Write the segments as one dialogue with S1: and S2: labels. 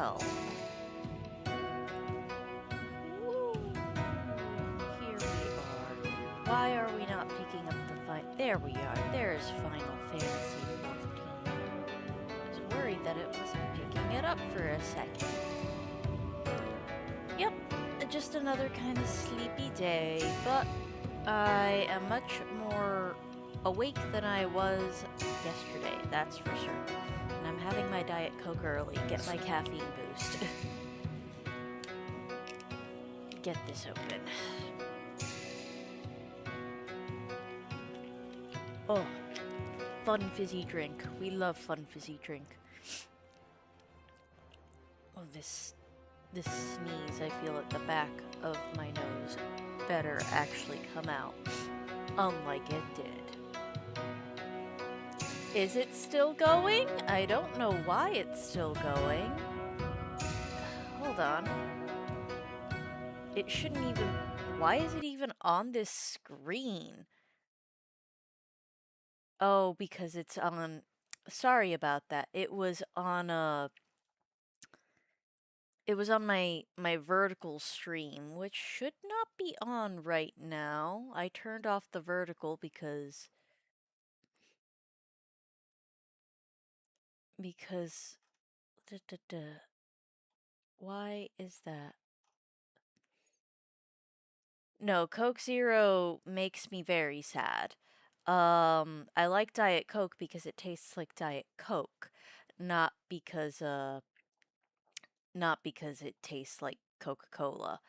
S1: well. Ooh, here we are. Why are we not picking up the fight? There we are. There's Final Fantasy XIV. I was worried that it wasn't picking it up for a second. Yep, just another kind of sleepy day, but I am much more awake than I was yesterday, that's for sure. And I'm having my Diet Coke early, get my caffeine boost. Get this open. Oh, fun fizzy drink. We love fun fizzy drink. Oh, this sneeze I feel at the back of my nose better actually come out, unlike it did. Is it still going? I don't know why it's still going. Hold on. It shouldn't even... Why is it even on this screen? Oh, because it's on... Sorry about that. It was on my vertical stream, which should not be on right now. I turned off the vertical because duh, duh, duh. Why is that? No, Coke Zero makes me very sad. I like Diet Coke because it tastes like Diet Coke, not because it tastes like Coca-Cola.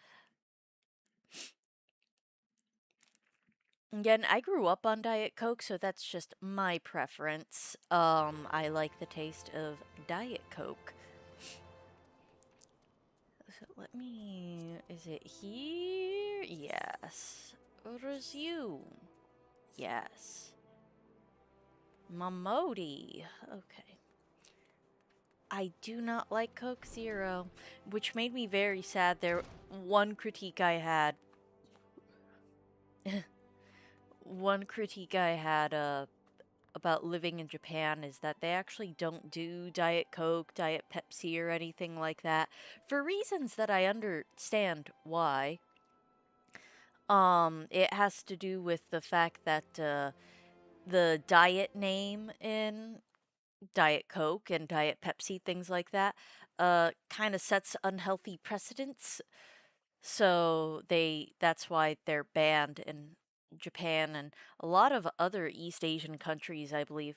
S1: Again, I grew up on Diet Coke, so that's just my preference. I like the taste of Diet Coke. So let me... Is it here? Yes. Resume. Yes. Mamodi. Okay. I do not like Coke Zero, which made me very sad. One critique I had... one critique I had, about living in Japan is that they actually don't do Diet Coke, Diet Pepsi, or anything like that, for reasons that I understand why. It has to do with the fact that the diet name in Diet Coke and Diet Pepsi, things like that, kind of sets unhealthy precedents. So that's why they're banned in Japan and a lot of other East Asian countries, I believe.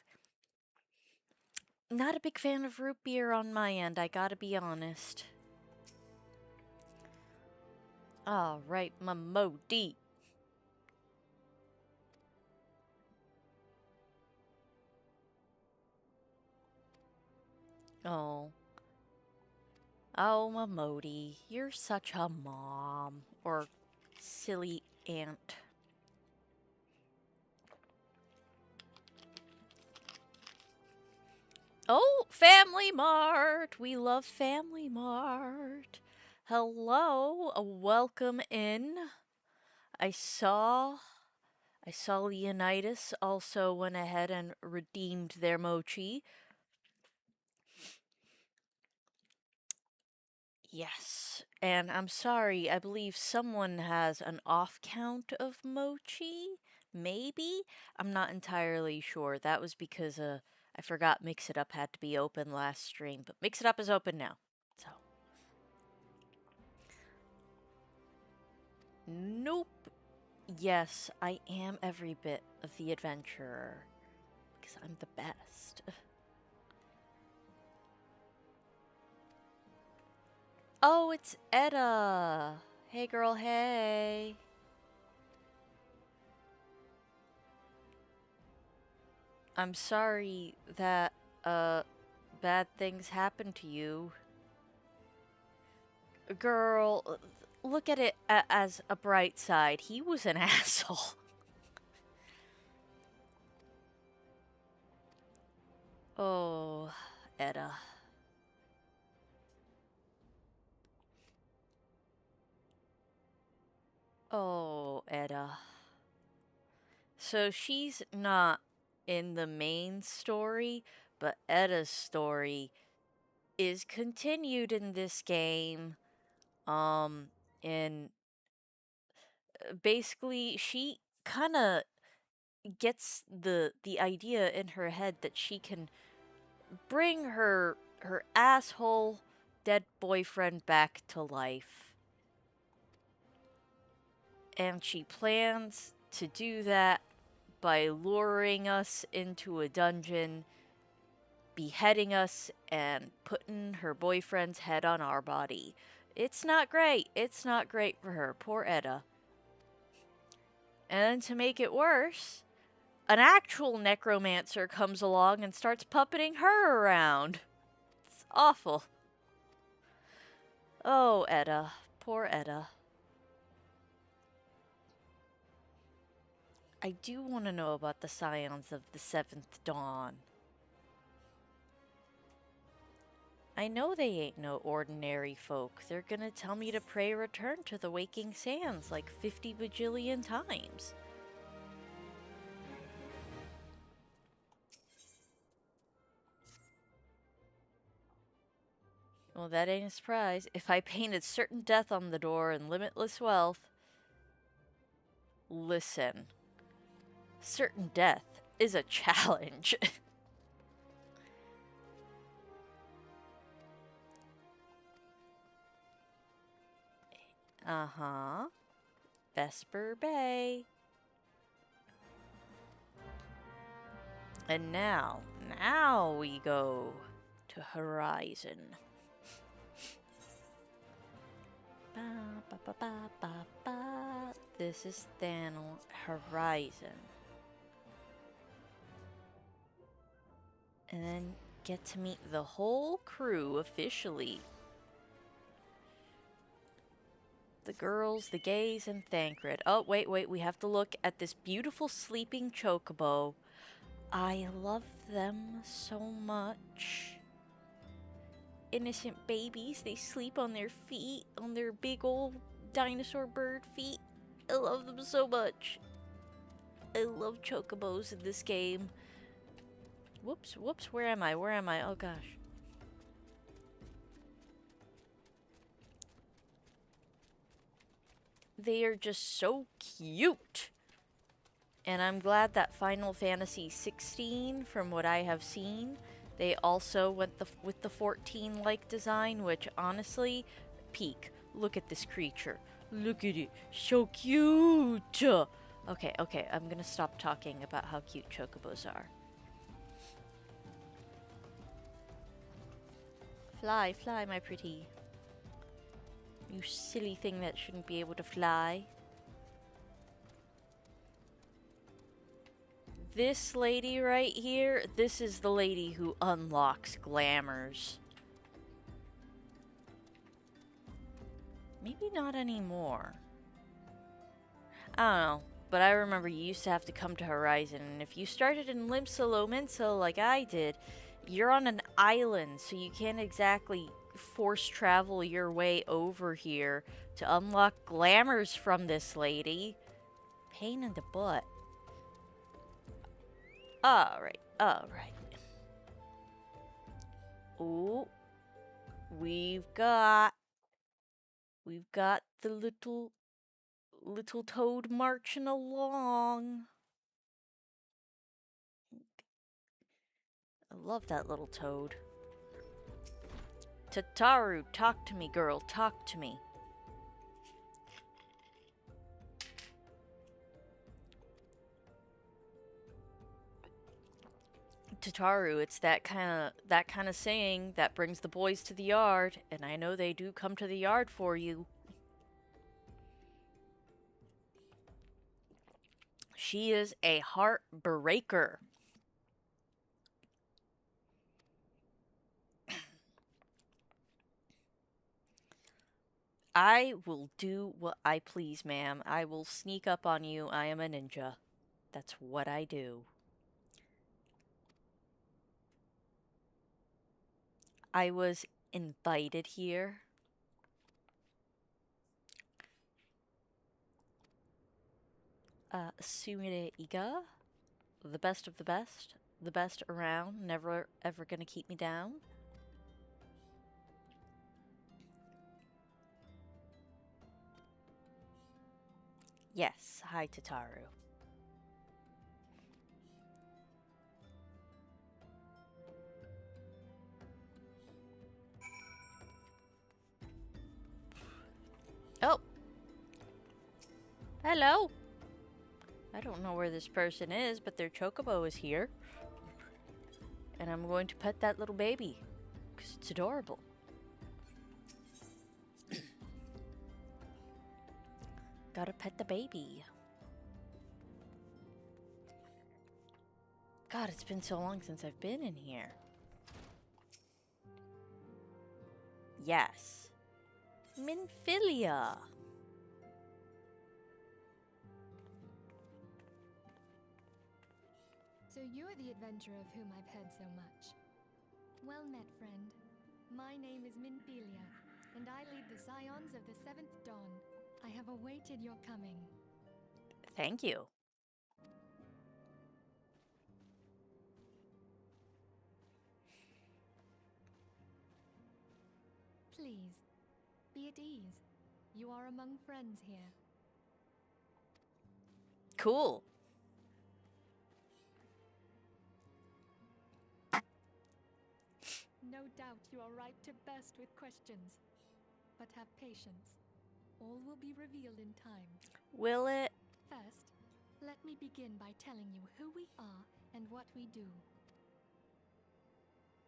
S1: Not a big fan of root beer on my end, I gotta be honest. Alright, Mamodi. Oh. Oh, Mamodi, you're such a mom. Or silly aunt. Oh, Family Mart! We love Family Mart. Hello, welcome in. I saw Leonidas also went ahead and redeemed their mochi. Yes, and I'm sorry, I believe someone has an off count of mochi? Maybe? I'm not entirely sure. That was because I forgot Mix It Up had to be open last stream, but Mix It Up is open now. So nope. Yes, I am every bit of the adventurer because I'm the best. Oh, it's Etta. Hey girl, hey. I'm sorry that bad things happened to you. Girl, look at it as a bright side. He was an asshole. Oh, Etta. Oh, Etta. So she's not in the main story, but Etta's story is continued in this game. And basically, she kind of gets the idea in her head that she can bring her asshole dead boyfriend back to life. And she plans to do that by luring us into a dungeon, beheading us, and putting her boyfriend's head on our body. It's not great. It's not great for her. Poor Edda. And to make it worse, an actual necromancer comes along and starts puppeting her around. It's awful. Oh, Edda. Poor Edda. I do want to know about the scions of the Seventh Dawn. I know they ain't no ordinary folk. They're gonna tell me to pray return to the waking sands like 50 bajillion times. Well, that ain't a surprise. If I painted certain death on the door and limitless wealth. Listen. Certain death is a challenge. Uh-huh. Vesper Bay. And now we go to Horizon. Ba, ba, ba, ba, ba, ba. This is Thanos Horizon. And then get to meet the whole crew officially. The girls, the gays, and Thancred. Oh, wait, we have to look at this beautiful sleeping chocobo. I love them so much. Innocent babies, they sleep on their feet, on their big old dinosaur bird feet. I love them so much. I love chocobos in this game. Whoops, where am I? Oh gosh. They are just so cute. And I'm glad that Final Fantasy 16, from what I have seen, they also went with the 14-like design, which honestly, peak. Look at this creature. Look at it. So cute. Okay, I'm gonna stop talking about how cute chocobos are. Fly, my pretty. You silly thing that shouldn't be able to fly. This lady right here, this is the lady who unlocks glamours. Maybe not anymore. I don't know, but I remember you used to have to come to Horizon, and if you started in Limsa Lominsa like I did, you're on an island, so you can't exactly force travel your way over here to unlock glamours from this lady. Pain in the butt. Alright. Ooh. We've got the little toad marching along. I love that little toad. Tataru, talk to me, girl, talk to me. Tataru, it's that kind of saying that brings the boys to the yard, and I know they do come to the yard for you. She is a heartbreaker. I will do what I please, ma'am. I will sneak up on you. I am a ninja. That's what I do. I was invited here. Sumire Iga, the best of the best around, never ever gonna keep me down. Yes, hi Tataru. Oh, hello. I don't know where this person is, but their chocobo is here. And I'm going to pet that little baby, because it's adorable. Gotta pet the baby. God, it's been so long since I've been in here. Yes. Minfilia.
S2: So you're the adventurer of whom I've heard so much. Well met, friend. My name is Minfilia, and I lead the Scions of the Seventh Dawn. I have awaited your coming.
S1: Thank you.
S2: Please, be at ease. You are among friends here.
S1: Cool.
S2: No doubt you are ripe to burst with questions. But have patience. All will be revealed in time.
S1: Will it?
S2: First, let me begin by telling you who we are and what we do.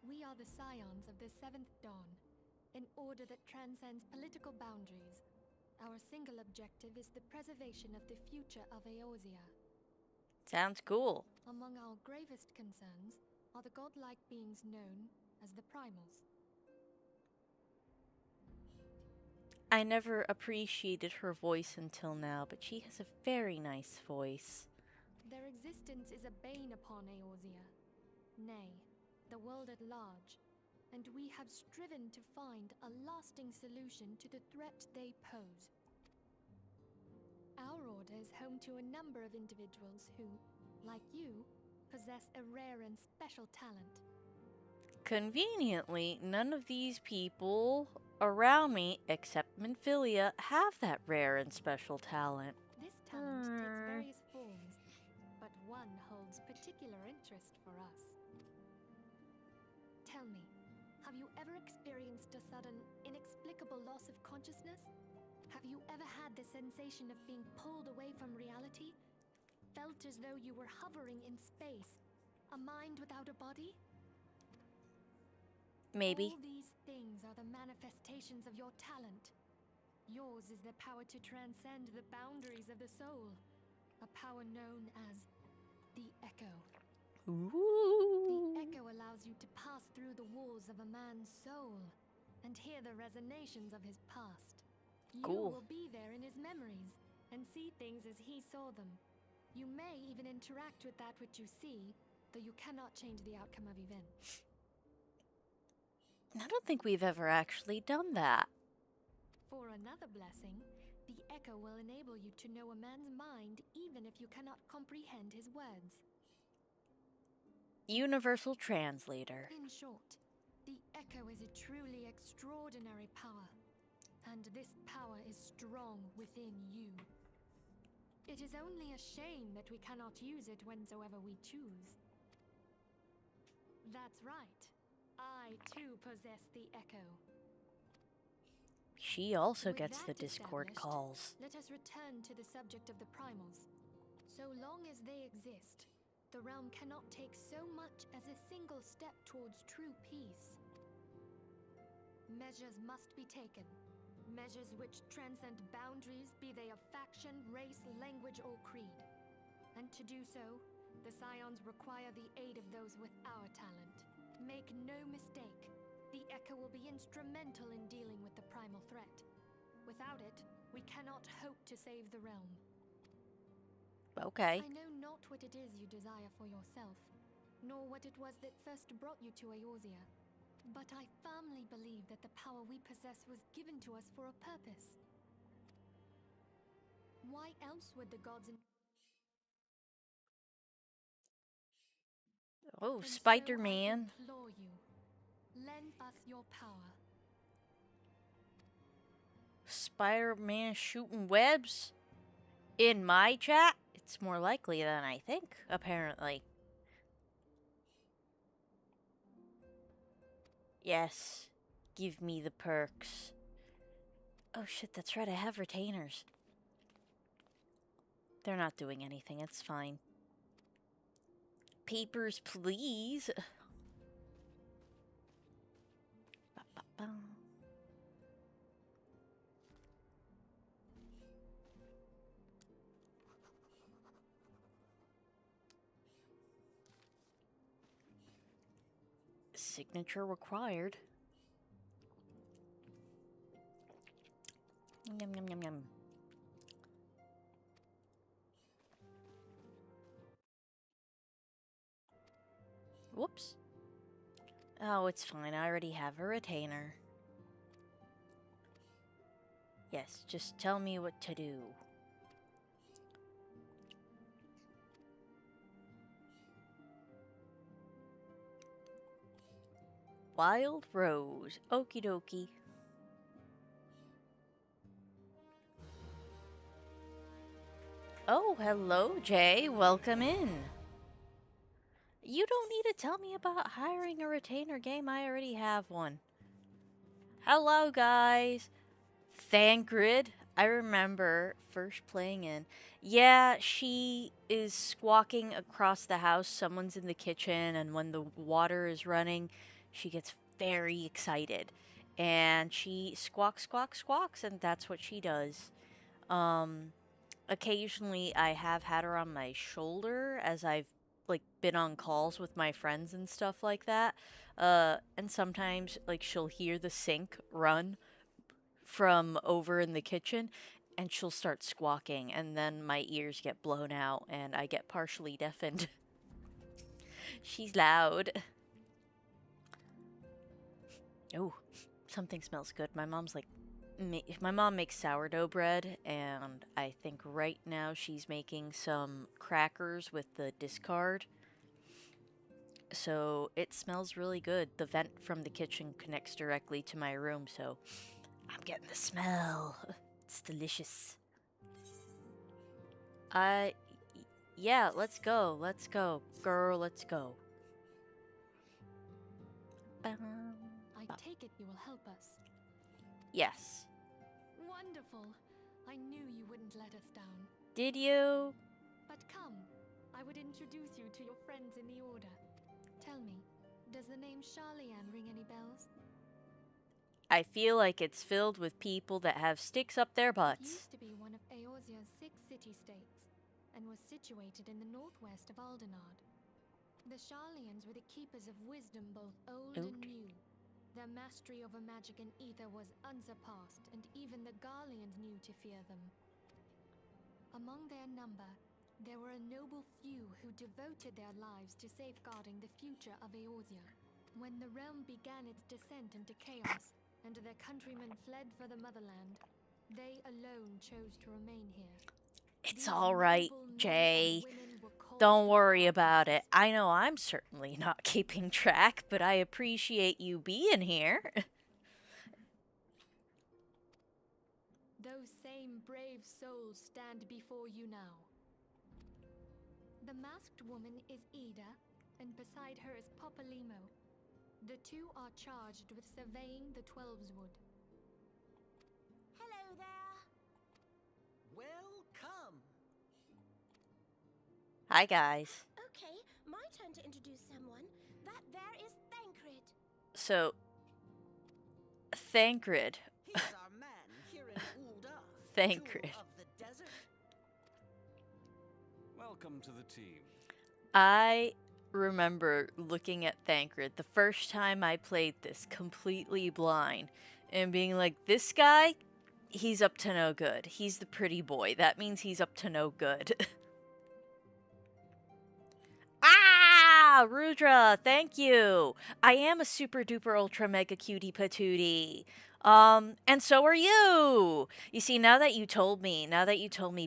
S2: We are the Scions of the Seventh Dawn, an order that transcends political boundaries. Our single objective is the preservation of the future of Eorzea.
S1: Sounds cool.
S2: Among our gravest concerns are the godlike beings known as the Primals.
S1: I never appreciated her voice until now, but she has a very nice voice.
S2: Their existence is a bane upon Eorzea, nay, the world at large, and we have striven to find a lasting solution to the threat they pose. Our order is home to a number of individuals who, like you, possess a rare and special talent.
S1: Conveniently, none of these people around me, except Minfilia, have that rare and special talent.
S2: This talent takes various forms, but one holds particular interest for us. Tell me, have you ever experienced a sudden, inexplicable loss of consciousness? Have you ever had the sensation of being pulled away from reality? Felt as though you were hovering in space, a mind without a body?
S1: Maybe.
S2: All these things are the manifestations of your talent. Yours is the power to transcend the boundaries of the soul, a power known as the Echo.
S1: Ooh.
S2: The Echo allows you to pass through the walls of a man's soul and hear the resonations of his past.
S1: Cool.
S2: You will be there in his memories and see things as he saw them. You may even interact with that which you see, though you cannot change the outcome of events.
S1: I don't think we've ever actually done that.
S2: For another blessing, the Echo will enable you to know a man's mind even if you cannot comprehend his words.
S1: Universal Translator.
S2: In short, the Echo is a truly extraordinary power, and this power is strong within you. It is only a shame that we cannot use it whensoever we choose. That's right. I too possess the Echo.
S1: She also
S2: With
S1: gets the
S2: that
S1: Discord
S2: established,
S1: calls.
S2: Let us return to the subject of the Primals. So long as they exist, the realm cannot take so much as a single step towards true peace. Measures must be taken. Measures which transcend boundaries, be they of faction, race, language, or creed. And to do so, the Scions require the aid of those with our talent. Make no mistake, the Echo will be instrumental in dealing with the primal threat. Without it, we cannot hope to save the realm.
S1: Okay.
S2: I know not what it is you desire for yourself, nor what it was that first brought you to Eorzea. But I firmly believe that the power we possess was given to us for a purpose. Why else would the gods
S1: Oh,
S2: And
S1: Spider-Man.
S2: so I implore you, lend us your power.
S1: Spider-Man shooting webs? In my chat, it's more likely than I think, apparently. Yes. Give me the perks. Oh shit, that's right, I have retainers. They're not doing anything, it's fine. Papers, please. Ba-ba-ba. Signature required. Yum, yum, yum, yum. Whoops. Oh, it's fine. I already have a retainer. Yes, just tell me what to do. Wild Rose. Okie dokie. Oh, hello, Jay. Welcome in. You don't need to tell me about hiring a retainer game. I already have one. Hello, guys. Thangrid. I remember first playing in. Yeah, she is squawking across the house. Someone's in the kitchen, and when the water is running, she gets very excited. And she squawks, squawks, squawks, and that's what she does. Um, Occasionally I have had her on my shoulder as I've like been on calls with my friends and stuff like that. And sometimes like she'll hear the sink run from over in the kitchen and she'll start squawking and then my ears get blown out and I get partially deafened. She's loud. Oh, something smells good. My mom makes sourdough bread, and I think right now she's making some crackers with the discard. So it smells really good. The vent from the kitchen connects directly to my room, so I'm getting the smell. It's delicious. I. Yeah, let's go. Let's go. Girl, let's go.
S2: I take it you will help us.
S1: Yes.
S2: Wonderful. I knew you wouldn't let us down.
S1: Did you?
S2: But come, I would introduce you to your friends in the Order. Tell me, does the name Charlian ring any bells?
S1: I feel like it's filled with people that have sticks up their
S2: It
S1: butts.
S2: used to be one of Eorzea's 6 city-states, and was situated in the northwest of Aldenard. The Charlians were the keepers of wisdom both old and new. Their mastery over magic and ether was unsurpassed, and even the Garleans knew to fear them. Among their number, there were a noble few who devoted their lives to safeguarding the future of Eorzea. When the realm began its descent into chaos, and their countrymen fled for the motherland, they alone chose to remain here.
S1: It's all right, Jay. Don't worry about it. I know I'm certainly not keeping track, but I appreciate you being here.
S2: Those same brave souls stand before you now. The masked woman is Ida, and beside her is Popolimo. The two are charged with surveying the Twelveswood.
S3: Hello there. Welcome.
S1: Hi, guys.
S3: Okay, my turn to introduce someone. That there is Thancred.
S1: So, Thancred.
S3: He's our man here in Ul'dah,
S1: Thancred.
S3: jewel of the desert.
S4: Welcome to the team.
S1: I remember looking at Thancred the first time I played this completely blind and being like, this guy, he's up to no good. He's the pretty boy. That means he's up to no good. Ah, Rudra, thank you. I am a super duper ultra mega cutie patootie. And so are you. You see, now that you told me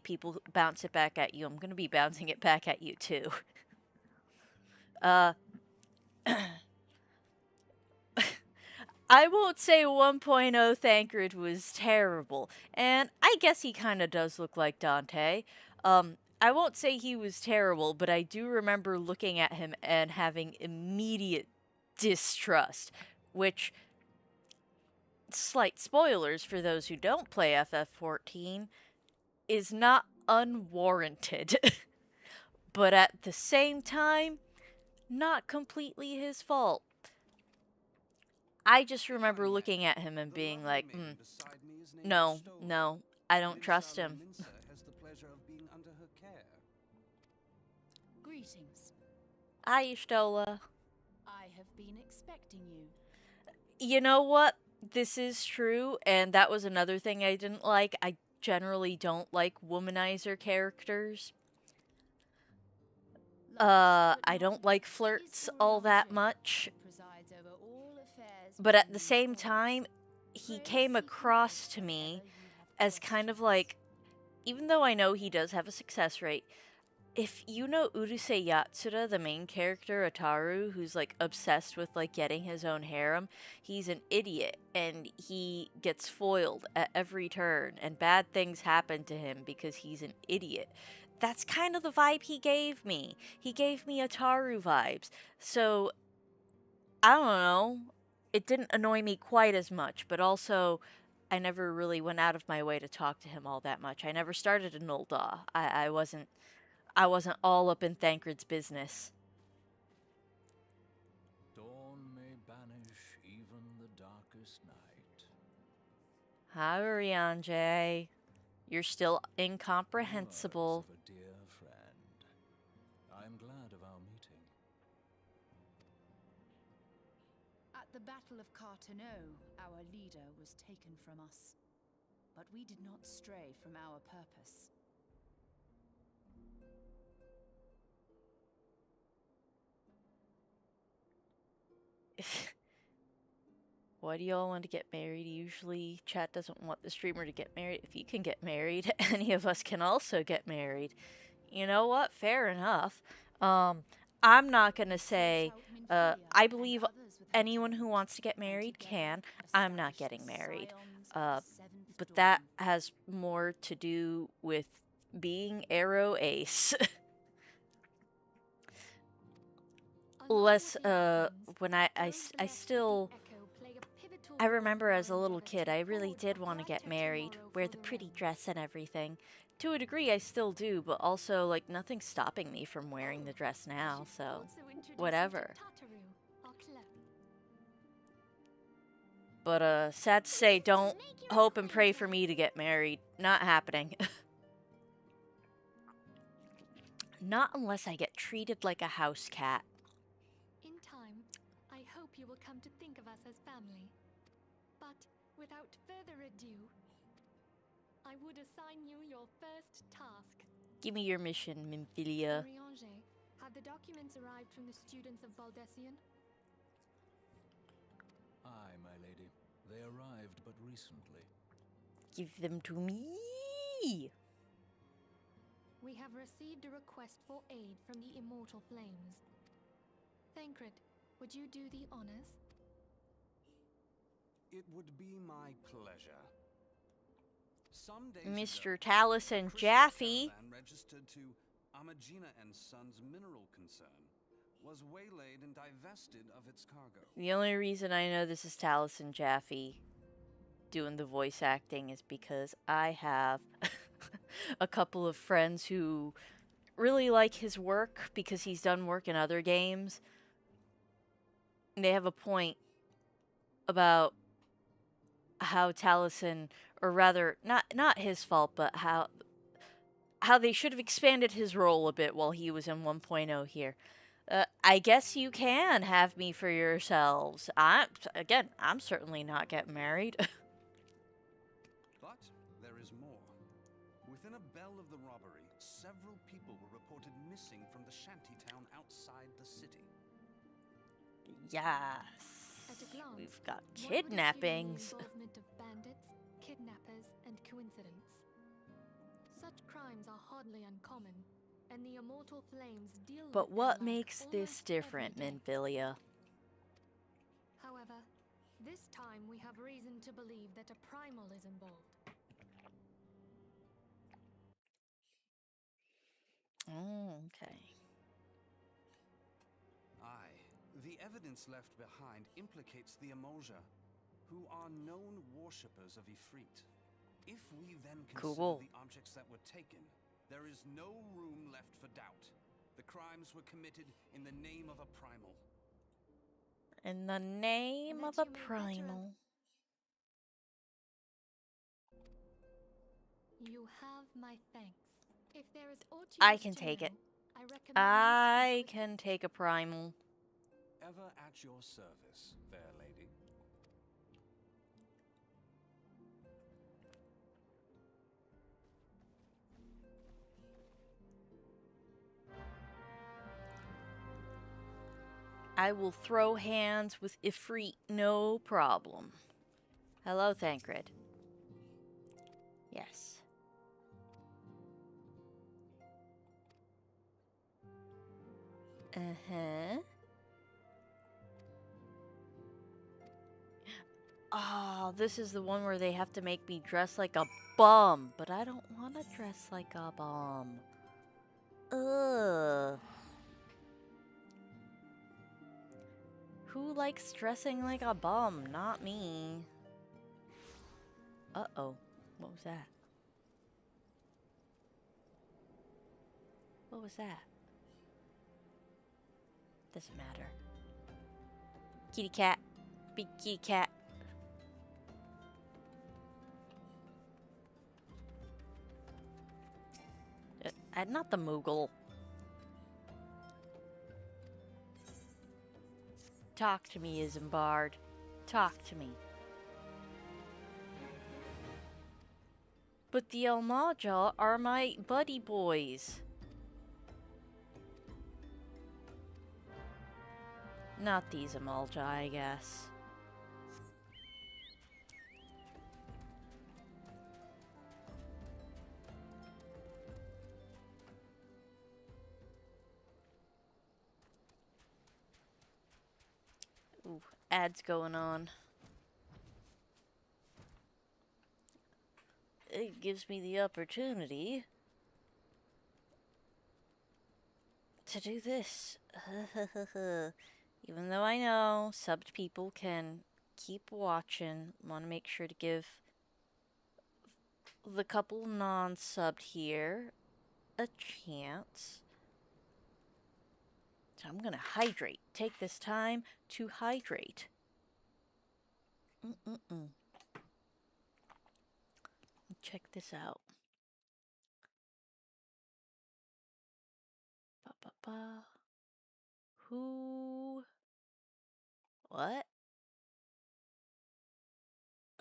S1: people bounce it back at you, I'm gonna be bouncing it back at you too. I won't say 1.0 Thancred was terrible, and I guess he kind of does look like Dante. I won't say he was terrible, but I do remember looking at him and having immediate distrust, which, slight spoilers for those who don't play FF14, is not unwarranted. But at the same time, not completely his fault. I just
S4: If I
S1: remember
S4: may,
S1: looking at him and
S4: the
S1: being
S4: lovely
S1: like,
S4: maiden beside me is named
S1: no,
S4: Stola.
S1: no, I don't trust
S4: Midsala
S1: him.
S4: Minsa has the pleasure of being under her care.
S5: Greetings.
S1: Hi, Stola.
S5: I have been expecting you.
S1: You know what? This is true, and that was another thing I didn't like. I generally don't like womanizer characters. I don't like flirts all that much. But at the same time, he came across to me as kind of like, even though I know he does have a success rate, if you know Urusei Yatsura, the main character, Ataru, who's like obsessed with like getting his own harem, he's an idiot and he gets foiled at every turn and bad things happen to him because he's an idiot. That's kind of the vibe he gave me. He gave me Ataru vibes. So, I don't know. It didn't annoy me quite as much, but also I never really went out of my way to talk to him all that much. I never started a Noldaw. I wasn't all up in Thancred's business.
S6: Dawn may banish even the darkest night.
S1: Hi, Urianje. You're still
S6: Words
S1: incomprehensible.
S6: of a dear friend. I am glad of our meeting.
S5: At the Battle of Carteneau, our leader was taken from us. But we did not stray from our purpose.
S1: Why do y'all want to get married? Usually, chat doesn't want the streamer to get married. If you can get married, any of us can also get married. You know what? Fair enough. I'm not gonna say, I believe anyone who wants to get married can. I'm not getting married. But that has more to do with being Arrow Ace. Less, when I still, I remember as a little kid, I really did want to get married, wear the pretty dress and everything. To a degree, I still do, but also, like, nothing's stopping me from wearing the dress now, so whatever. But, sad to say, don't hope and pray for me to get married. Not happening. Not unless I get treated like a house cat.
S2: In time, I hope you will come to think of us as family. But without further ado, I would assign you your first task.
S1: Give me your mission, Minfilia.
S2: Urianje, have the documents arrived from the students of Baldessian?
S6: Aye, my lady. They arrived but recently.
S1: Give them to me.
S2: We have received a request for aid from the Immortal Flames. Thancred, would you do the honors?
S4: It would be my pleasure. Some days
S1: Mr.
S4: ago,
S1: Taliesin
S4: a crystal
S1: Jaffe.
S4: caravan registered to Amagina and Sons Mineral Concern was waylaid and divested of its cargo.
S1: The only reason I know this is Taliesin Jaffe doing the voice acting is because I have a couple of friends who really like his work because he's done work in other games. And they have a point about how Taliesin, or rather, not his fault, but how they should have expanded his role a bit while he was in 1.0 here. I guess you can have me for yourselves. I'm certainly not getting married.
S4: But there is more. Within a bell of the robbery, several people were reported missing from the shantytown outside the city.
S1: Yes.
S2: At a glance,
S1: We've got
S2: one would assume
S1: kidnappings.
S2: the involvement of bandits, kidnappers, and coincidence. Such crimes are hardly uncommon, and the Immortal Flames deal
S1: But
S2: with
S1: what
S2: them like
S1: makes this
S2: almost
S1: different,
S2: every day.
S1: Minfilia?
S2: However, This time we have reason to believe that a primal is involved.
S1: Oh, okay.
S4: Aye, the evidence left behind implicates the Emulja, who are known worshippers of Ifrit. If we then consider
S1: Cool.
S4: the objects that were taken, there is no room left for doubt. The crimes were committed in the name of a primal.
S1: In the name
S2: That
S1: of a
S2: you may better
S1: primal.
S2: You have my thanks. If there is aught you
S1: I
S2: wish
S1: can
S2: to
S1: take
S2: know,
S1: it.
S2: I recommend
S1: I
S2: you speak with
S1: can take a primal.
S4: Ever at your service, fair lady.
S1: I will throw hands with Ifrit, no problem. Hello, Thancred. Yes. Uh-huh. Oh, this is the one where they have to make me dress like a bum, but I don't want to dress like a bum. Ugh. Who likes dressing like a bum? Not me. Uh-oh. What was that? What was that? Doesn't matter. Kitty cat. Big kitty cat. Not the Moogle. Talk to me, Isambard. Talk to me. But the Elmaja are my buddy boys. Not these Amalja, I guess. Ooh, ads going on. It gives me the opportunity to do this. Even though I know subbed people can keep watching, want to make sure to give the couple non-subbed here a chance. So I'm gonna hydrate. Take this time to hydrate. Check this out. Ba-ba-ba. Who? What?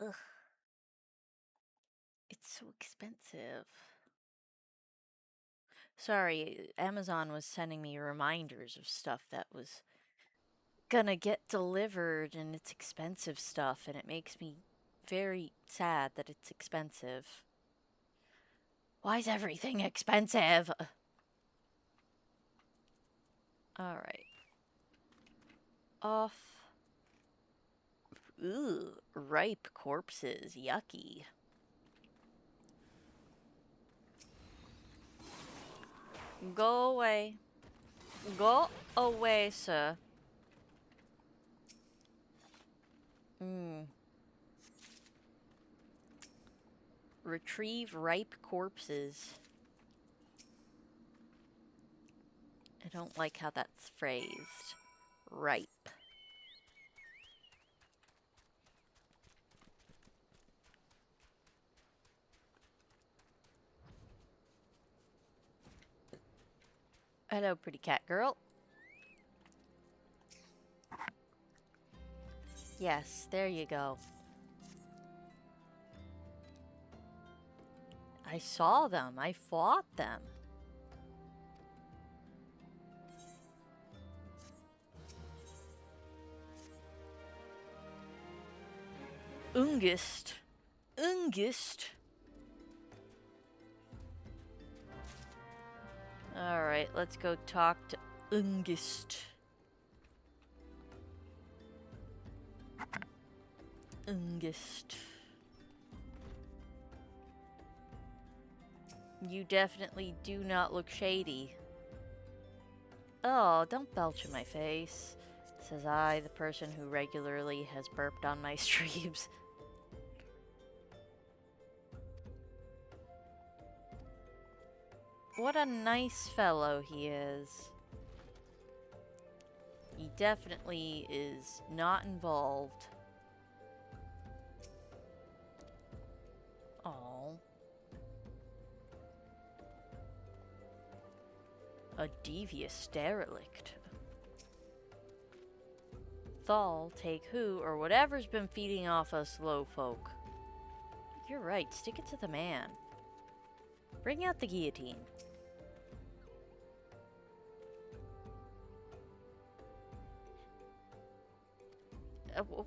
S1: Ugh. It's so expensive. Sorry, Amazon was sending me reminders of stuff that was gonna get delivered, and it's expensive stuff, and it makes me very sad that it's expensive. Why is everything expensive? Alright. Off. Ooh, ripe corpses. Yucky. Go away. Go away, sir. Retrieve ripe corpses. I don't like how that's phrased. Ripe. Hello, pretty cat girl. Yes, there you go. I saw them. I fought them. Ungist. Ungist. Alright, let's go talk to Ungist. Ungest. You definitely do not look shady. Oh, don't belch in my face, says I, the person who regularly has burped on my streams. What a nice fellow he is. He definitely is not involved. Oh. A devious derelict. Thal, take who, or whatever's been feeding off us low folk. You're right, stick it to the man. Bring out the guillotine.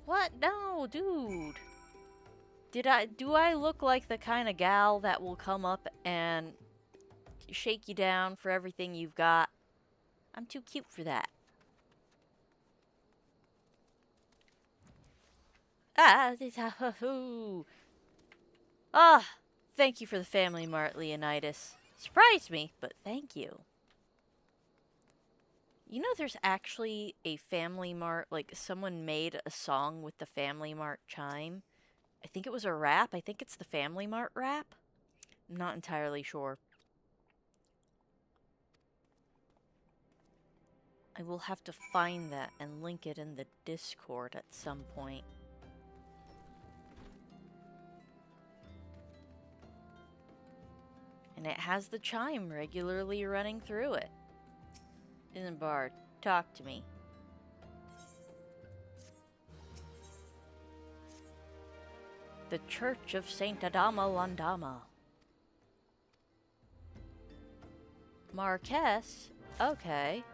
S1: What? No, dude. Do I look like the kind of gal that will come up and shake you down for everything you've got? I'm too cute for that. Ah, thank you for the family mart, Leonidas. Surprised me, but thank you. You know there's actually a Family Mart, like someone made a song with the Family Mart chime. I think it was a rap. I think it's the Family Mart rap. I'm not entirely sure. I will have to find that and link it in the Discord at some point. And it has the chime regularly running through it. Isambard, talk to me. The Church of Saint Adama Landama. Marquess? Okay.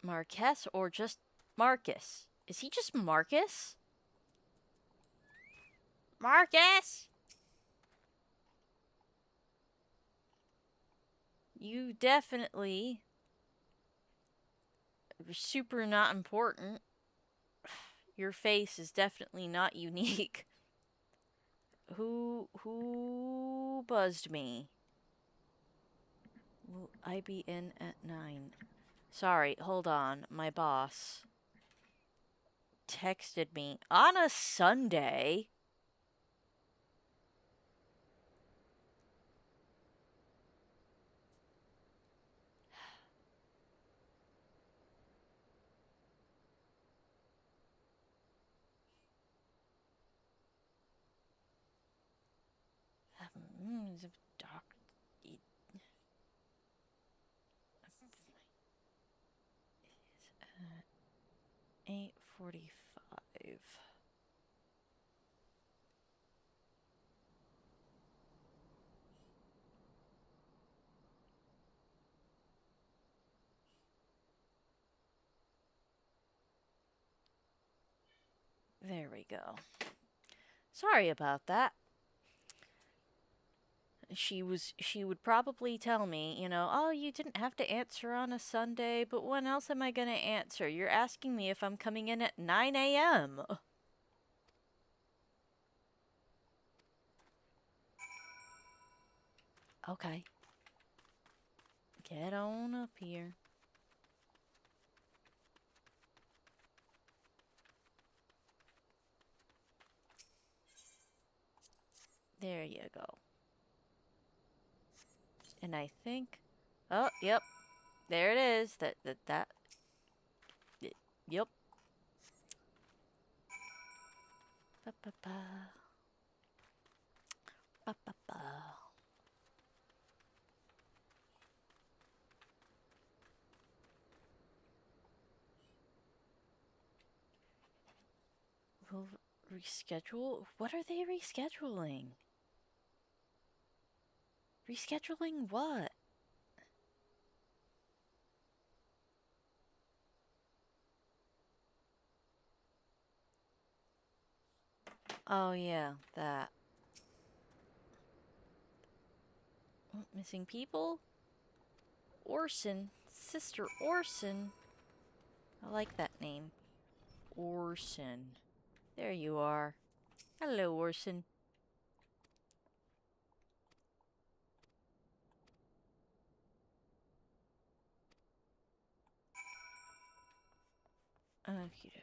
S1: Marquess or just Marcus? Is he just Marcus? Marcus! You definitely are super not important. Your face is definitely not unique. Who buzzed me? Will I be in at 9? Sorry, hold on. My boss texted me on a Sunday. Doc. 8:45. There we go. Sorry about that. She would probably tell me, you know, oh, you didn't have to answer on a Sunday, but when else am I going to answer? You're asking me if I'm coming in at 9 a.m. Okay. Get on up here. There you go. And I think, oh, yep, there it is. Yep. Ba ba ba. Ba ba ba. Will reschedule? What are they rescheduling? Rescheduling what? Oh, yeah, that. Oh, missing people? Orson. Sister Orson. I like that name. Orson. There you are. Hello, Orson. Okie dokie.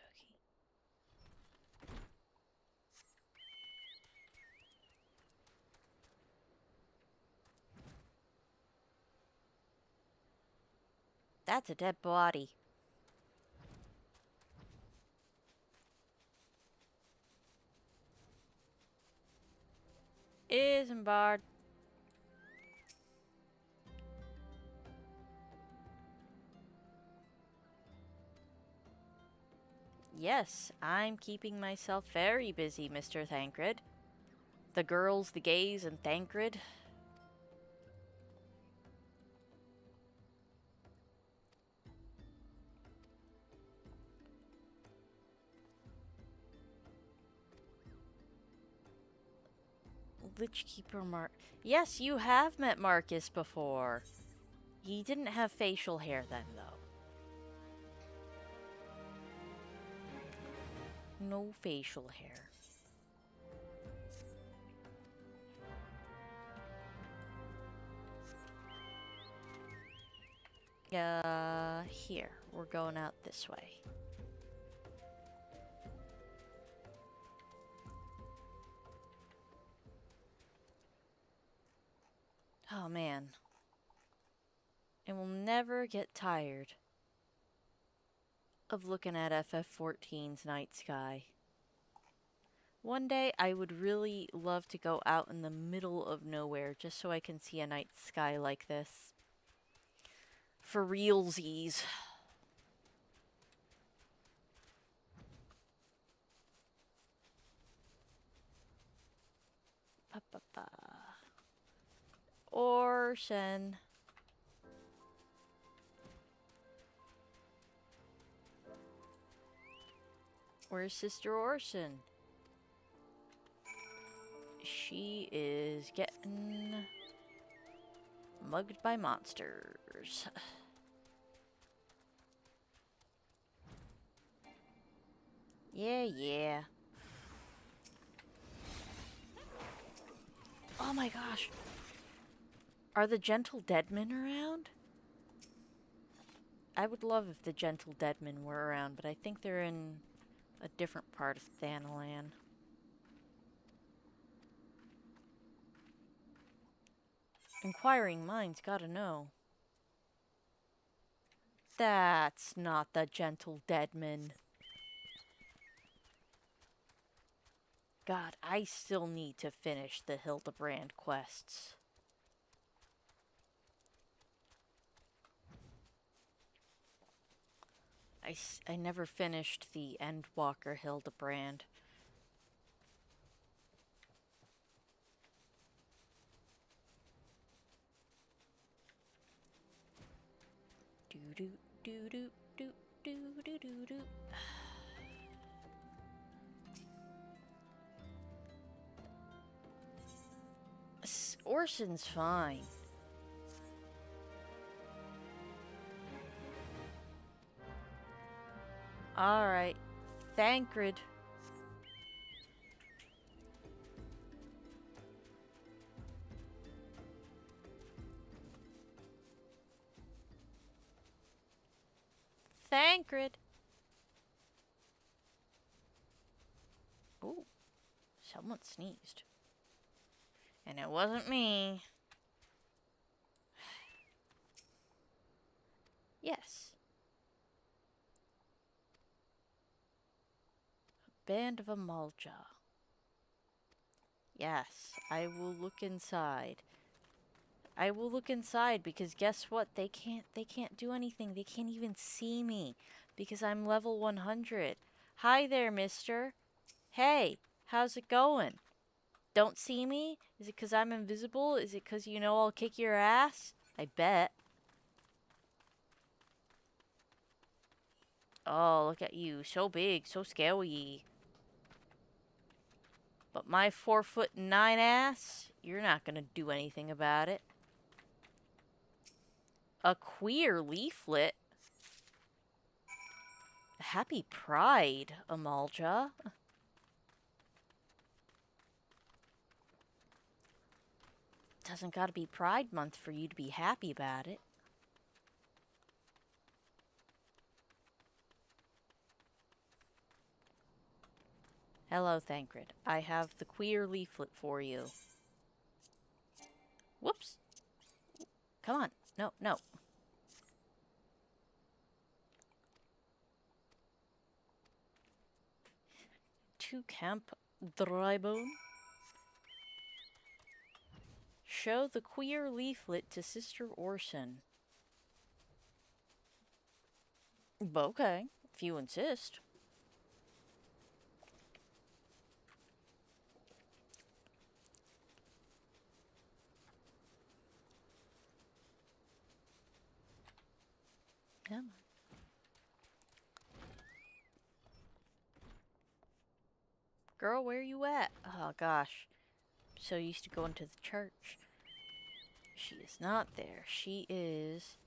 S1: That's a dead body. Isambard. Yes, I'm keeping myself very busy, Mr. Thancred. The girls, the gays, and Thancred. Lichkeeper Mark. Yes, you have met Marcus before. He didn't have facial hair then, though. No facial hair. Here. We're going out this way. Oh, man. I will never get tired of looking at FF14's night sky. One day, I would really love to go out in the middle of nowhere just so I can see a night sky like this. For realsies. Pa-pa-pa. Orson. Where's Sister Orson? She is getting mugged by monsters. Yeah. Oh my gosh. Are the Gentle Deadmen around? I would love if the Gentle Deadmen were around, but I think they're in a different part of Thanalan. Inquiring minds gotta know. That's not the Gentle Deadman. God, I still need to finish the Hildebrand quests. I never finished the Endwalker Hildebrand. Do do do do do do do do. Orson's fine. Alright. Thancred. Thancred. Ooh. Someone sneezed. And it wasn't me. Yes. Band of Amalja. Yes, I will look inside. I will look inside because guess what? They can't do anything. They can't even see me because I'm level 100. Hi there, mister. Hey, how's it going? Don't see me? Is it because I'm invisible? Is it because you know I'll kick your ass? I bet. Oh, look at you. So big, so scary. But my 4'9" ass, you're not gonna do anything about it. A queer leaflet? Happy Pride, Amalja. Doesn't gotta be Pride Month for you to be happy about it. Hello, Thancred. I have the queer leaflet for you. Whoops. Come on. No, no. To Camp Drybone. Show the queer leaflet to Sister Orson. Okay, if you insist. Come on. Girl, where you at? Oh gosh. I'm so used to going to the church. She is not there. She is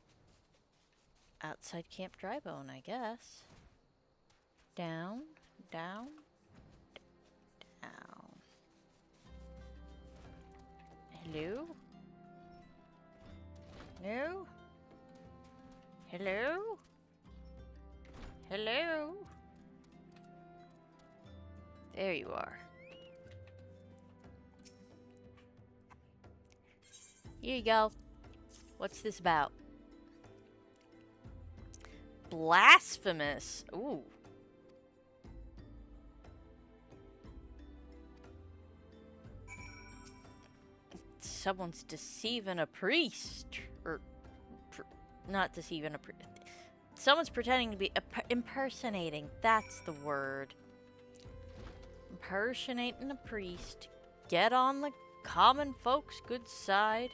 S1: outside Camp Drybone, I guess. Down, down, down. Hello? No? Hello? Hello? There you are. Here you go. What's this about? Blasphemous. Ooh. Someone's deceiving a priest. Or, not deceiving a priest. Someone's pretending to be impersonating. That's the word. Impersonating a priest. Get on the common folks' good side.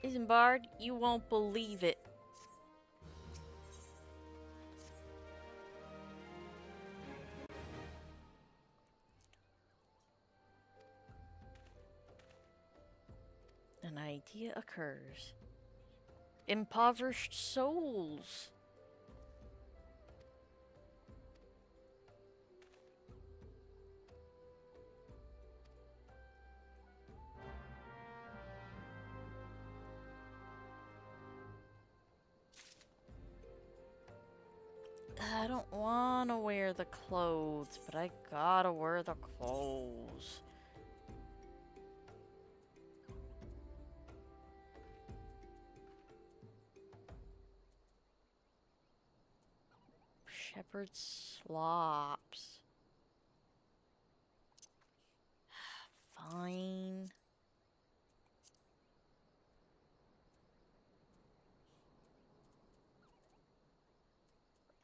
S1: Isambard, you won't believe it. An idea occurs. Impoverished souls. I don't want to wear the clothes, but I gotta wear the clothes. Shepherd's slops. Fine.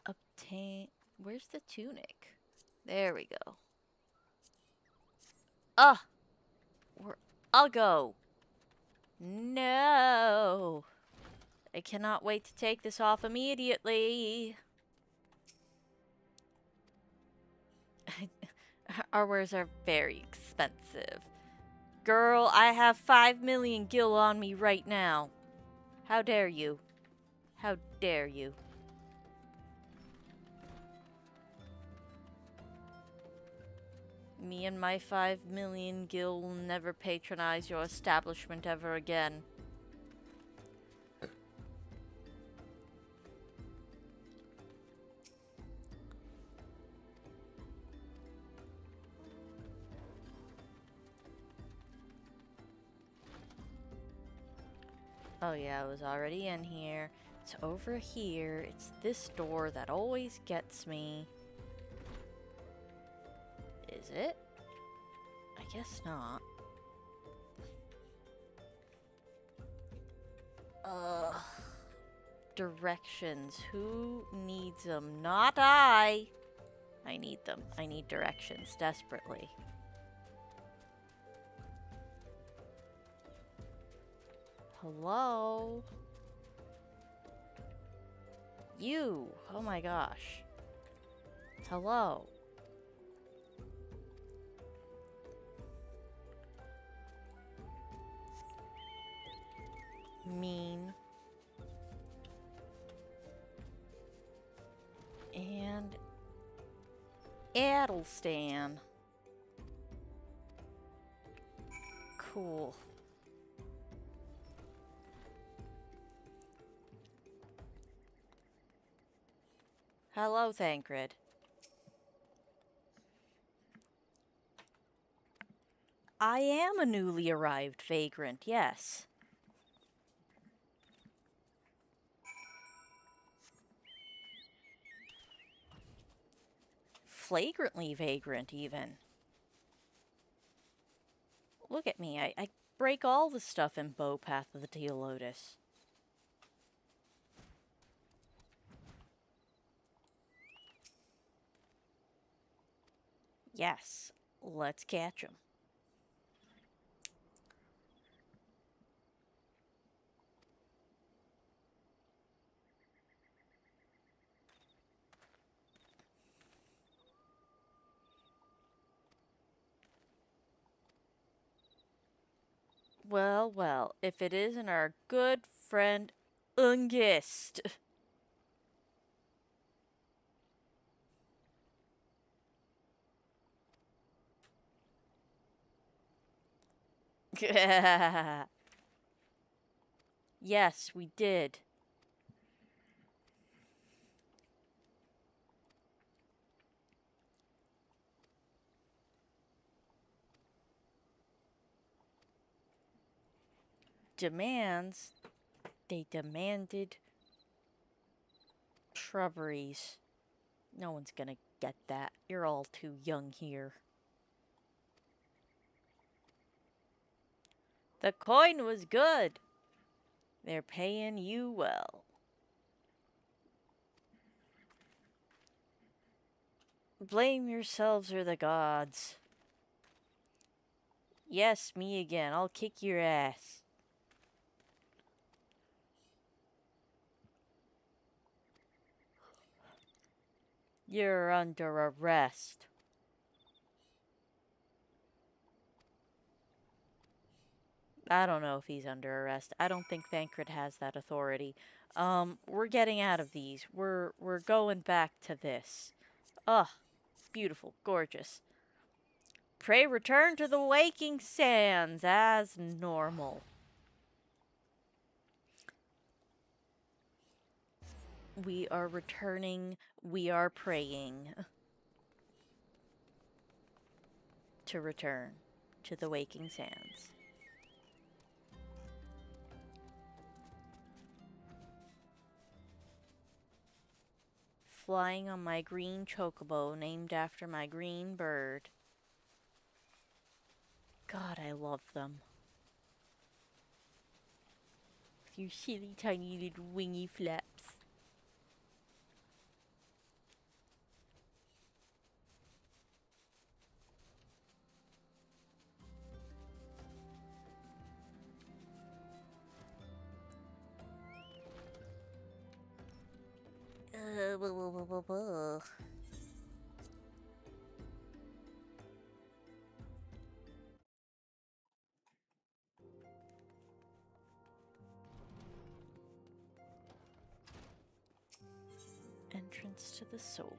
S1: Obtain. Where's the tunic? There we go. I'll go. No. I cannot wait to take this off immediately. Our wares are very expensive. Girl, I have 5 million gil on me right now. How dare you? How dare you? Me and my 5 million gil will never patronize your establishment ever again. Oh yeah, I was already in here. It's over here. It's this door that always gets me. Is it? I guess not. Ugh. Directions. Who needs them? Not I. I need them. I need directions desperately. Hello? You! Oh my gosh. Hello? Mean. And Addlestan. Cool. Hello, Thancred. I am a newly arrived vagrant, yes. Flagrantly vagrant, even. Look at me, I break all the stuff in Bow Path of the Teal Lotus. Yes, let's catch him. Well, well, if it isn't our good friend Ungist. Yes, we did. Demands? They demanded shrubberies. No one's gonna get that. You're all too young here. The coin was good. They're paying you well. Blame yourselves or the gods. Yes, me again. I'll kick your ass. You're under arrest. I don't know if he's under arrest. I don't think Thancred has that authority. We're getting out of these. We're going back to this. Ugh, beautiful, gorgeous. Pray return to the waking sands as normal. We are returning. We are praying to return to the waking sands. Flying on my green chocobo named after my green bird. God, I love them. With your silly tiny little wingy flaps. Blah, blah, blah, blah, blah. Entrance to the solar.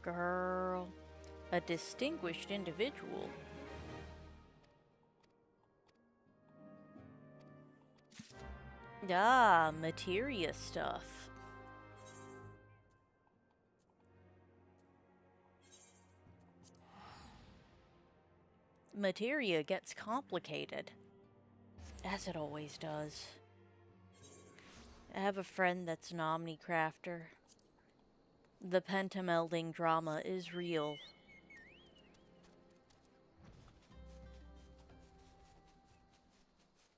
S1: Girl, a distinguished individual. Ah, materia stuff. Materia gets complicated, as it always does. I have a friend that's an omnicrafter. The pentamelding drama is real.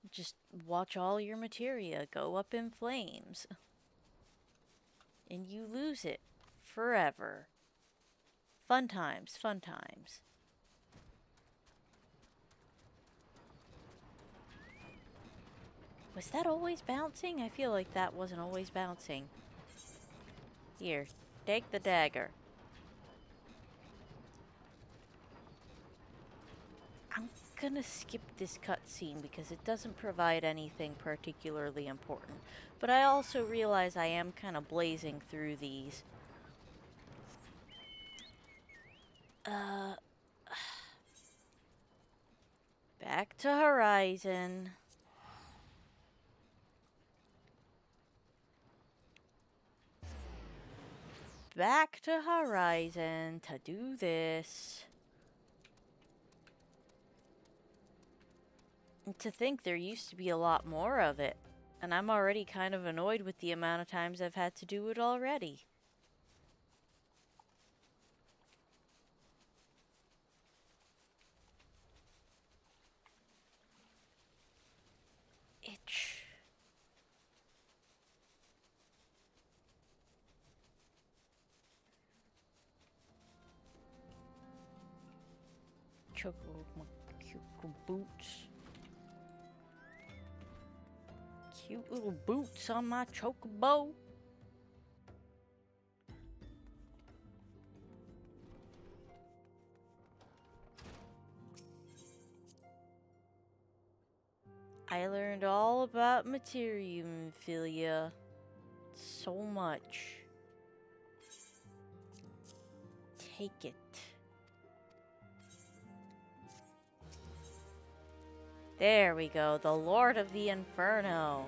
S1: Just watch all your materia go up in flames. And you lose it forever. Fun times, fun times. Was that always bouncing? I feel like that wasn't always bouncing. Here, take the dagger. I'm gonna skip this cutscene because it doesn't provide anything particularly important. But I also realize I am kind of blazing through these. Back to Horizon. Back to Horizon to do this. And to think there used to be a lot more of it. And I'm already kind of annoyed with the amount of times I've had to do it already. Itch. Cute little boots. Cute little boots on my chocobo. I learned all about materiumphilia. So much. Take it. There we go, the Lord of the Inferno.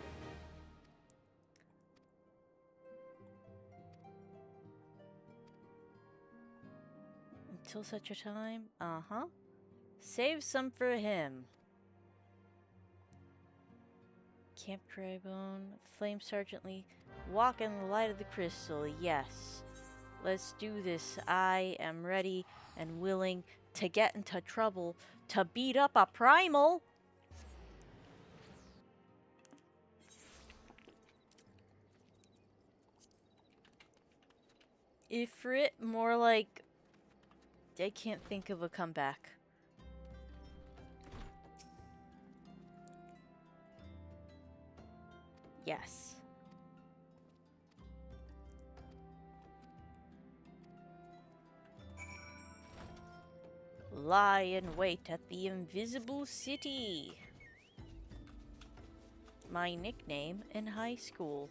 S1: Until such a time, save some for him. Camp Drybone, Flame Sergeant Lee, walk in the light of the crystal, yes. Let's do this. I am ready and willing to get into trouble to beat up a primal. Ifrit, more like... I can't think of a comeback. Yes. Lie in wait at the Invisible City. My nickname in high school.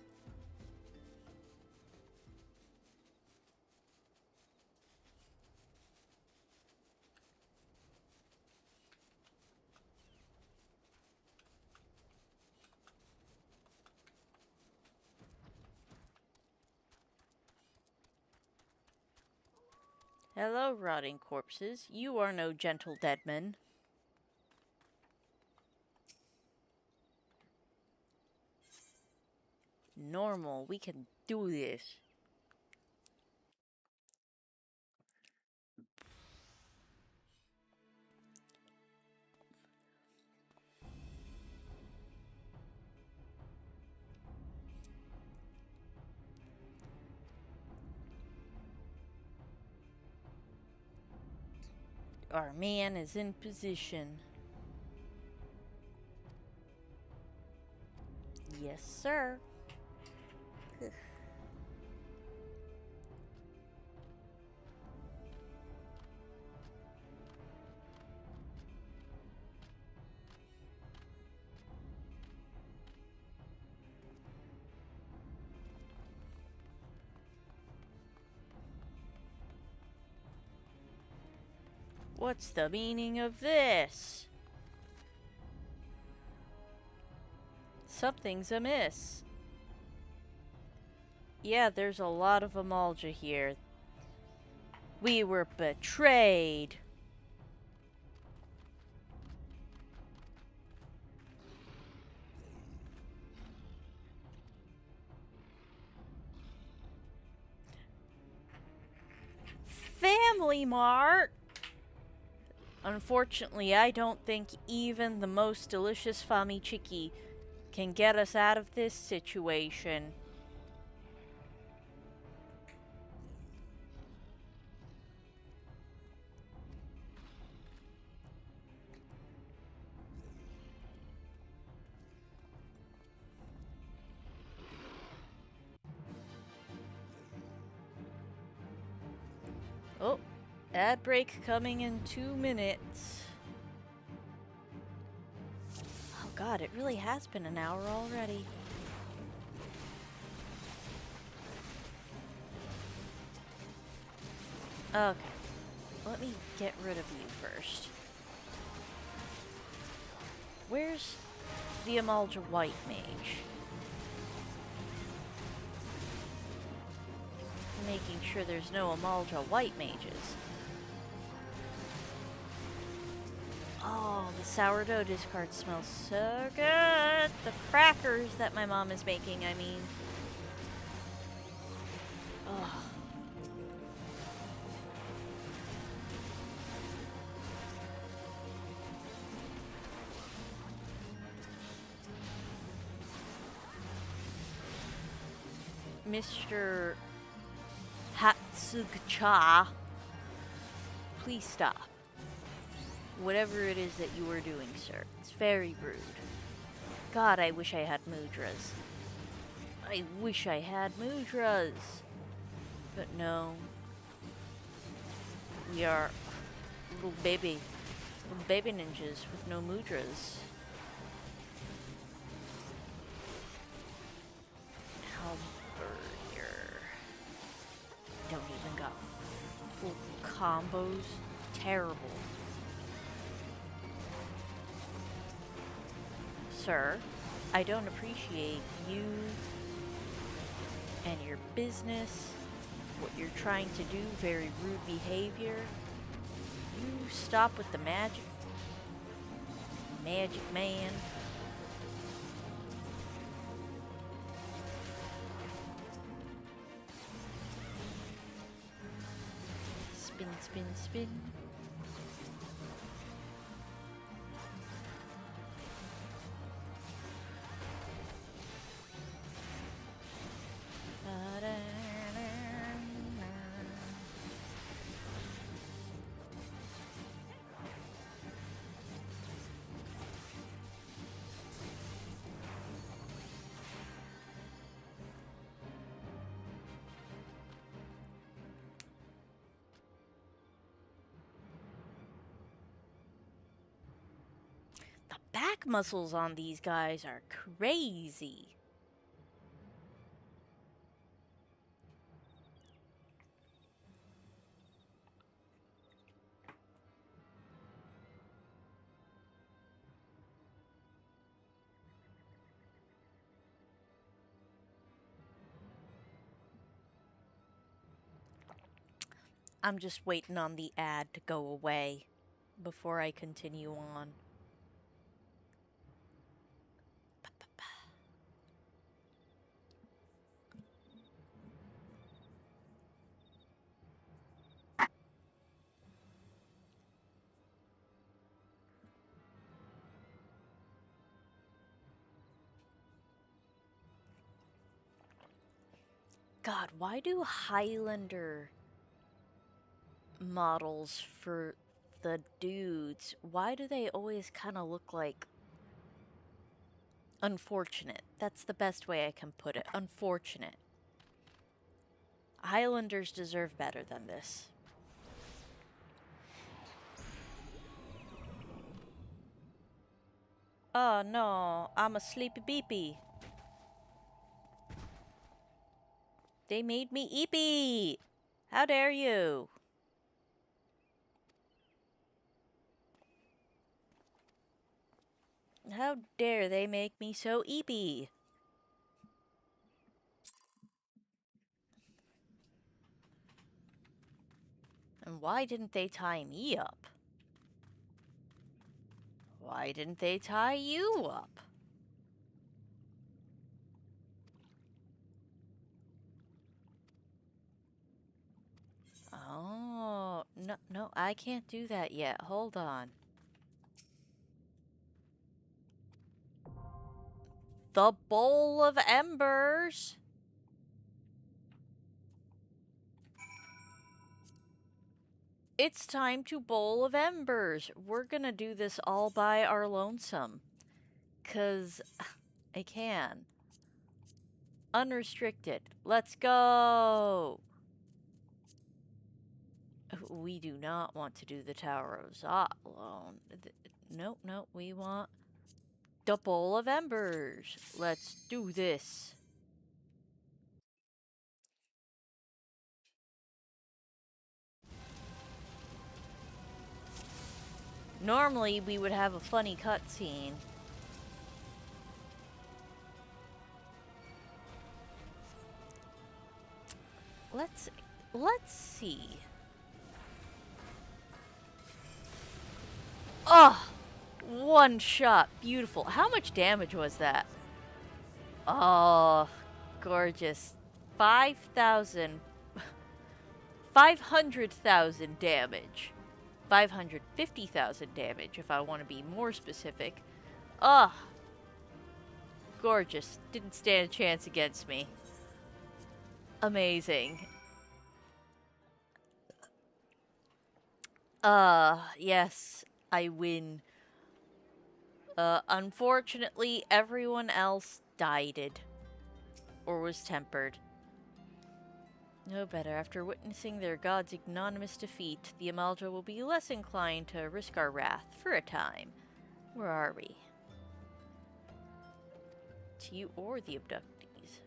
S1: Hello, rotting corpses. You are no gentle deadman. Normal, we can do this. Our man is in position. Yes, sir. What's the meaning of this? Something's amiss. Yeah, there's a lot of Amalja here. We were betrayed. Family Mart! Unfortunately, I don't think even the most delicious Famichiki can get us out of this situation. Oh, ad break coming in 2 minutes. Oh god, it really has been an hour already. Okay, let me get rid of you first. Where's the Amalja White Mage? Making sure there's no Amalja White Mages. Oh, the sourdough discard smells so good! The crackers that my mom is making, I mean. Oh. Mr. Hatsugcha, please stop. Whatever it is that you are doing, sir. It's very rude. God, I wish I had mudras. I wish I had mudras. But no. We are little baby ninjas with no mudras. Halberdier. Don't even got full combos. Terrible. Sir, I don't appreciate you and your business, what you're trying to do, very rude behavior. You stop with the magic. Magic man. Spin, spin, spin. Back muscles on these guys are crazy. I'm just waiting on the ad to go away before I continue on. God, why do Highlander models for the dudes, why do they always kind of look like unfortunate? That's the best way I can put it. Unfortunate. Highlanders deserve better than this. Oh no, I'm a sleepy beepy. They made me eepy! How dare you! How dare they make me so eepy? And why didn't they tie me up? Why didn't they tie you up? Oh, no, I can't do that yet. Hold on. The Bowl of Embers. It's time to Bowl of Embers. We're gonna do this all by our lonesome. 'Cause I can. Unrestricted. Let's go. we do not want to do the Tower of Zot alone. Nope, nope, we want the Bowl of Embers. Let's do this. Normally, we would have a funny cutscene. Let's see. Oh, one shot, beautiful. How much damage was that? Oh, gorgeous. 5,000, 500,000 damage. 550,000 damage, if I want to be more specific. Oh, gorgeous. Didn't stand a chance against me. Amazing. Yes, I win. Unfortunately, everyone else died. Or was tempered. No better. After witnessing their god's ignominious defeat, the Amalja will be less inclined to risk our wrath for a time. Where are we? To you or the abductees?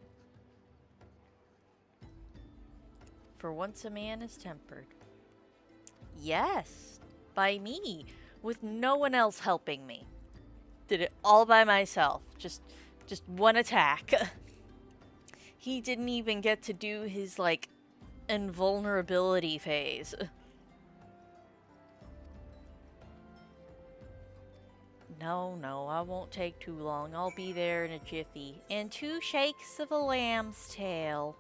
S1: For once a man is tempered. Yes, by me, with no one else helping me. Did it all by myself. Just one attack. He didn't even get to do his, like, invulnerability phase. No, I won't take too long. I'll be there in a jiffy. And 2 shakes of a lamb's tail.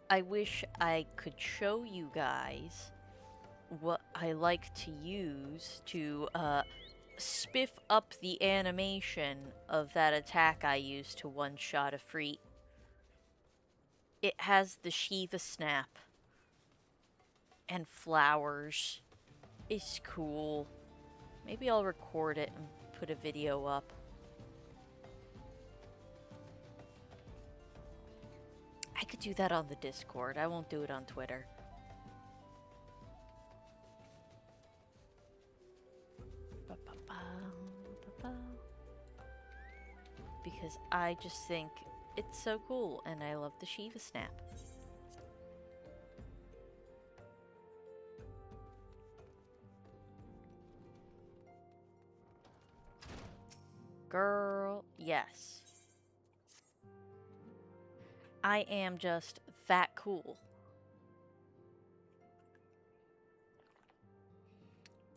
S1: I wish I could show you guys what I like to use to spiff up the animation of that attack I used to one-shot a Freet. It has the Shiva snap and flowers. It's cool. Maybe I'll record it and put a video up. I could do that on the Discord. I won't do it on Twitter. Because I just think it's so cool and I love the Shiva snap. Girl, yes. I am just that cool.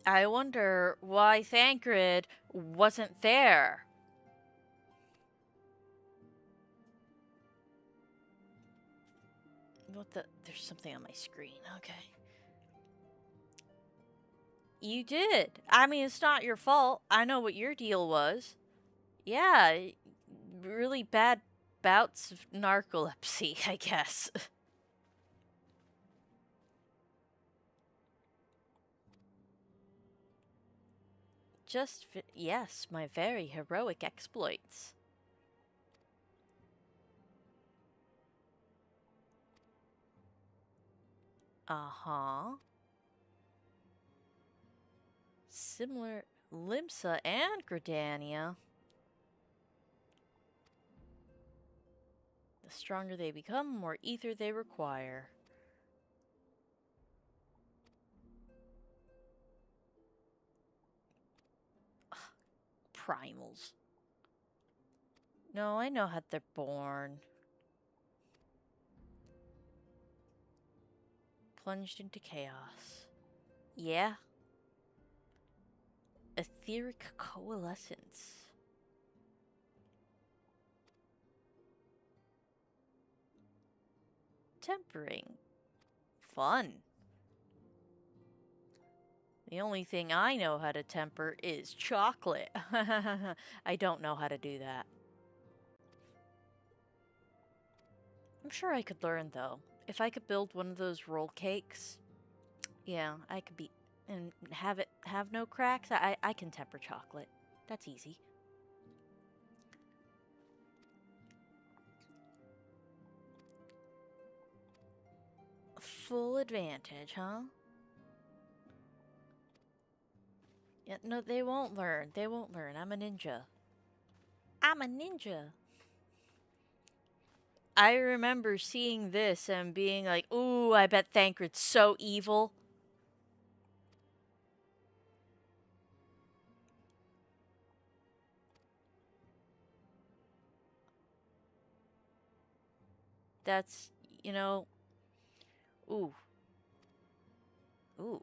S1: I wonder why Thancred wasn't there. What the? There's something on my screen. Okay. You did. I mean, it's not your fault. I know what your deal was. Yeah, really bad bouts of narcolepsy, I guess. Yes, my very heroic exploits. Uh-huh. Similar Limsa and Gridania. The stronger they become, the more ether they require. Ugh, primals. No, I know how they're born. Plunged into chaos. Yeah. Etheric coalescence. Tempering. Fun. The only thing I know how to temper is chocolate. I don't know how to do that. I'm sure I could learn, though. If I could build one of those roll cakes, yeah, I could be... and have no cracks, I can temper chocolate. That's easy. full advantage, huh? Yeah, no, they won't learn. They won't learn. I'm a ninja. I'm a ninja. I remember seeing this and being like, ooh, I bet Thancred's so evil. That's, you know, ooh, ooh.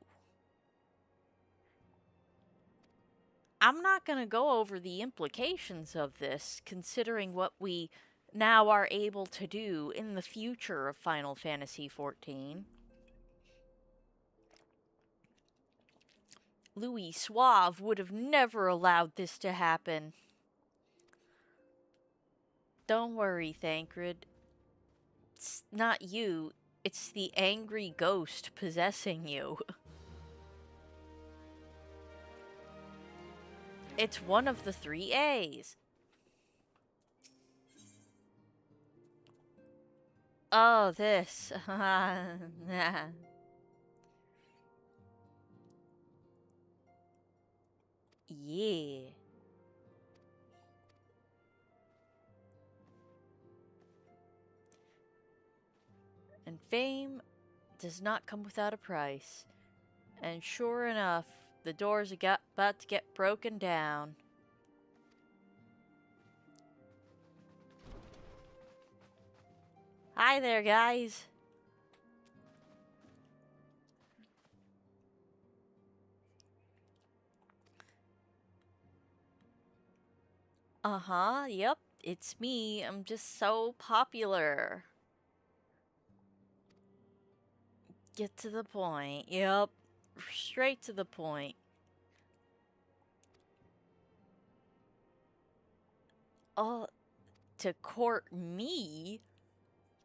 S1: I'm not going to go over the implications of this, considering what we now are able to do in the future of Final Fantasy XIV. Louis Suave would have never allowed this to happen. Don't worry, Thancred. It's not you, it's the angry ghost possessing you. It's one of the 3 A's. Oh, this. Yeah. And fame does not come without a price. And sure enough, the doors are about to get broken down. Hi there, guys. Uh-huh, yep, it's me. I'm just so popular. Get to the point. Yep, straight to the point. Oh, to court me?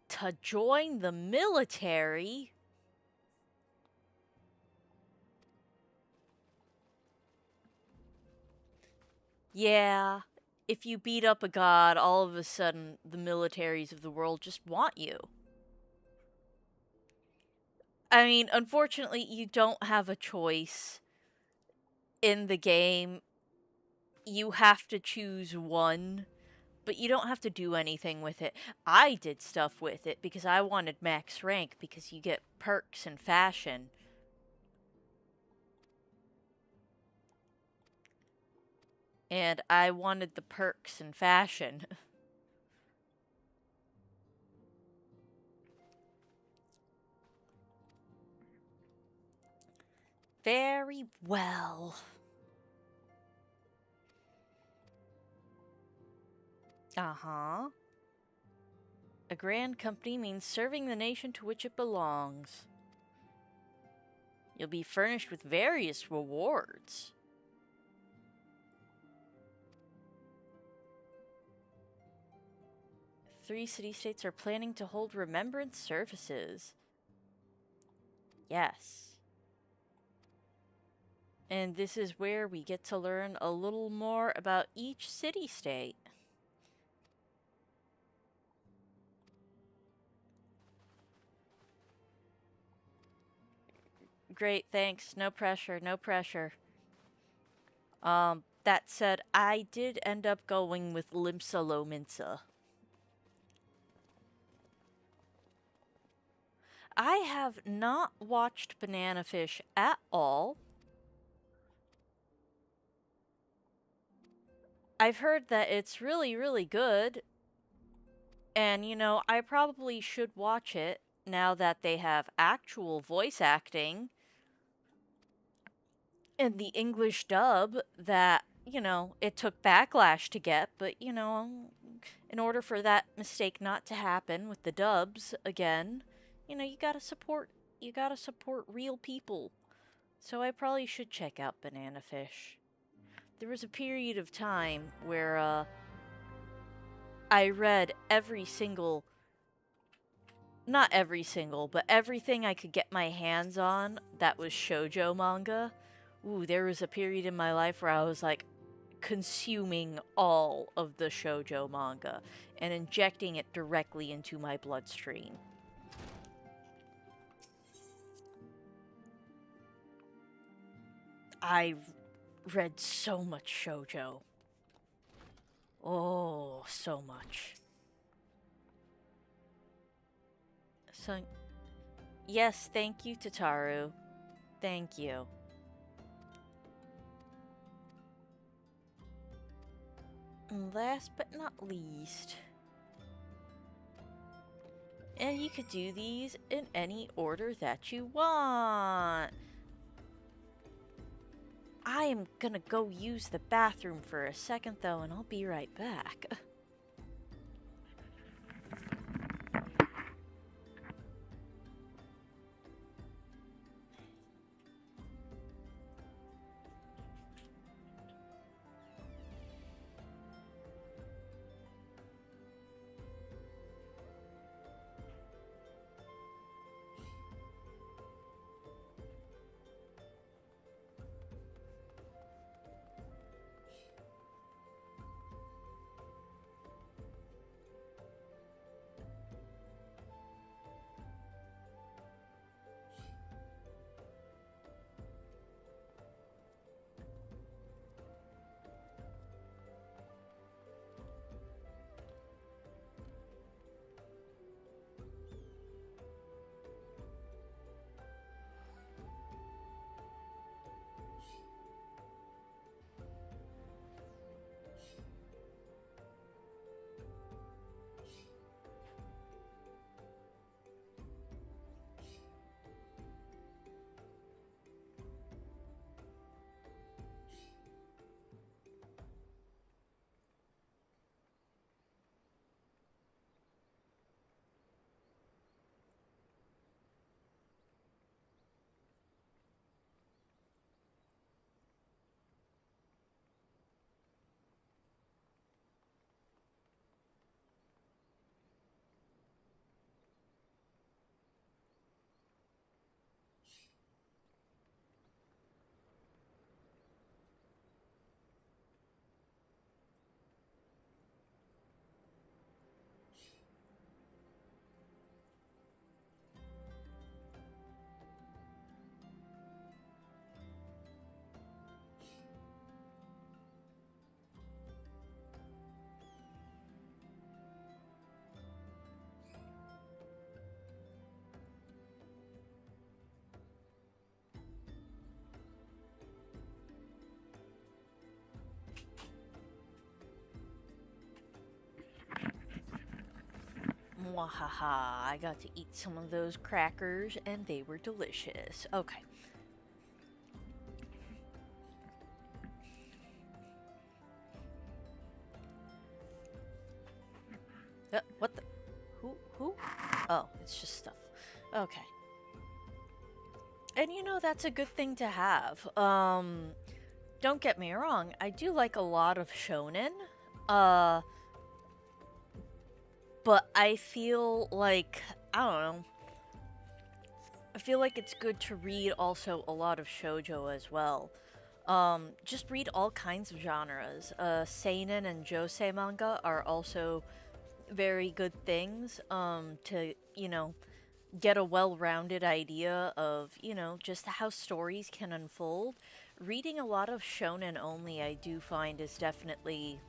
S1: To join the military? Yeah, if you beat up a god, all of a sudden the militaries of the world just want you. I mean, unfortunately, you don't have a choice in the game. You have to choose one, but you don't have to do anything with it. I did stuff with it because I wanted max rank because you get perks and fashion. And I wanted the perks and fashion. Very well. Uh-huh. A grand company means serving the nation to which it belongs. You'll be furnished with various rewards. Three city-states are planning to hold remembrance services. Yes. And this is where we get to learn a little more about each city-state. Great, thanks. No pressure, no pressure. That said, I did end up going with Limsa Lominsa. I have not watched Banana Fish at all. I've heard that it's really, really good. And, you know, I probably should watch it now that they have actual voice acting and the English dub that, you know, it took backlash to get, but, you know, in order for that mistake not to happen with the dubs again, you know, you gotta support real people. So I probably should check out Banana Fish. There was a period of time where, I read every single, not every single, but everything I could get my hands on that was shoujo manga. Ooh, there was a period in my life where I was like consuming all of the shoujo manga and injecting it directly into my bloodstream. I read so much shoujo. Oh, so much. So, yes, thank you, Tataru. Thank you. And last but not least, and you could do these in any order that you want. I am gonna go use the bathroom for a second though, and I'll be right back. Mwahaha, I got to eat some of those crackers and they were delicious. Okay. What the? Who? Oh, it's just stuff. Okay. And you know, that's a good thing to have. Don't get me wrong, I do like a lot of shonen. Uh, but I feel like, I don't know. I feel like it's good to read also a lot of shoujo as well. Just read all kinds of genres. Seinen and josei manga are also very good things to, get a well-rounded idea of, just how stories can unfold. Reading a lot of shonen only, I do find, is definitely,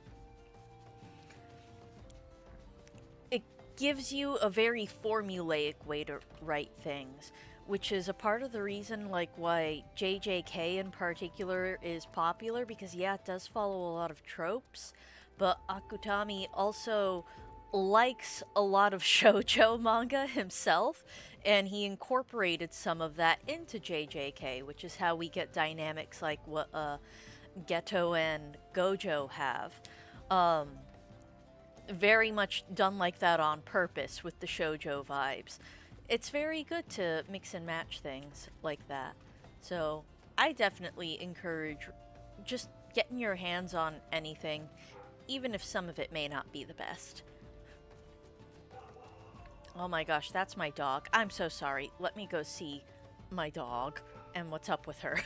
S1: it gives you a very formulaic way to write things, which is a part of the reason, like, why JJK in particular is popular, because yeah, it does follow a lot of tropes, but Akutami also likes a lot of shoujo manga himself, and he incorporated some of that into JJK, which is how we get dynamics like what Geto and Gojo have. Very much done like that on purpose with the shoujo vibes. It's very good to mix and match things like that. So I definitely encourage just getting your hands on anything, even if some of it may not be the best. Oh my gosh, that's my dog. I'm so sorry. Let me go see my dog and what's up with her.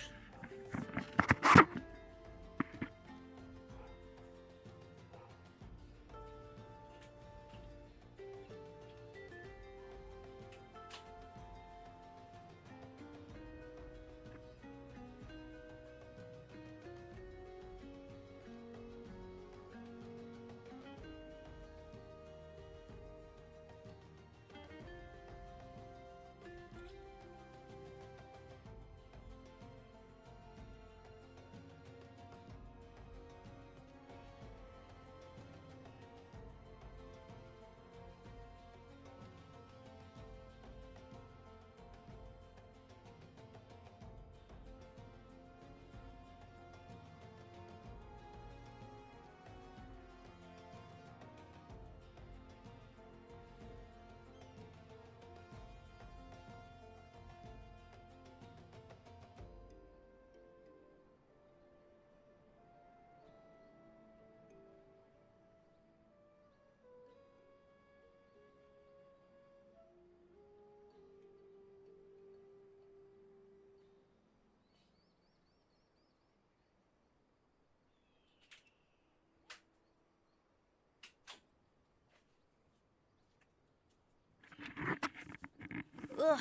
S1: Ugh.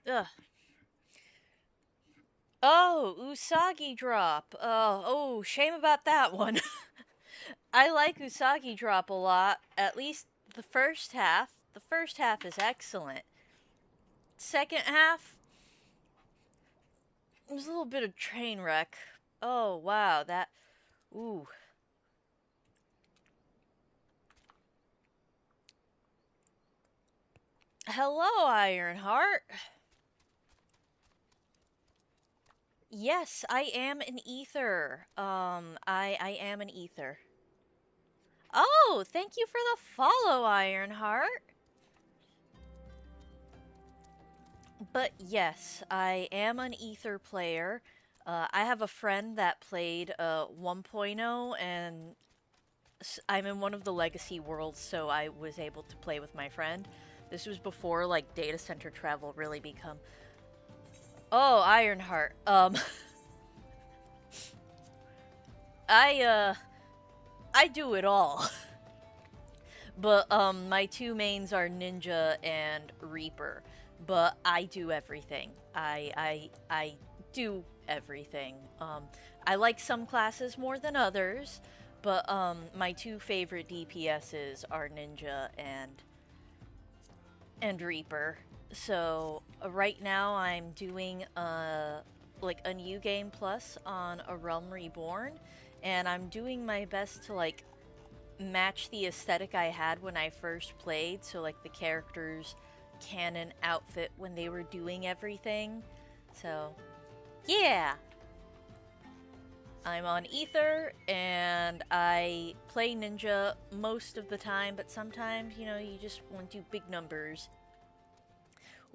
S1: Ugh. Oh, Usagi drop. Oh, shame about that one. I like Usagi drop a lot. At least the first half. The first half is excellent. Second half, it was a little bit of train wreck. Oh, wow, that... Ooh. Hello, Ironheart. Yes, I am an ether. I am an ether. Oh, thank you for the follow, Ironheart. But yes, I am an ether player. I have a friend that played 1.0, and I'm in one of the legacy worlds, so I was able to play with my friend. This was before like data center travel really become. Oh, Ironheart. I I do it all. But my two mains are Ninja and Reaper. But I do everything. I do everything. I like some classes more than others, but my two favorite DPSs are Ninja and Reaper. So right now I'm doing like a new game plus on A Realm Reborn, and I'm doing my best to like match the aesthetic I had when I first played, so like the characters' canon outfit when they were doing everything. So, yeah! I'm on Ether, and I play Ninja most of the time, but sometimes, you know, you just want to do big numbers.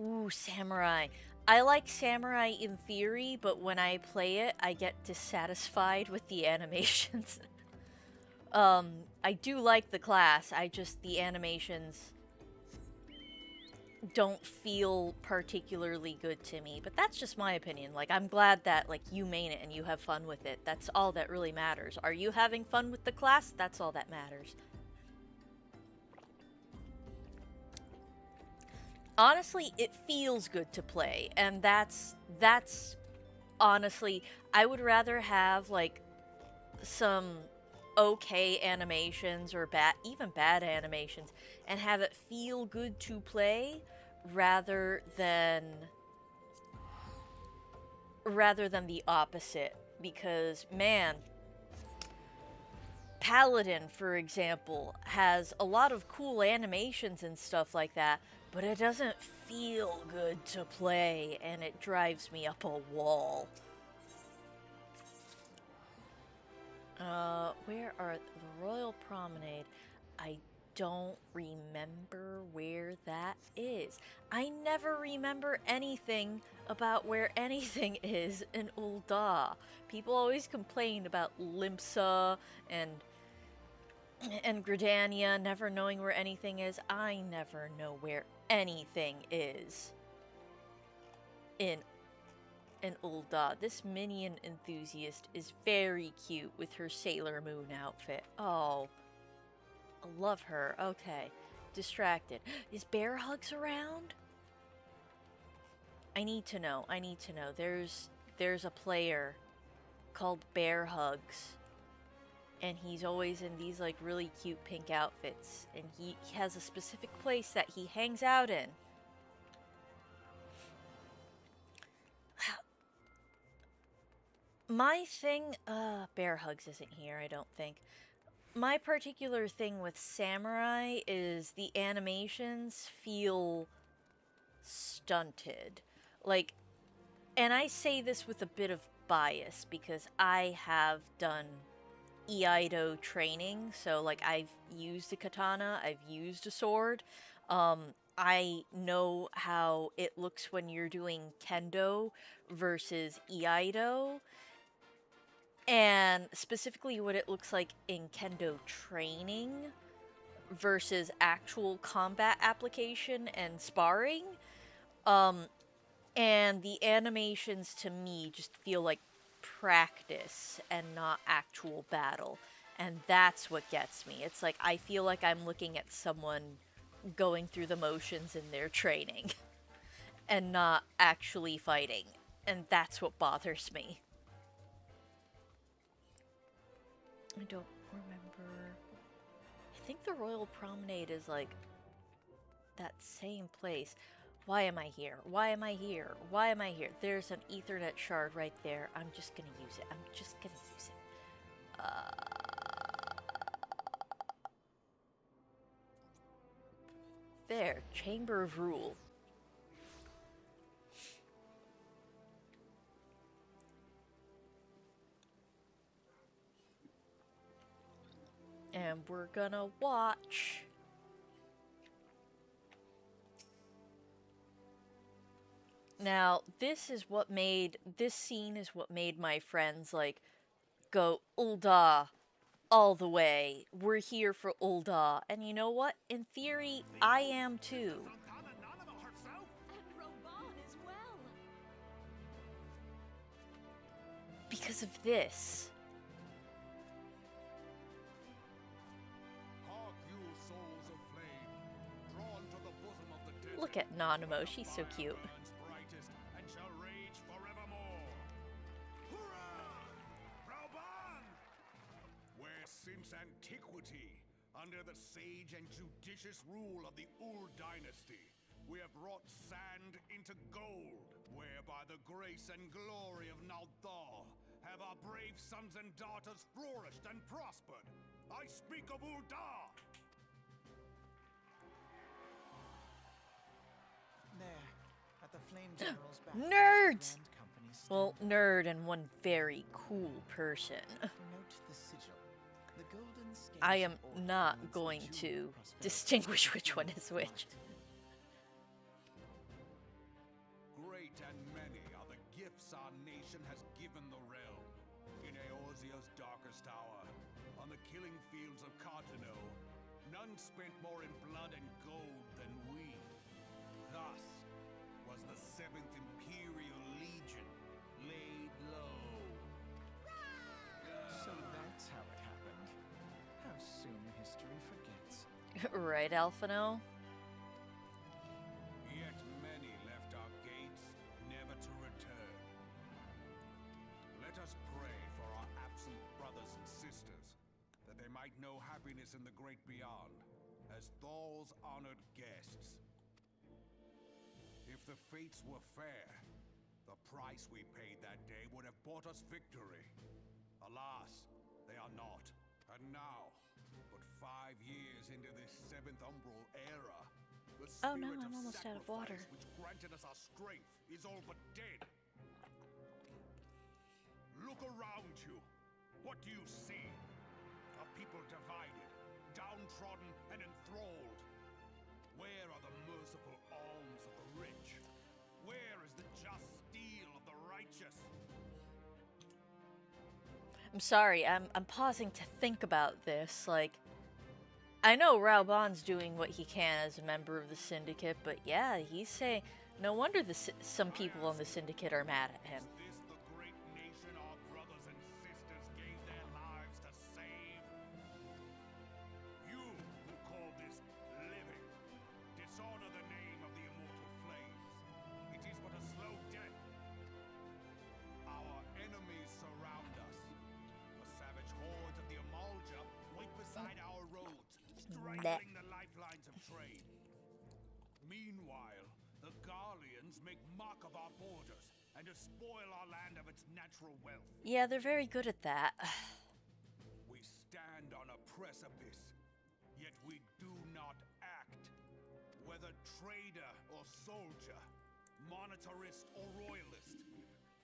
S1: Ooh, Samurai. I like Samurai in theory, but when I play it, I get dissatisfied with the animations. I do like the class, the animations don't feel particularly good to me, but that's just my opinion. Like, I'm glad that, like, you main it and you have fun with it. That's all that really matters. Are you having fun with the class? That's all that matters. Honestly, it feels good to play, and that's honestly, I would rather have, like, some okay animations or even bad animations and have it feel good to play rather than the opposite, because man, Paladin, for example, has a lot of cool animations and stuff like that, but it doesn't feel good to play, and it drives me up a wall. Where are the Royal Promenade? I don't remember where that is. I never remember anything about where anything is in Ul'dah. People always complain about Limsa and Gridania never knowing where anything is. I never know where anything is in Ul'dah. This minion enthusiast is very cute with her Sailor Moon outfit. Oh, I love her. Okay, distracted. Is Bear Hugs around? I need to know. I need to know. There's a player called Bear Hugs, and he's always in these like really cute pink outfits, and he has a specific place that he hangs out in. My thing, Bear Hugs isn't here, I don't think. My particular thing with Samurai is the animations feel stunted. Like, and I say this with a bit of bias because I have done Iaido training, so like I've used a katana, I've used a sword. I know how it looks when you're doing kendo versus Iaido, and specifically what it looks like in kendo training versus actual combat application and sparring. And the animations to me just feel like practice and not actual battle. And that's what gets me. It's like I feel like I'm looking at someone going through the motions in their training. and not actually fighting. And that's what bothers me. I don't remember. I think the Royal Promenade is like that same place. Why am I here? Why am I here? Why am I here? There's an Ethernet shard right there. I'm just gonna use it. I'm just gonna use it. There. Chamber of Rule. And we're gonna watch. Now, this scene is what made my friends, like, go, Ulda, all the way. We're here for Ulda. And you know what? In theory, I am too.
S2: And Roban as well.
S1: Because of this.
S4: Hark you, souls of flame, drawn to the bosom of the desert.
S1: Look at Nanamo, she's so cute.
S4: Burns brightest and shall rage forevermore. Hurrah! Rauban! Where since antiquity, under the sage and judicious rule of the Ul dynasty, we have wrought sand into gold, where by the grace and glory of Naldar have our brave sons and daughters flourished and prospered. I speak of Uldar!
S7: There, at the Flame General's back.
S1: Nerds!
S7: Grand Company
S1: Well,
S7: standard.
S1: nerd and one very cool person.
S7: Note the sigil. The golden scales
S1: I am
S7: of order
S1: not
S7: means the
S1: going
S7: jewel
S1: to
S7: of prosperity
S1: distinguish
S7: of
S1: which one
S7: flame
S1: is which.
S7: light.
S4: Great and many are the gifts our nation has given the realm. In Eorzea's darkest hour, on the killing fields of Cartano, none spent more in blood and gold than we. Thus was the 7th Imperial Legion laid low.
S7: So that's how it happened. How soon history forgets.
S1: Right, Alphino?
S4: Yet many left our gates, never to return. Let us pray for our absent brothers and sisters, that they might know happiness in the great beyond, as Thal's honored guests. If the fates were fair, the price we paid that day would have bought us victory. Alas, they are not. And now, but 5 years into this 7th Umbral era, the
S1: Oh no,
S4: spirit
S1: I'm
S4: of
S1: almost out of water.
S4: sacrifice which granted us our strength is all but dead. Look around you. What do you see? A people divided, downtrodden, and enthralled. Where are the merciful alms of the rich? Where is the just steel of the righteous?
S1: I'm sorry, I'm pausing to think about this. Like, I know Rauban's doing what he can as a member of the Syndicate, but yeah, he's saying, no wonder some people on the Syndicate are mad at him.
S4: Is this the great nation our brothers and sisters gave their lives to save? You who call this living, dishonor the name of the immortal flames. It is but a slow death. Our enemies surround us. The savage hordes of the Amalja wait beside our roads, strangling the lifelines of trade. Meanwhile, the Garleans make mock of our borders and despoil our land of its natural wealth.
S1: Yeah, they're very good at that.
S4: We stand on a precipice, yet we do not act. Whether trader or soldier, monetarist or royalist,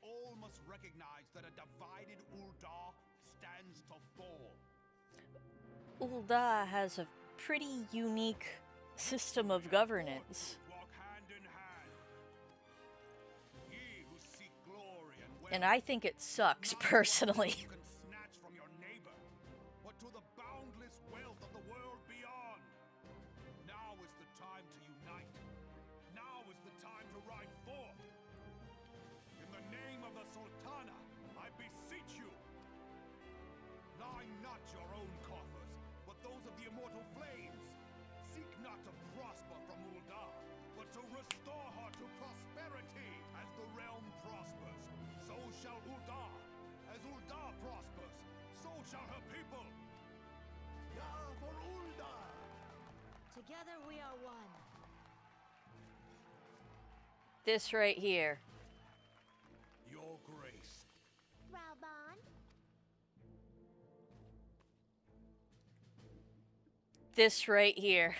S4: all must recognize that a divided Uldar stands to fall.
S1: Ulda has a pretty unique system of governance.
S4: Walk hand in hand. Ye who seek glory and wealth,
S1: And I think it sucks,
S4: not
S1: personally.
S4: what you can snatch from your neighbor, but to the boundless wealth of the world beyond. Now is the time to unite. Now is the time to ride forth. In the name of the Sultana, I beseech you. Line not your own coffers, but those of the immortal flames. Seek not to prosper from Uldar, but to restore her to prosperity.
S2: Together we are one.
S1: This right here.
S4: Your Grace.
S3: Raubon?
S1: This right here.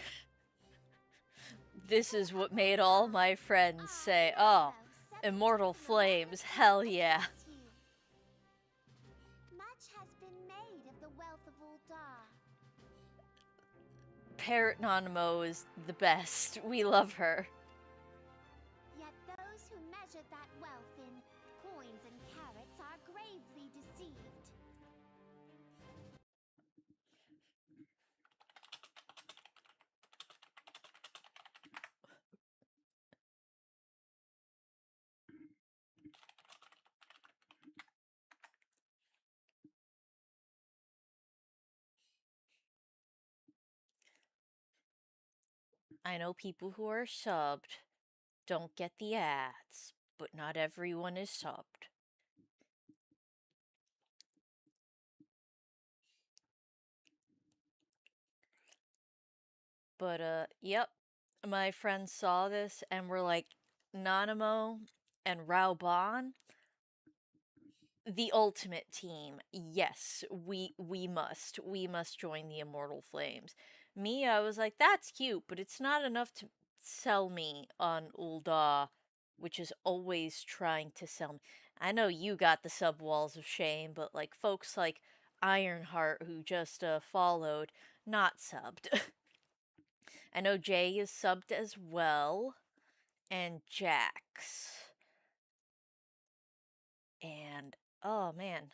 S1: This is what made all my friends say, oh, immortal flames, hell yeah.
S3: Much has been made of the wealth of Uldar.
S1: Parrot Nanamo is the best. We love her.
S3: Yet those who measure that wealth in coins and carats are gravely deceived.
S1: I know people who are subbed don't get the ads, but not everyone is subbed. But, yep. My friends saw this and were like, Nanamo and Raubon, the ultimate team. Yes, we must. We must join the Immortal Flames. Me, I was like, that's cute, but it's not enough to sell me on Ul'dah, which is always trying to sell me. I know you got the sub walls of shame, but like folks like Ironheart who just followed, not subbed. I know Jay is subbed as well, and Jax. And oh man,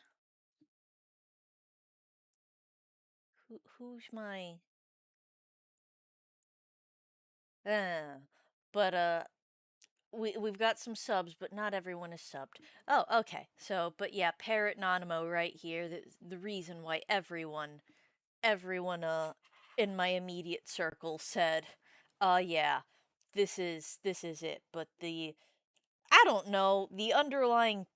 S1: who's my but we've got some subs, but not everyone is subbed. Oh, okay. So, but yeah, Parrot Nanamo right here. The reason why everyone in my immediate circle said, yeah, this is it." But I don't know, the underlying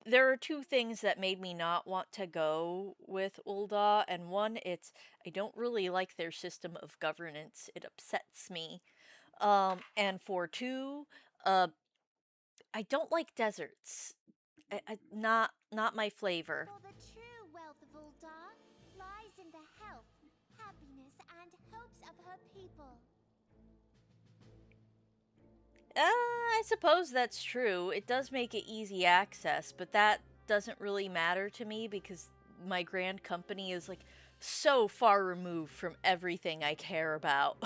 S1: there are two things that made me not want to go with Ul'dah, and one, it's I don't really like their system of governance. It upsets me. And for two, uh, I don't like deserts. Not my flavor.
S3: For the true wealth of Uldar lies in the health, happiness, and hopes of her people.
S1: I suppose that's true. It does make it easy access, but that doesn't really matter to me because my grand company is like so far removed from everything I care about.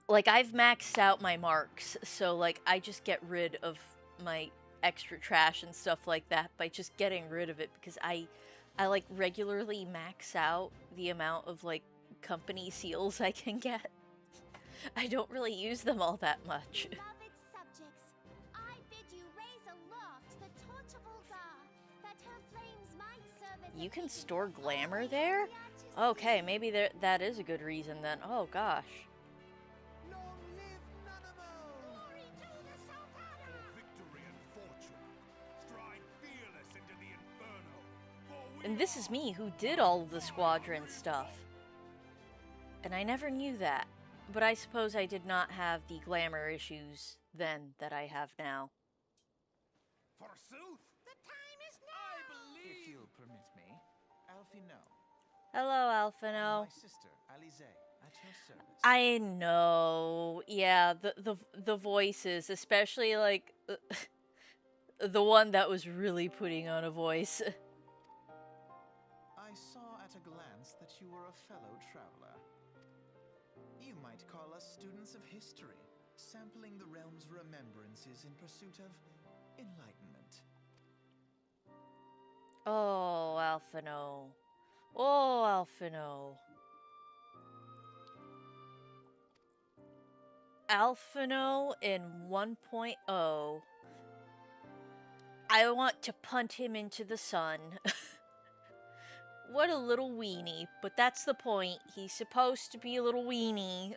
S1: Like I've maxed out my marks, so like I just get rid of my extra trash and stuff like that by just getting rid of it because I like regularly max out the amount of like company seals I can get. I don't really use them all that much.
S3: Beloved subjects, I bid you raise aloft the torch of Uldar, that her flames might serve as
S1: You
S3: a
S1: can
S3: beacon
S1: store
S3: of
S1: glamour
S3: hope
S1: there?
S3: for the
S1: Okay, maybe that is a good reason then. Oh gosh.
S7: Long live Nanamo!
S3: Glory to the Sultana!
S4: For victory and fortune, stride fearless into the inferno. For we
S1: And this is me who did all of the squadron stuff. And I never knew that. But I suppose I did not have the glamour issues then that I have now.
S4: Forsooth,
S3: The time is now!
S4: I
S7: If
S4: believe.
S7: you'll permit me, Alfie no.
S1: Hello,
S7: And
S1: Alphino.
S7: my sister, Alize, at your service.
S1: I know. Yeah, the voices, especially like the one that was really putting on a voice.
S7: I saw at a glance that you were a fellow traveler. You might call us students of history, sampling the realm's remembrances in pursuit of enlightenment.
S1: Oh, Alphino. Oh, Alphino. Alphino in 1.0. I want to punt him into the sun. What a little weenie, but that's the point. He's supposed to be a little weenie.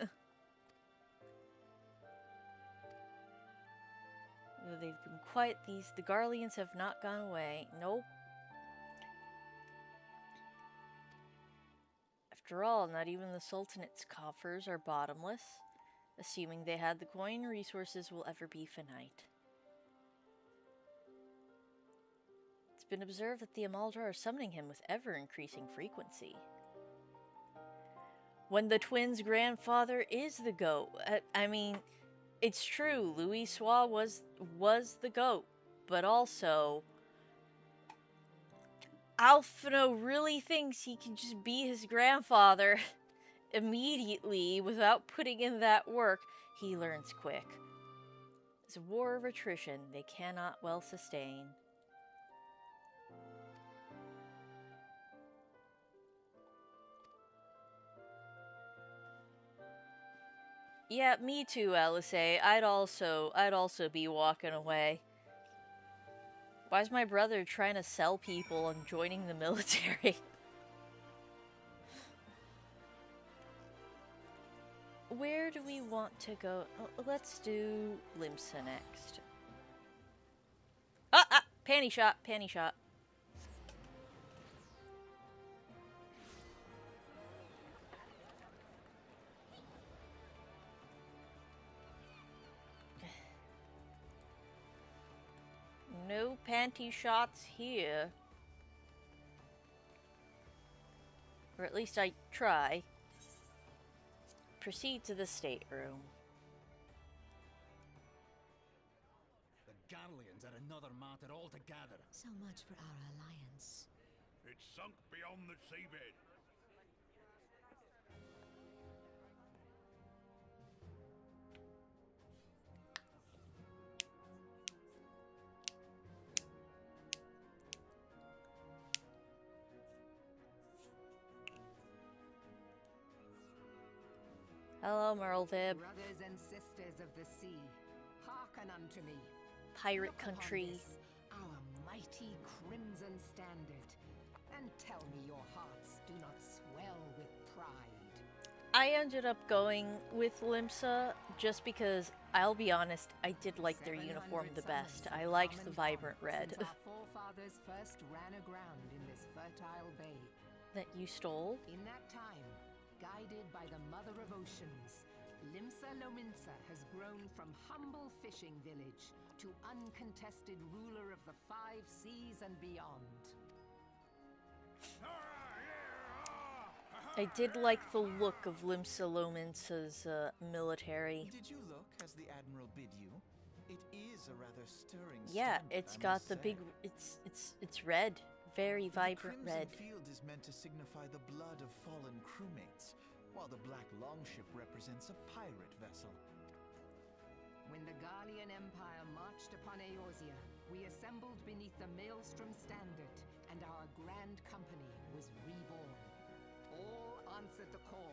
S1: They've been quiet. The Garleans have not gone away. Nope. After all, not even the Sultanate's coffers are bottomless. Assuming they had the coin, resources will ever be finite. It's been observed that the Amaldra are summoning him with ever-increasing frequency. When the twins' grandfather is the goat. I mean, it's true, Louis Sois was the goat, but also Alphino really thinks he can just be his grandfather immediately without putting in that work. He learns quick. It's a war of attrition they cannot well sustain. Yeah, me too, Alisaie. I'd also be walking away. Why's my brother trying to sell people and joining the military? Where do we want to go? Oh, let's do Limsa next. Ah! Panty shot, panty shot. No panty shots here. Or at least I try. Proceed to the stateroom.
S6: The Garleans are another matter altogether.
S2: So much for our alliance.
S4: It's sunk beyond the seabed.
S1: Hello, Merlvib.
S8: Brothers and sisters of the sea, hearken unto me.
S1: Pirate
S8: Look upon
S1: country.
S8: this, our mighty crimson standard, and tell me your hearts do not swell with pride.
S1: I ended up going with Limsa just because, I'll be honest, I did like their
S8: 700
S1: uniform the best.
S8: summers
S1: I
S8: have
S1: liked
S8: come
S1: the
S8: and
S1: vibrant
S8: gone
S1: red
S8: since our forefathers first ran aground in this fertile bay.
S1: that you stole.
S8: In that time, guided by the Mother of Oceans, Limsa Lominsa has grown from humble fishing village to uncontested ruler of the 5 seas and beyond.
S1: I did like the look of Limsa Lominsa's military.
S7: Did you look as the Admiral bid you? It is a rather stirring
S1: Yeah,
S7: standard,
S1: it's
S7: I
S1: got
S7: must
S1: the
S7: say.
S1: big. It's red, very vibrant
S7: The crimson
S1: red.
S7: field is meant to signify the blood of fallen crewmates, while the black longship represents a pirate vessel.
S8: When the Garlean Empire marched upon Eorzea, we assembled beneath the Maelstrom Standard, and our grand company was reborn. All answered the call,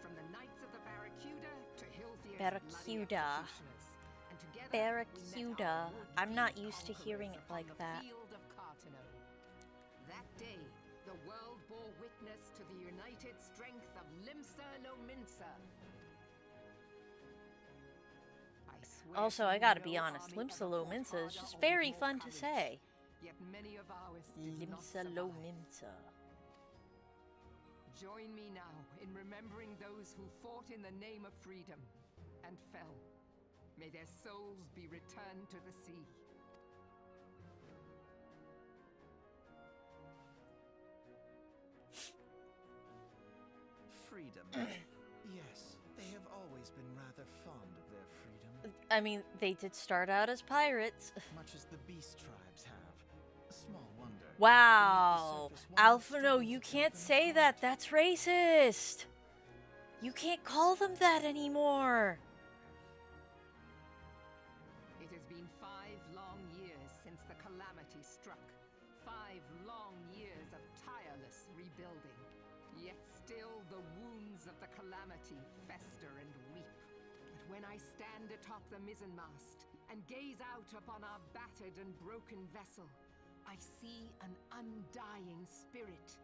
S8: from the Knights of the Barracuda to Hilthier's bloody
S1: Barracuda.
S8: executioners. And together,
S1: Barracuda.
S8: we met our
S1: I'm not
S8: would-be
S1: used to hearing it
S8: conquerors
S1: like
S8: upon
S1: that.
S8: the field of Cartano. That day, the world bore witness to the united strength of Limsa Lominsa. I swear
S1: Also,
S8: to
S1: I
S8: you
S1: gotta
S8: no
S1: be honest,
S8: army
S1: Limsa
S8: ever fought
S1: Lominsa is
S8: harder
S1: just
S8: or with
S1: very
S8: more
S1: fun to
S8: courage.
S1: say.
S8: Yet many of ours did not
S1: Limsa
S8: survive.
S1: Lominsa.
S8: Join me now in remembering those who fought in the name of freedom and fell. May their souls be returned to the sea.
S7: Freedom. Yes, they have always been rather fond of their freedom,
S1: I mean, they did start out as pirates.
S7: much as the beast tribes have. Small wonder.
S1: Wow.
S7: Beneath the surface, one has
S1: Alphino,
S7: struggled
S1: you
S7: to
S1: can't
S7: build
S1: say
S7: an
S1: that.
S7: empire.
S1: That's racist. You can't call them that anymore.
S8: It has been 5 long years since the calamity struck. 5 long years of tireless rebuilding. Yet still the wounds of the calamity fester and weep. But when I stand atop the mizzenmast and gaze out upon our battered and broken vessel, I see an undying spirit.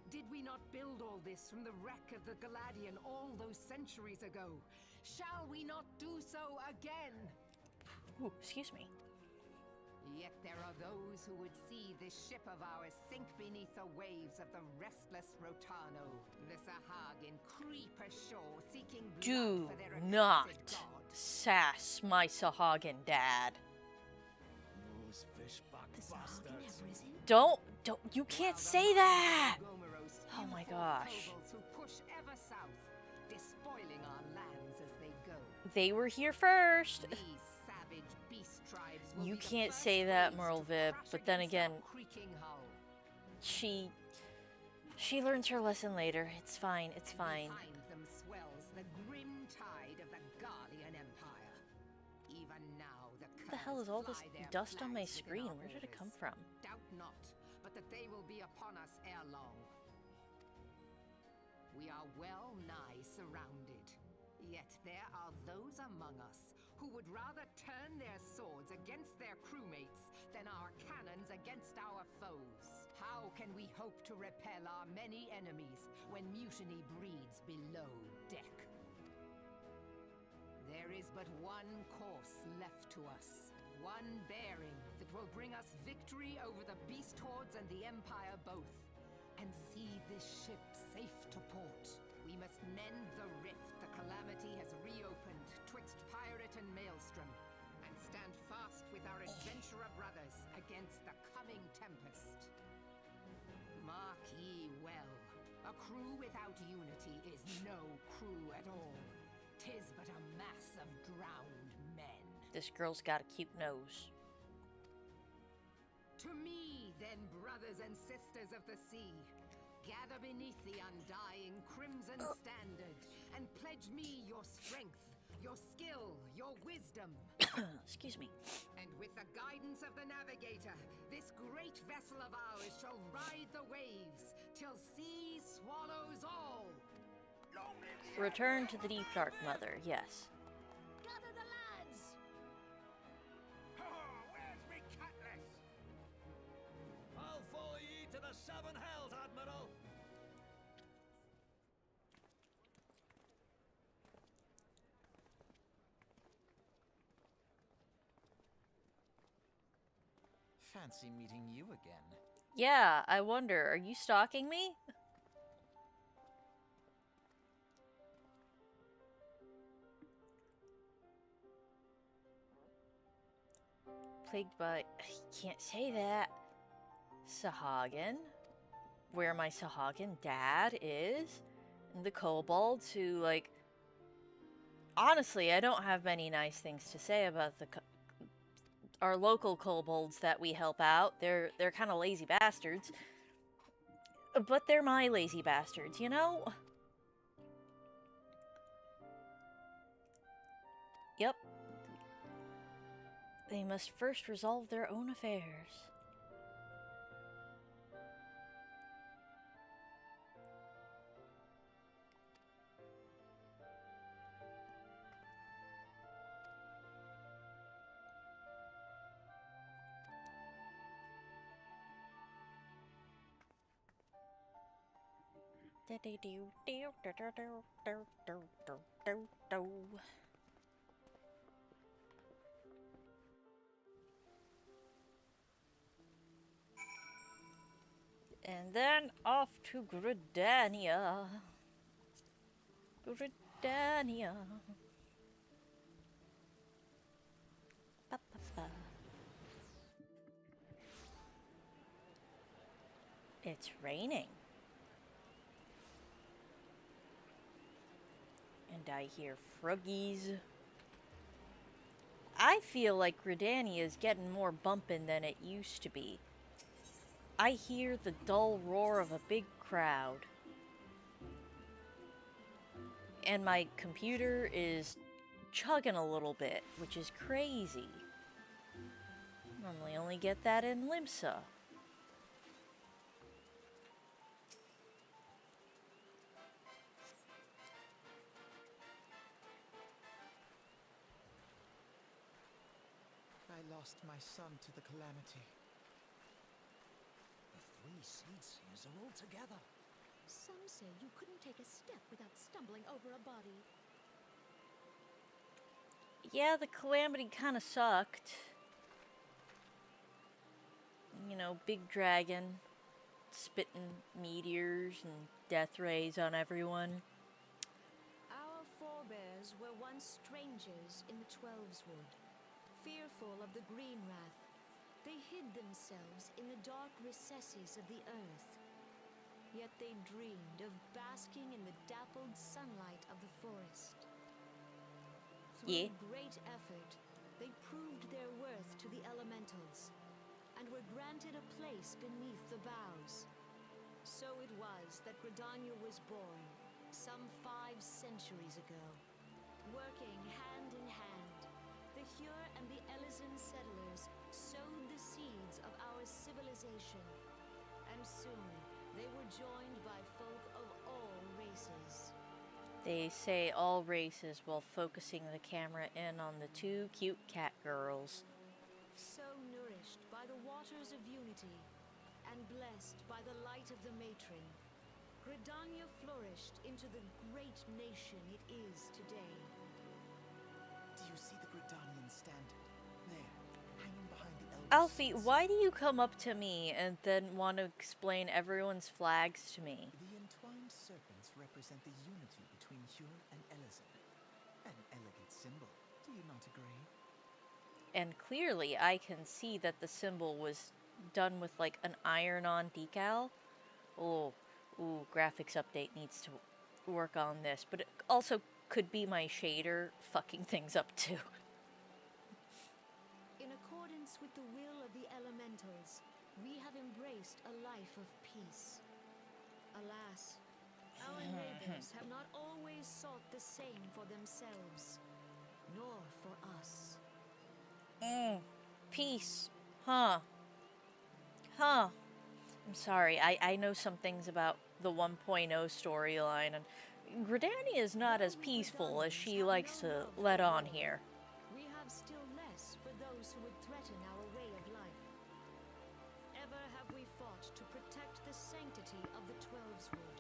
S8: Did we not build all this from the wreck of the Galadian all those centuries ago? Shall we not do so again?
S1: Ooh, excuse me.
S8: Yet there are those who would see this ship of ours sink beneath the waves of the restless Rotano. The Sahagin creep ashore seeking blood
S1: Do
S8: for their
S1: not
S8: accursed god.
S1: sass my Sahagin dad.
S6: Those fishback
S5: The Sahagin
S6: bastards.
S5: have risen?
S1: Don't, you can't
S8: While the
S1: say that!
S8: Gomeros
S1: Oh
S8: spew
S1: my
S8: forth
S1: gosh.
S8: kobolds who push ever south, despoiling our lands as they go.
S1: They were here first.
S8: These savage beast tribes will
S1: You
S8: be the
S1: can't
S8: first
S1: say that,
S8: waves
S1: Merle
S8: to
S1: Vib,
S8: crash
S1: but then
S8: against
S1: again,
S8: our creaking hull.
S1: she learns her lesson later. It's fine, it's
S8: And
S1: fine.
S8: behind them swells the grim tide of the Garlean Empire. Even now, the
S1: What the hell is all this
S8: fly their
S1: dust on my
S8: flags within
S1: screen?
S8: our
S1: Where did it come
S8: borders.
S1: from?
S8: Doubt not, but that they will be upon us ere long. We are well nigh surrounded. Yet there are those among us who would rather turn their swords against their crewmates than our cannons against our foes. How can we hope to repel our many enemies when mutiny breeds below deck? There is but one course left to us. One bearing that will bring us victory over the beast hordes and the Empire both. And see this ship safe to port. We must mend the rift the Calamity has reopened twixt pirate and maelstrom, and stand fast with our adventurer brothers against the coming tempest. Mark ye well, a crew without unity is no crew at all. 'Tis but a mass of drowned men.
S1: This girl's got a cute nose.
S8: To me, then, brothers and sisters of the sea, gather beneath the undying crimson standard, and pledge me your strength, your skill, your wisdom.
S1: Excuse me.
S8: And with the guidance of the navigator, this great vessel of ours shall ride the waves, till sea swallows all.
S1: Return to the Deep Dark Mother, yes.
S3: Gather the lads!
S4: Where's me cutlass?
S6: I'll follow ye to the seven hells, Admiral.
S7: Fancy meeting you again.
S1: Yeah, I wonder, are you stalking me? Plagued by... I can't say that. Sahagin. Where my Sahagin dad is. And the kobolds who, like... Honestly, I don't have many nice things to say about the... Our local kobolds that we help out. They're kind of lazy bastards. But they're my lazy bastards, you know? Yep. They must first resolve their own affairs. And then off to Gridania. Gridania. Ba, ba, ba. It's raining. And I hear froggies. I feel like Gridania is getting more bumpin' than it used to be. I hear the dull roar of a big crowd. And my computer is chugging a little bit, which is crazy. Normally only get that in Limsa.
S7: I lost my son to the Calamity.
S6: The three seed seers are all together.
S2: Some say you couldn't take a step without stumbling over a body.
S1: Yeah, the Calamity kind of sucked. you know, big dragon spitting meteors and death rays on everyone.
S2: Our forebears were once strangers in the Twelveswood, fearful of the Green Wrath. They hid themselves in the dark recesses of the earth. Yet they dreamed of basking in the dappled sunlight of the forest. Through great effort, they proved their worth to the elementals, and were granted a place beneath the boughs. So it was that Gridania was born, some 5 centuries ago. Working hand in hand, the Faire and the Elysian settlers sowed the seeds of our civilization, and soon they were joined by folk of all races.
S1: They say all races while focusing the camera in on the 2 cute cat girls.
S2: So nourished by the waters of unity, and blessed by the light of the matron, Gridania flourished into the great nation it is today.
S7: Do you see the Gridanian standard? There, hanging behind the elder
S1: Alfie,
S7: seats.
S1: why do you come up to me and then want to explain everyone's flags to me?
S7: The entwined serpents represent the unity betweenHure and Elysian. An elegant symbol, do you not agree?
S1: And clearly I can see that the symbol was done with like an iron-on decal. Oh, ooh, graphics update needs to work on this, but it also could be my shader fucking things up too.
S2: In accordance with the will of the elementals, we have embraced a life of peace. Alas, our neighbors have not always sought the same for themselves, nor for us.
S1: Peace. Huh. I'm sorry, I know some things about the 1.0 storyline, and Gridania is not as peaceful as she likes to let on here.
S2: We have still less for those who would threaten our way of life. Ever have we fought to protect the sanctity of the Twelveswood.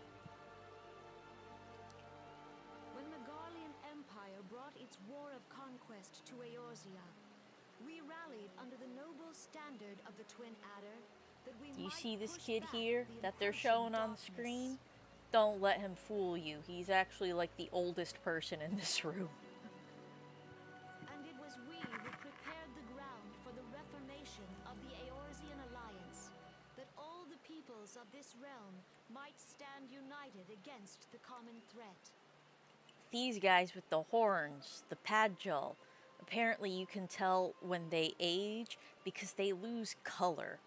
S2: When the Garlean Empire brought its war of conquest to Eorzea, we rallied under the noble standard of the Twin Adder that we
S1: You
S2: might
S1: see this
S2: push
S1: kid
S2: back
S1: here
S2: the
S1: that they're
S2: encroaching
S1: showing on the
S2: darkness.
S1: screen? Don't let him fool you. He's actually like the oldest person in this room.
S2: And it was we who prepared the ground for the reformation of the Eorzean Alliance, that all the peoples of this realm might stand united against the common threat.
S1: These guys with the horns, the padjal, apparently you can tell when they age because they lose color.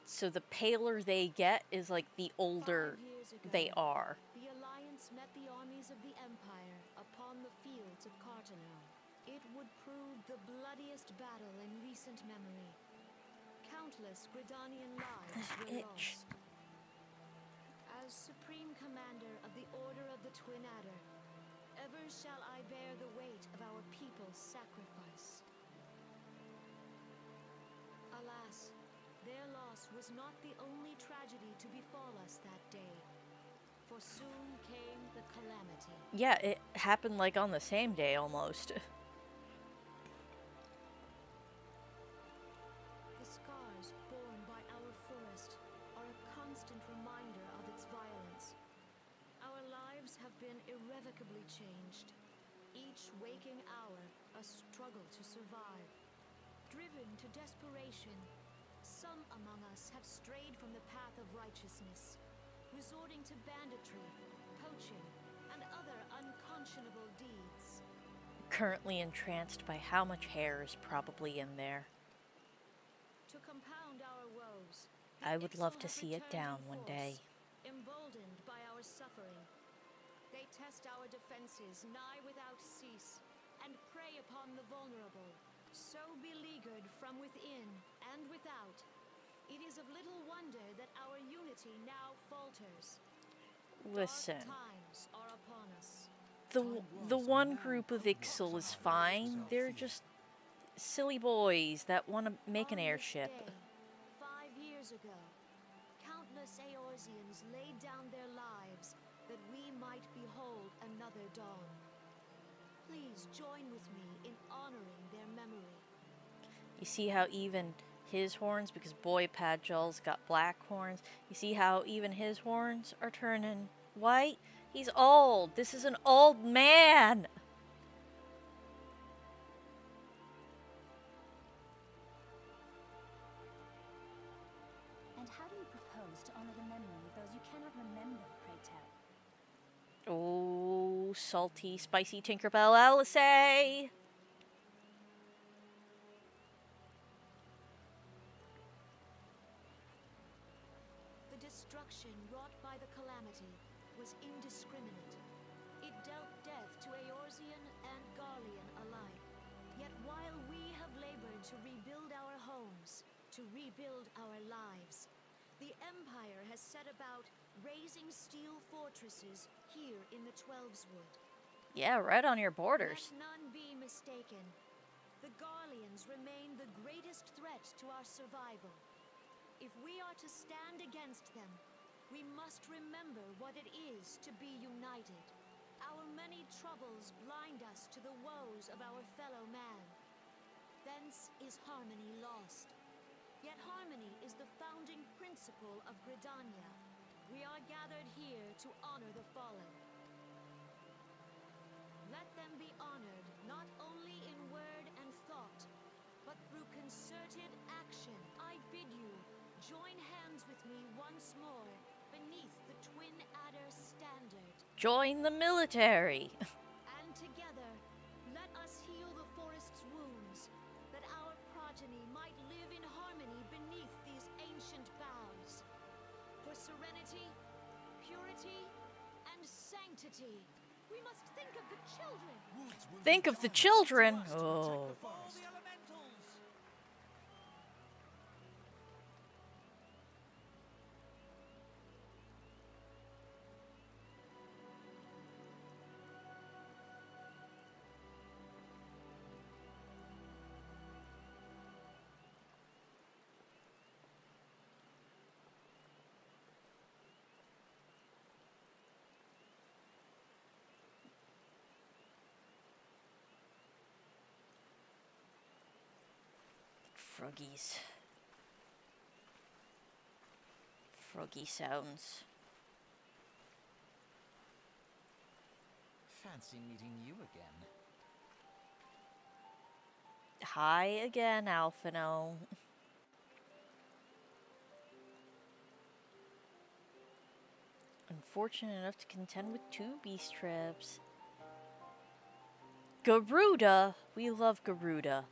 S1: So the paler they get is like the older
S2: 5 years ago,
S1: they are.
S2: the Alliance met the armies of the Empire upon the fields of Cartano. It would prove the bloodiest battle in recent memory. Countless Gridanian lives were lost. As Supreme Commander of the Order of the Twin Adder, ever shall I bear the weight of our people's sacrifice. Alas, their loss was not the only tragedy to befall us that day, for soon came the calamity.
S1: Yeah, it happened like on the same day almost.
S2: The scars borne by our forest are a constant reminder of its violence. Our lives have been irrevocably changed. Each waking hour, a struggle to survive. Driven to desperation, some among us have strayed from the path of righteousness, resorting to banditry, poaching, and other unconscionable deeds.
S1: Currently entranced by how much hair is probably in there.
S2: To compound our woes,
S1: I would
S2: the
S1: love
S2: Ixal
S1: to
S2: have
S1: see it
S2: returned
S1: down
S2: in
S1: one
S2: force,
S1: day.
S2: emboldened by our suffering. They test our defenses nigh without cease, and prey upon the vulnerable, so beleaguered from within and without. It is of little wonder that our unity now falters.
S1: Listen,
S2: Dark times are upon us.
S1: the one group of Ixal is fine. They're just silly boys that want to make an
S2: On
S1: airship.
S2: This day, 5 years ago, countless Eorzeans laid down their lives that we might behold another dawn. Please join with me in honoring their memory.
S1: You see how even his horns, because Boy Padgel's got black horns, you see how even his horns are turning white? He's old. This is an old man.
S3: And how do you propose to honor the memory of those you cannot remember, pray tell?
S1: Oh, salty, spicy Tinkerbell Alice.
S2: The destruction wrought by the calamity was indiscriminate. It dealt death to Eorzean and Garlean alike. Yet while we have labored to rebuild our homes, to rebuild our lives, the Empire has set about raising steel fortresses here in the Twelveswood.
S1: Yeah, right on your borders.
S2: Let none be mistaken. The Garleans remain the greatest threat to our survival. If we are to stand against them, we must remember what it is to be united. Our many troubles blind us to the woes of our fellow man. Thence is harmony lost. Yet harmony is the founding principle of Gridania. We are gathered here to honor the fallen. Let them be honored not only in word and thought, but through concerted action. I bid you join hands with me once more beneath the Twin Adder standard.
S1: Join the military.
S2: And together, let us heal the forest's wounds, that our progeny might live in harmony beneath these ancient boughs. For serenity, purity, and sanctity, we must think of the children.
S1: Think of the children. Oh.
S4: All the elementals!
S1: Froggies. Froggy sounds.
S7: Fancy meeting you again.
S1: Hi again, Alphino. Unfortunate enough to contend with 2 beast traps. Garuda! We love Garuda.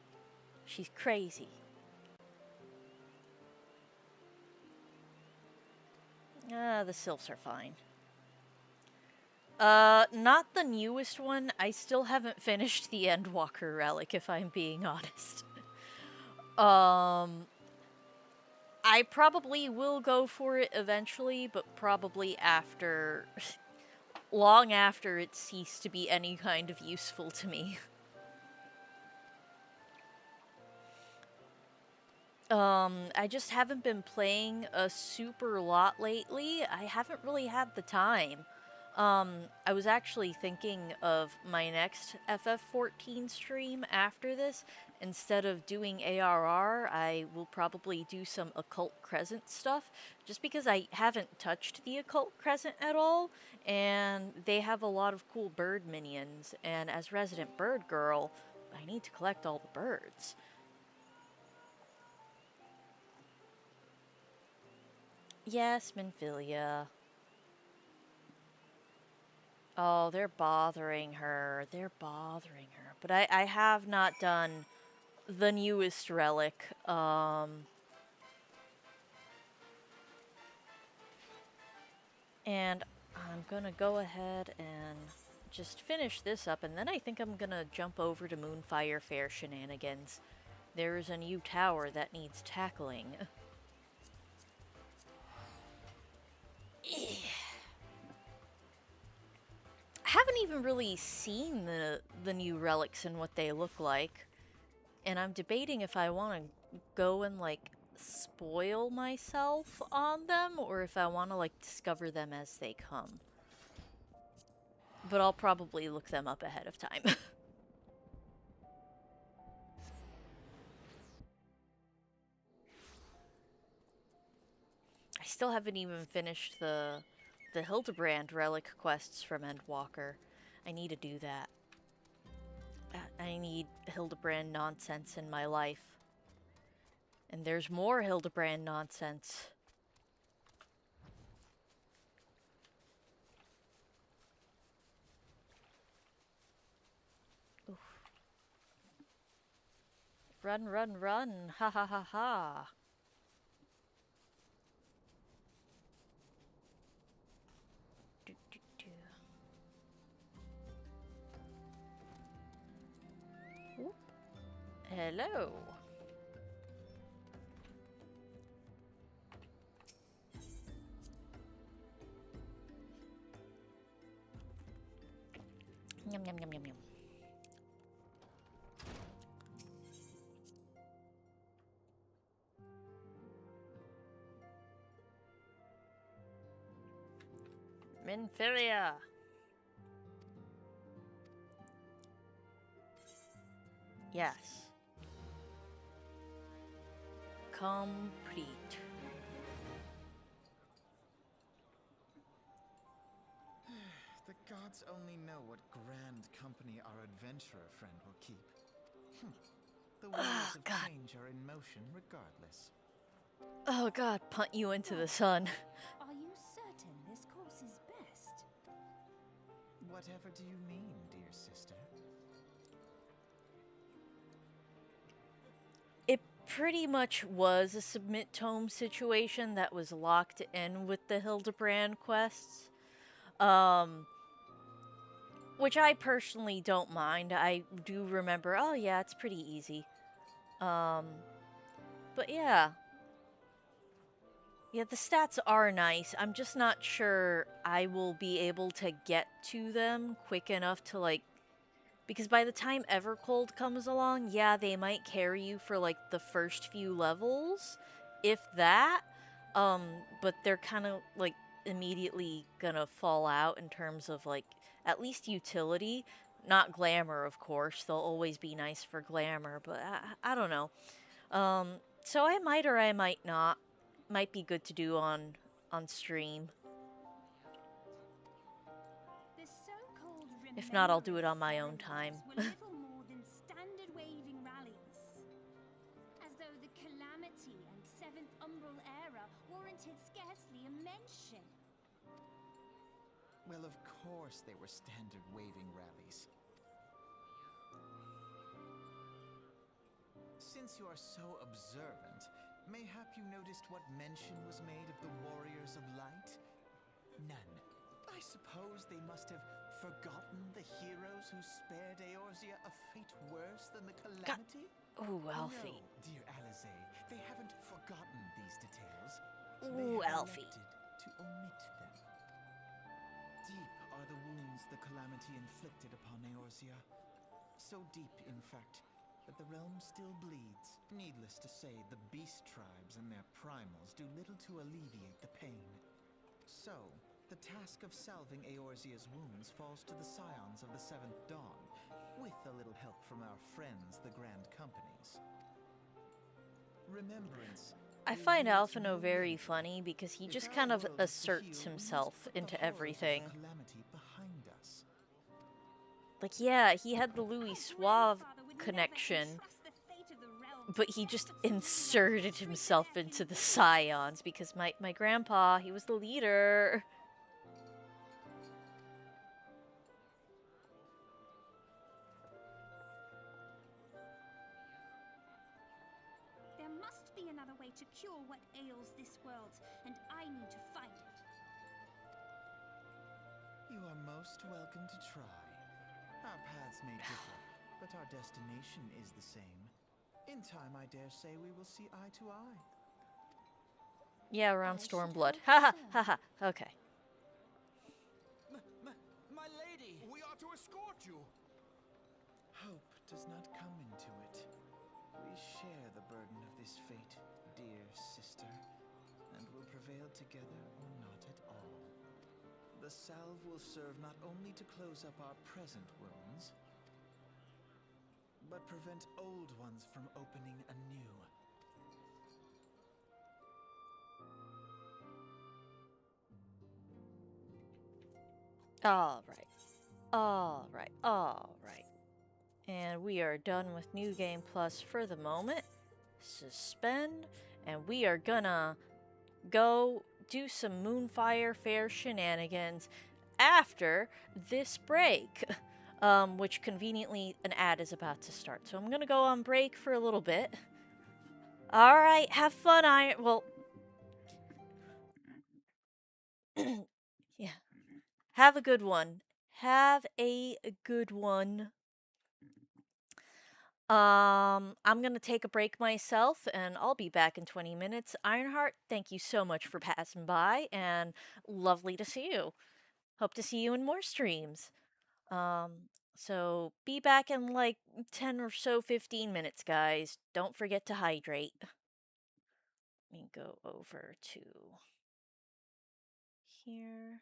S1: She's crazy. The sylphs are fine. Not the newest one. I still haven't finished the Endwalker relic, if I'm being honest. I probably will go for it eventually, but probably after... long after it ceased to be any kind of useful to me. I just haven't been playing a super lot lately. I haven't really had the time. I was actually thinking of my next FF14 stream after this. Instead of doing ARR, I will probably do some Occult Crescent stuff, just because I haven't touched the Occult Crescent at all, and they have a lot of cool bird minions, and as resident bird girl, I need to collect all the birds. Yes, Minfilia. Oh, they're bothering her. They're bothering her. But I have not done the newest relic. And I'm gonna go ahead and just finish this up, and then I think I'm gonna jump over to Moonfire Faire shenanigans. There's a new tower that needs tackling. Haven't even really seen the new relics and what they look like, and I'm debating if I want to go and like spoil myself on them or if I want to like discover them as they come. But I'll probably look them up ahead of time. still haven't even finished the Hildebrand relic quests from Endwalker. I need to do that. I need Hildebrand nonsense in my life. And there's more Hildebrand nonsense. Oof. Run, run, run! Ha ha ha ha! Do, do, do. Whoop. Hello! Yum yum yum yum yum. Moonfire. Yes. Complete.
S7: The gods only know what grand company our adventurer friend will keep. The wheels of
S1: God.
S7: change are in motion regardless.
S1: Oh god, punt you into the sun.
S5: Are you certain this course is best?
S7: Whatever do you mean, dear sister?
S1: It pretty much was a submit tome situation that was locked in with the Hildebrand quests. Which I personally don't mind. I do remember, oh yeah, it's pretty easy. But yeah. Yeah, the stats are nice. I'm just not sure I will be able to get to them quick enough to, like... Because by the time Evercold comes along, yeah, they might carry you for, like, the first few levels. If that. But they're kind of, like, immediately gonna fall out in terms of, like, at least utility. Not glamour, of course. They'll always be nice for glamour, but I don't know. So I might or I might not. Might be good to do on stream.
S3: The so-called
S1: If not, I'll do it on my own time.
S3: were little more than standard waving rallies. As though the Calamity and Seventh Umbral Era warranted scarcely a mention.
S7: Well, of course they were standard waving rallies. Since you are so observant, mayhap you noticed what mention was made of the Warriors of Light? None. I suppose they must have forgotten the heroes who spared Eorzea a fate worse than the Calamity?
S1: Ooh, Alfie.
S7: No, dear Alize, they haven't forgotten these details.
S1: Ooh,
S7: they have
S1: Alfie.
S7: elected to omit them. Deep are the wounds the Calamity inflicted upon Eorzea. So deep, in fact, that the realm still bleeds. Needless to say, the beast tribes and their primals do little to alleviate the pain. So, the task of salving Eorzea's wounds falls to the scions of the Seventh Dawn, with a little help from our friends, the Grand Companies. Remembrance.
S1: I find Alphino very funny because he just kind of asserts himself into everything. Like, yeah, he had the Louis Suave connection, but he just inserted himself into the Scions because my grandpa, he was the leader.
S3: There must be another way to cure what ails this world, and I need to find it.
S7: You are most welcome to try. Our paths may differ, but our destination is the same. In time, I dare say we will see eye to eye.
S1: Yeah, around Stormblood. Haha, haha, okay.
S4: My lady! We are to escort you!
S7: Hope does not come into it. We share the burden of this fate, dear sister, and will prevail together or not at all. The salve will serve not only to close up our present wounds, but prevent old ones from opening anew.
S1: Alright. Alright. Alright. And we are done with New Game Plus for the moment. Suspend. And we are gonna go do some Moonfire Faire shenanigans after this break. Which conveniently an ad is about to start. So I'm gonna go on break for a little bit. Alright, have fun, Iron. Well, yeah. Have a good one. Have a good one. I'm gonna take a break myself and I'll be back in 20 minutes. Ironheart, thank you so much for passing by and lovely to see you. Hope to see you in more streams. So be back in like 10 or so 15 minutes, guys. Don't forget to hydrate. Let me go over to here.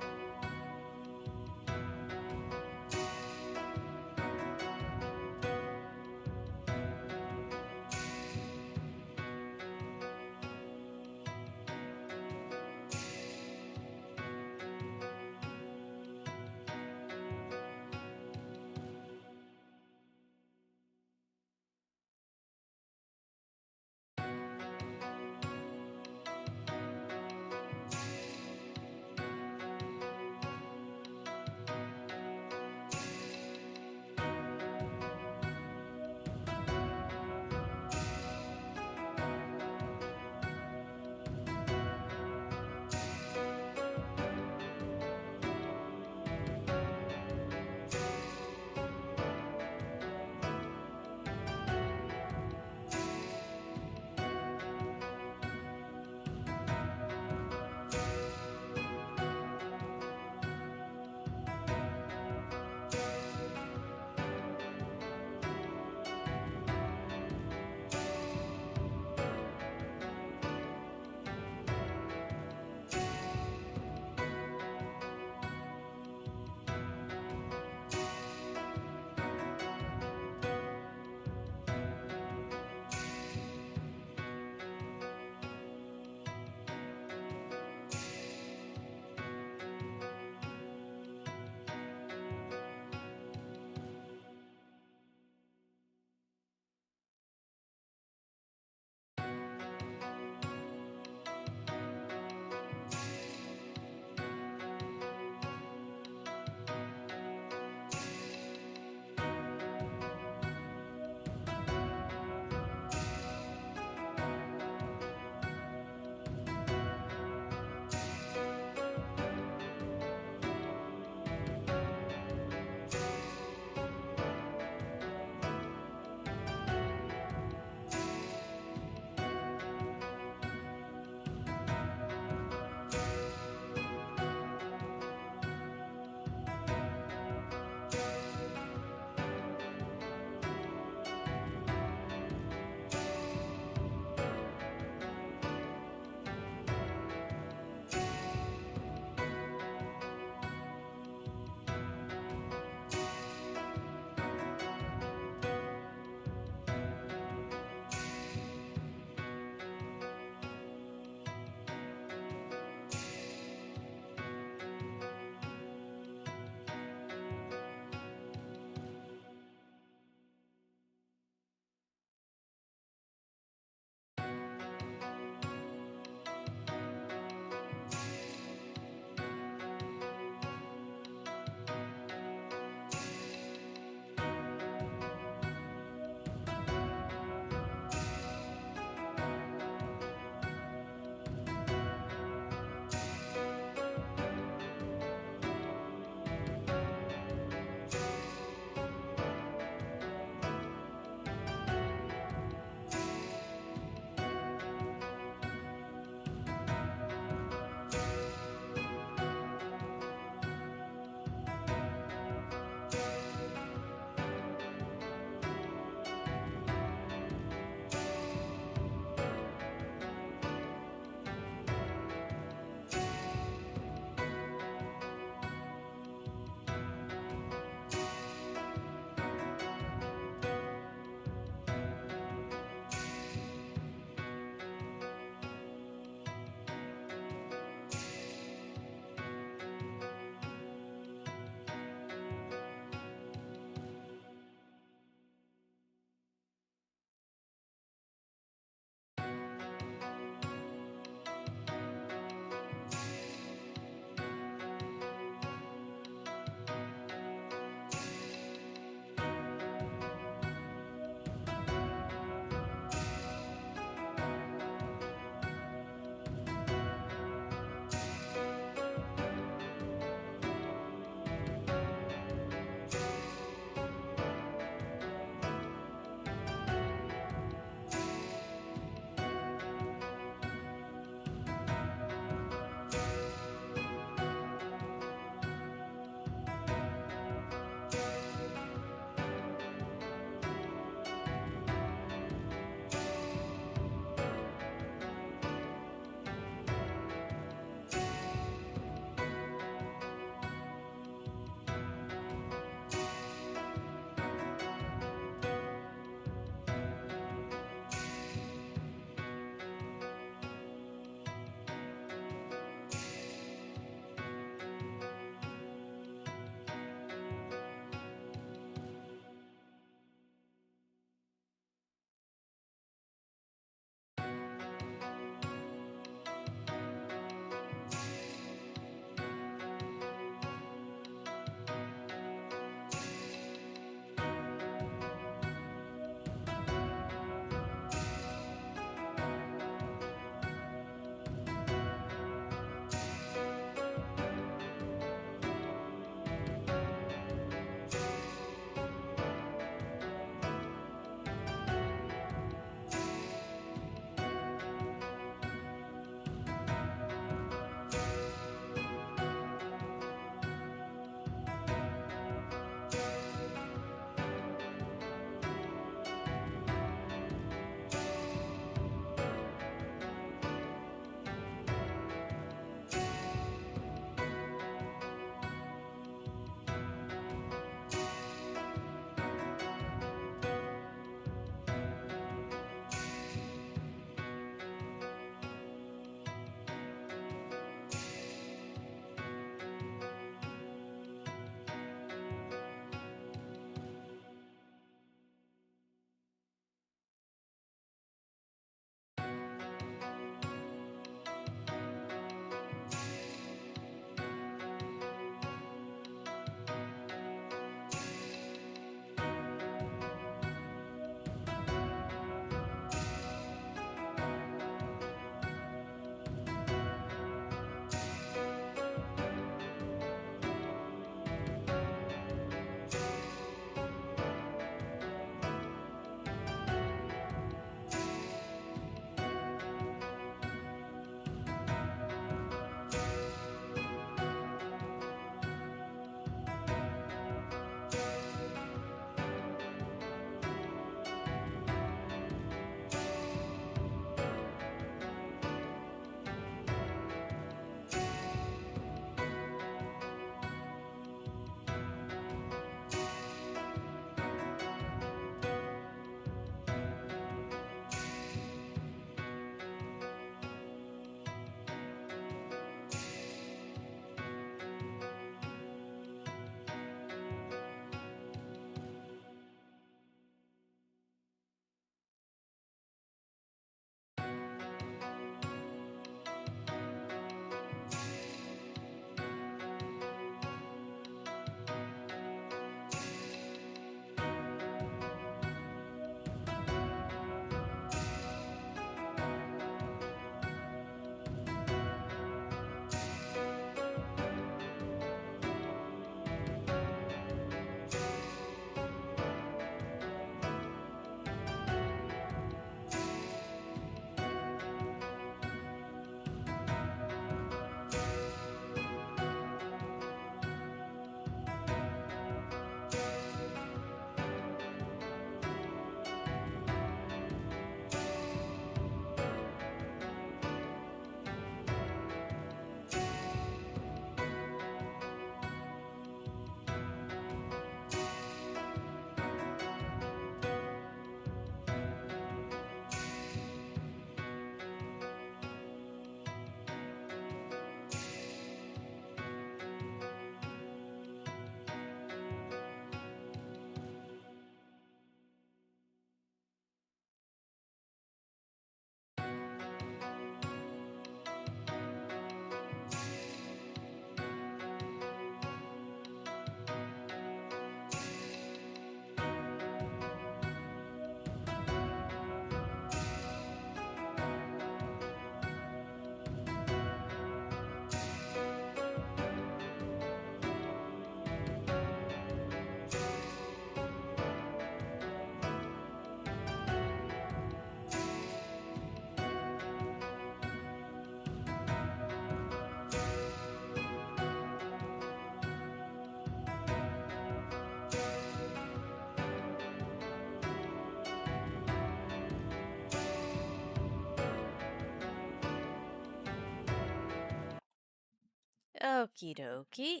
S1: Okie dokie.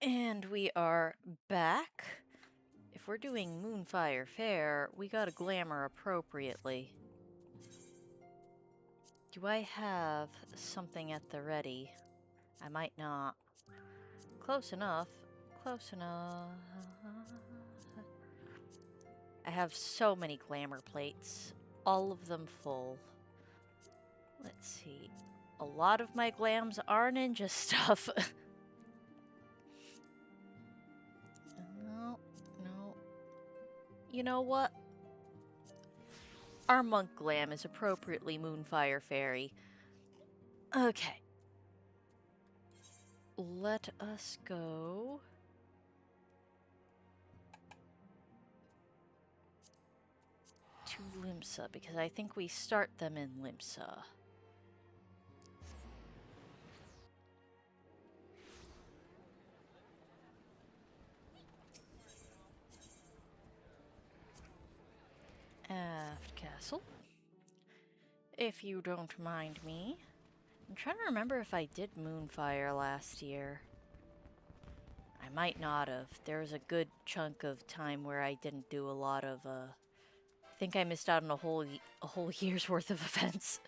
S1: And we are back. If we're doing Moonfire Faire, we gotta glamour appropriately. Do I have something at the ready? I might not. Close enough. Close enough. I have so many glamour plates. All of them full. Let's see. A lot of my glams are ninja stuff. No, no. You know what? Our monk glam is appropriately Moonfire Fairy. Okay. Let us go. To Limsa, because I think we start them in Limsa. Aft Castle. If you don't mind me. I'm trying to remember if I did Moonfire last year. I might not have. There was a good chunk of time where I didn't do a lot of, I think I missed out on a whole year's worth of events.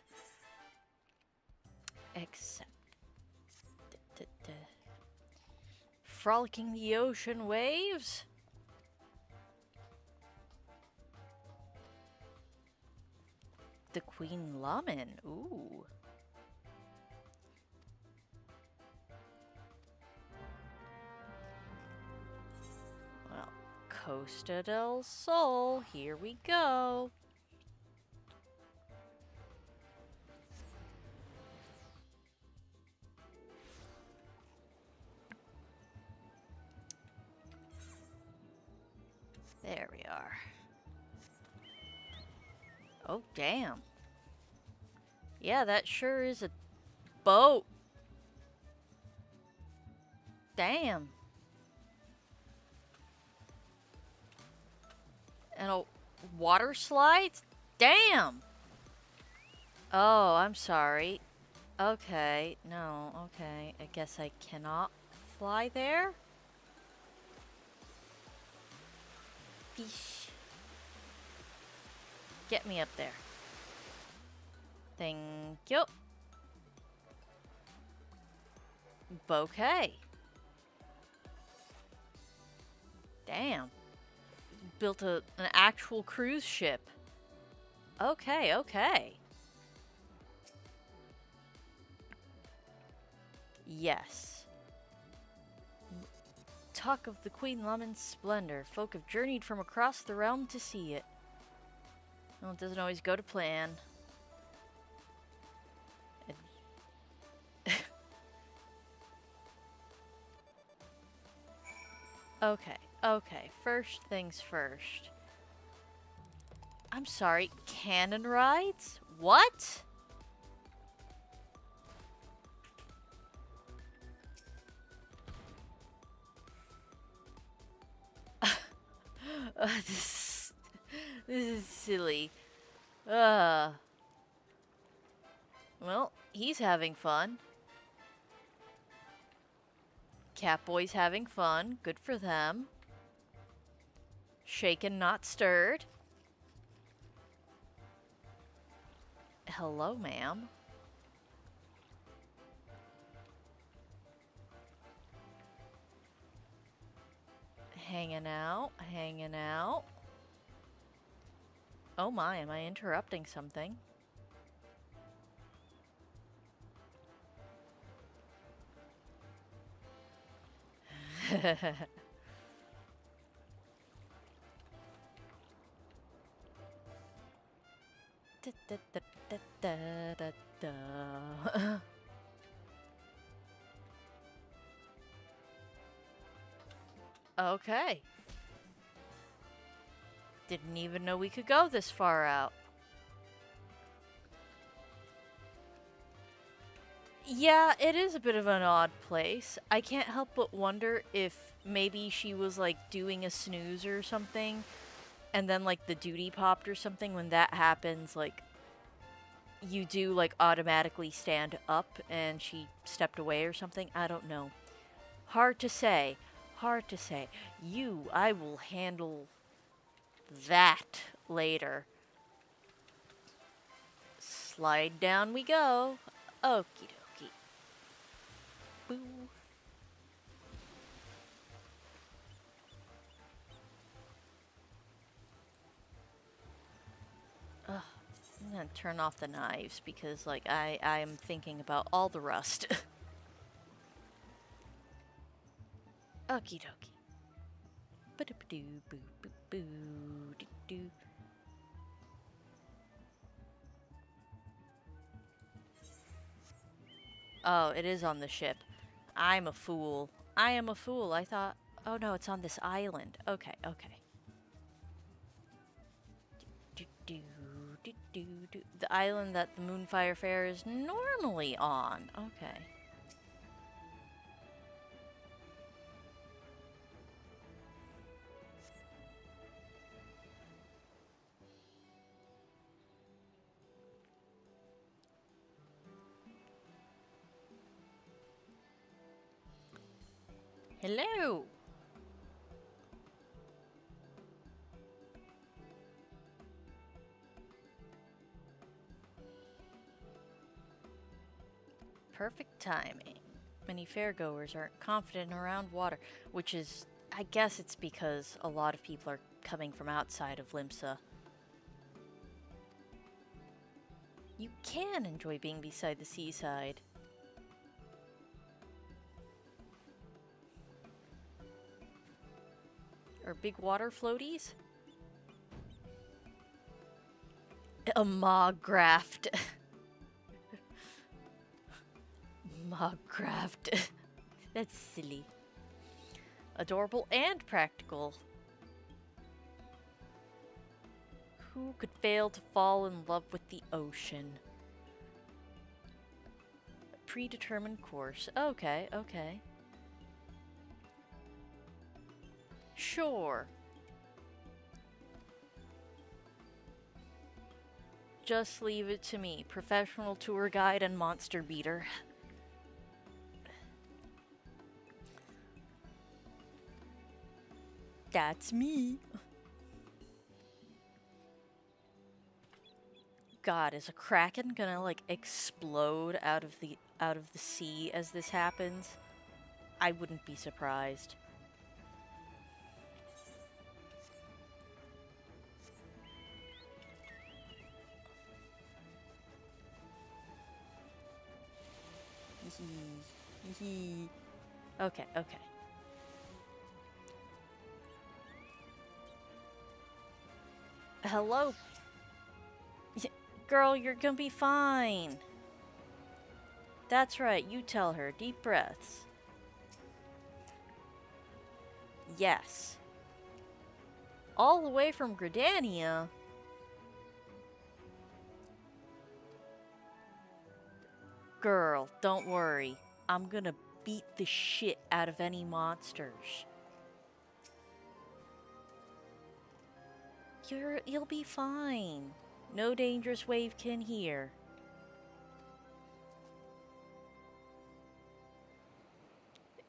S1: Except... Frolicking the ocean waves? The Queen Lamin. Ooh. Well, Costa del Sol. Here we go. There we are. Oh, damn. Yeah, that sure is a boat. Damn. And a water slides? Damn. Oh, I'm sorry. Okay, no, okay. I guess I cannot fly there? Fish. Get me up there. Thank you. Bouquet. Damn. Built an actual cruise ship. Okay, okay. Yes. Talk of the Queen Lamin's splendor. Folk have journeyed from across the realm to see it. Well, it doesn't always go to plan. Okay, okay. First things first. I'm sorry, cannon rides? What? This is silly. Well, he's having fun. Catboy's having fun. Good for them. Shaken, not stirred. Hello, ma'am. Hanging out, hanging out. Oh my, am I interrupting something? Okay. Didn't even know we could go this far out. Yeah, it is a bit of an odd place. I can't help but wonder if maybe she was like doing a snooze or something, and then like the duty popped or something. When that happens, like you do like automatically stand up and she stepped away or something. I don't know. Hard to say. Hard to say. I will handle that later. Slide down we go. Okie dokie. Boo. Ugh. I'm gonna turn off the knives because, like, I'm thinking about all the rust. Okie dokie. Ba-do-ba-doo, boo, boo, boo, doo-doo. Oh, it is on the ship. I'm a fool. I am a fool. I thought, oh no, it's on this island. Okay, okay. The island that the Moonfire Faire is normally on. Okay. Hello. Perfect timing. Many fairgoers aren't confident around water, which is, I guess it's because a lot of people are coming from outside of Limsa. You can enjoy being beside the seaside. Or big water floaties? A Moggraft. Moggraft. That's silly. Adorable and practical. Who could fail to fall in love with the ocean? A predetermined course. Okay, okay. Sure. Just leave it to me, professional tour guide and monster beater. That's me. God, is a kraken gonna like explode out of the sea as this happens? I wouldn't be surprised. Okay, okay. Hello? Girl, you're gonna be fine. That's right, you tell her. Deep breaths. Yes. All the way from Gridania? Girl, don't worry. I'm gonna beat the shit out of any monsters. You'll be fine. No dangerous wavekin here.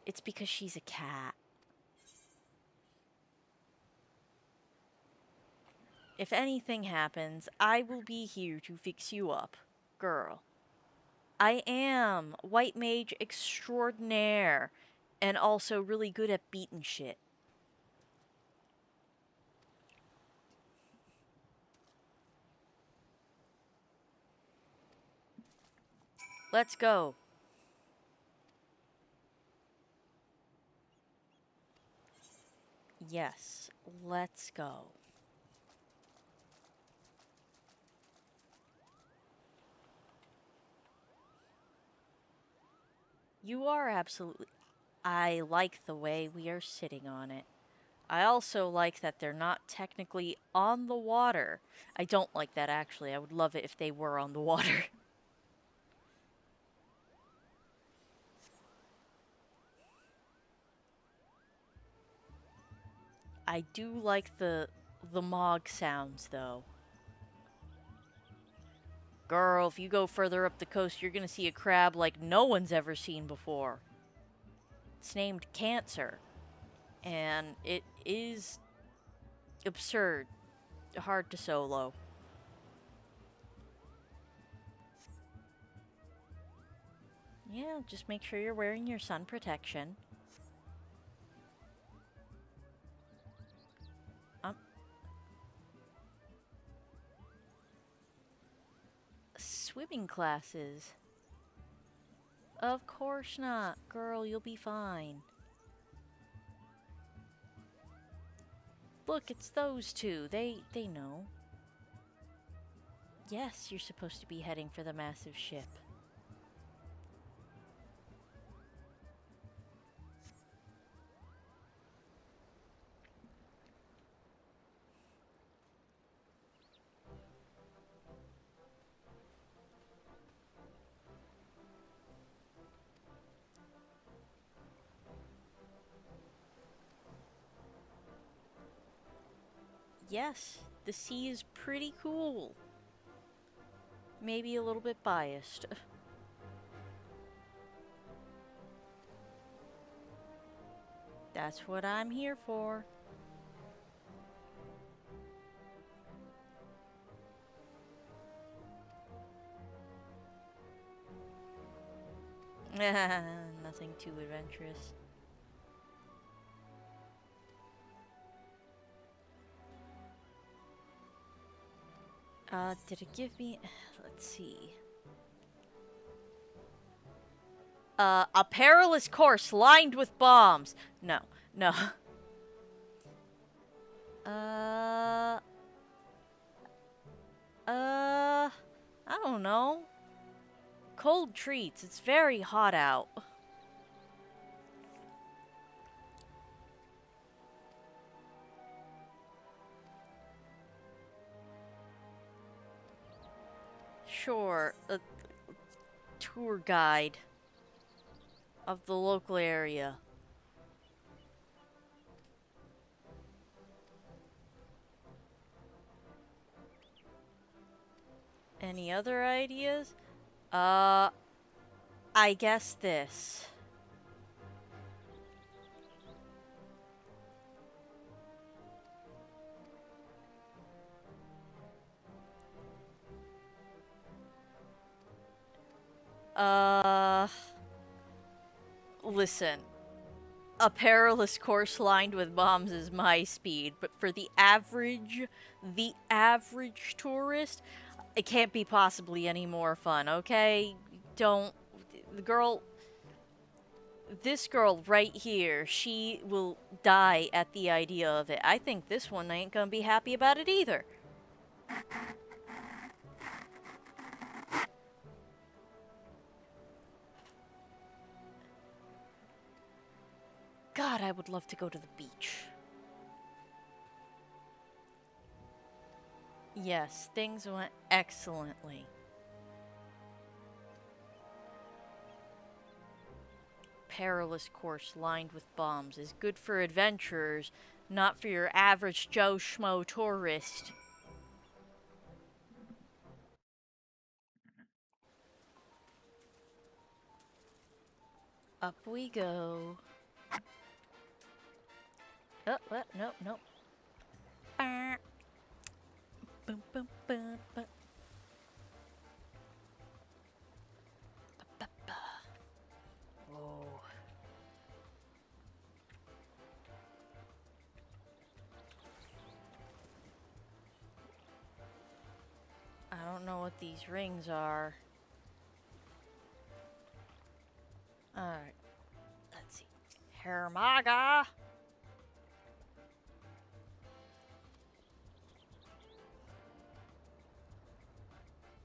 S1: It's because she's a cat. If anything happens, I will be here to fix you up, girl. I am white mage extraordinaire and also really good at beating shit. Let's go. Yes, let's go. You are absolutely... I like the way we are sitting on it. I also like that they're not technically on the water. I don't like that, actually. I would love it if they were on the water. I do like the Mog sounds, though. Girl, if you go further up the coast, you're gonna see a crab like no one's ever seen before. It's named Cancer. And it is absurd. Hard to solo. Yeah, just make sure you're wearing your sun protection. Swimming classes. Of course not. Girl, you'll be fine. Look, it's those two. They know. Yes, you're supposed to be heading for the massive ship. Yes, the sea is pretty cool. Maybe a little bit biased. That's what I'm here for. Nothing too adventurous. Did it give me... Let's see. A perilous course lined with bombs. No, no. I don't know. Cold treats. It's very hot out. Sure, a tour guide of the local area. Any other ideas? I guess this. Listen. A perilous course lined with bombs is my speed, but for the average tourist, it can't be possibly any more fun, okay? Don't... This girl right here, she will die at the idea of it. I think this one ain't gonna be happy about it either. God, I would love to go to the beach. Yes, things went excellently. Perilous course lined with bombs is good for adventurers, not for your average Joe Schmo tourist. Up we go. Oh, what? No, no. Boom, boom, boom, boom. Whoa. I don't know what these rings are. Alright. Let's see. Hermaga!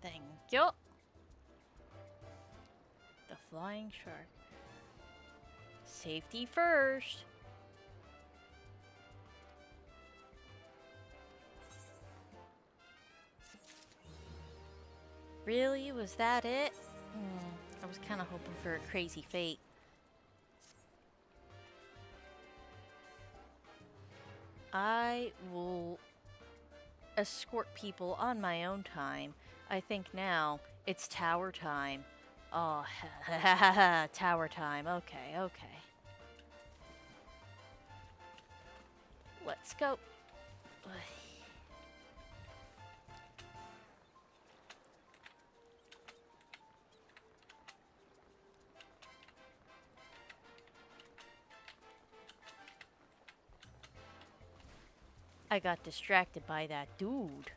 S1: Thank you. The flying shark. Safety first. Really? Was that it? I was kind of hoping for a crazy fate. I will escort people on my own time. I think now it's tower time. Oh, tower time. Okay, okay. Let's go. I got distracted by that dude.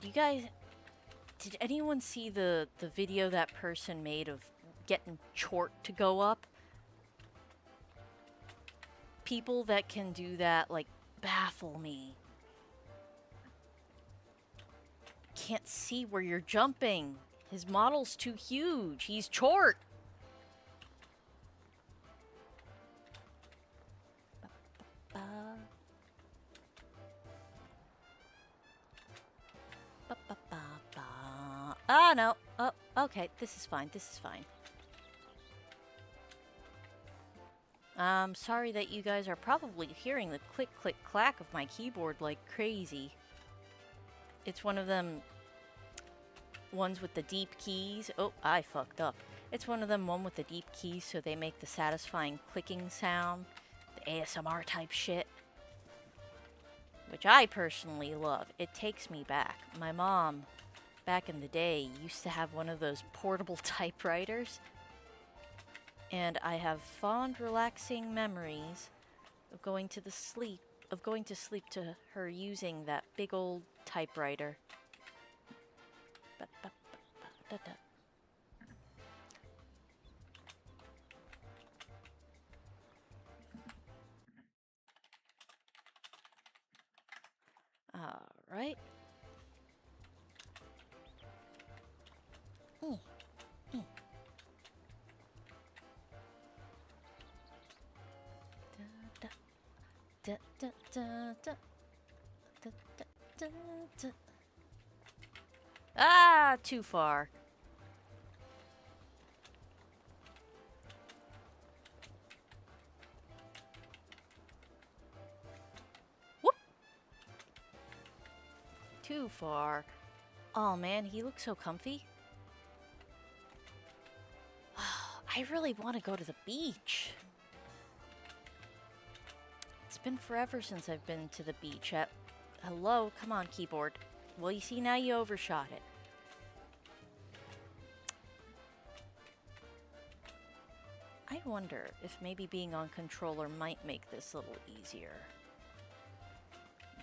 S1: Did anyone see the video that person made of getting Chort to go up? People that can do that, like, baffle me. Can't see where you're jumping. His model's too huge. He's Chort. Ah, no. Oh, okay. This is fine. This is fine. I'm sorry that you guys are probably hearing the click, click, clack of my keyboard like crazy. It's one of them ones with the deep keys. Oh, I fucked up. It's one of them one with the deep keys, so they make the satisfying clicking sound. The ASMR type shit. Which I personally love. It takes me back. My mom, back in the day, used to have one of those portable typewriters. And I have fond, relaxing memories of going to sleep to her using that big old typewriter. All right. Ah, too far. Whoop. Too far. Oh man, he looks so comfy. I really want to go to the beach. It's been forever since I've been to the beach. Hello? Come on, keyboard. Well, you see, now you overshot it. I wonder if maybe being on controller might make this a little easier.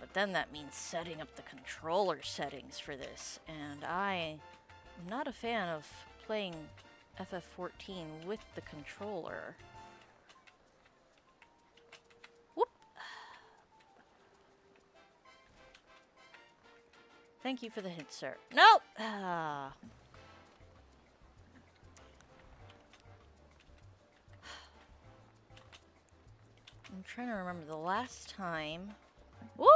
S1: But then that means setting up the controller settings for this, and I'm not a fan of playing FF14 with the controller. Whoop! Thank you for the hint, sir. Nope! Ah. I'm trying to remember the last time. Woo!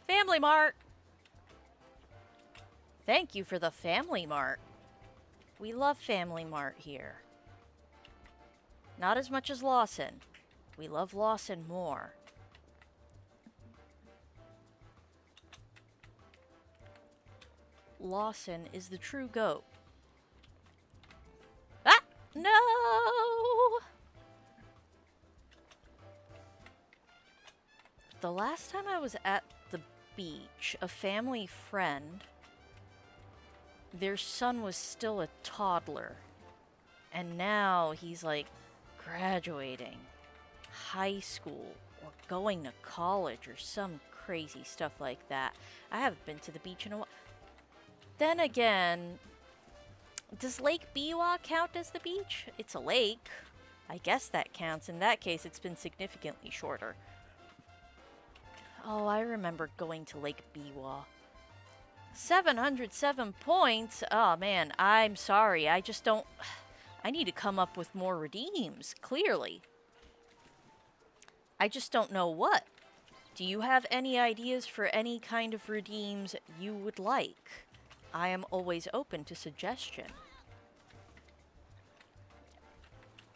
S1: Family Mart! Thank you for the Family Mart. We love Family Mart here. Not as much as Lawson. We love Lawson more. Lawson is the true GOAT. Ah! No! The last time I was at the beach, a family friend, their son was still a toddler. And now he's like graduating high school or going to college or some crazy stuff like that. I haven't been to the beach in a while. Then again, does Lake Biwa count as the beach? It's a lake. I guess that counts. In that case, it's been significantly shorter. Oh, I remember going to Lake Biwa. 707 points? Oh, man, I'm sorry. I just don't... I need to come up with more redeems, clearly. I just don't know what. Do you have any ideas for any kind of redeems you would like? I am always open to suggestion.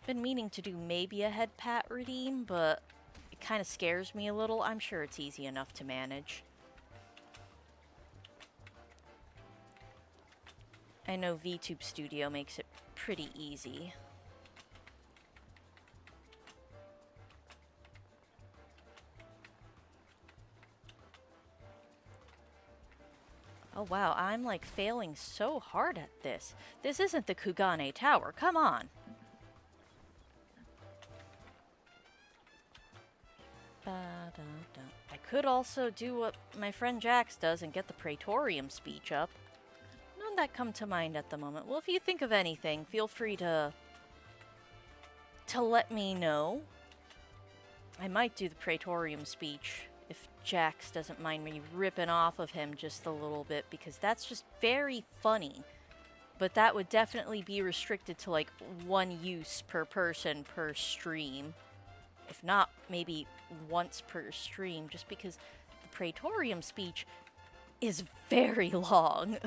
S1: Been meaning to do maybe a head pat redeem, but it kind of scares me a little. I'm sure it's easy enough to manage. I know VTube Studio makes it pretty easy. Oh wow, I'm like failing so hard at this. This isn't the Kugane Tower, come on. Ba-da-da. I could also do what my friend Jax does and get the Praetorium speech up. None that come to mind at the moment. Well, if you think of anything, feel free to let me know. I might do the Praetorium speech if Jax doesn't mind me ripping off of him just a little bit, because that's just very funny. But that would definitely be restricted to like one use per person per stream. If not, maybe once per stream, just because the Praetorium speech is very long.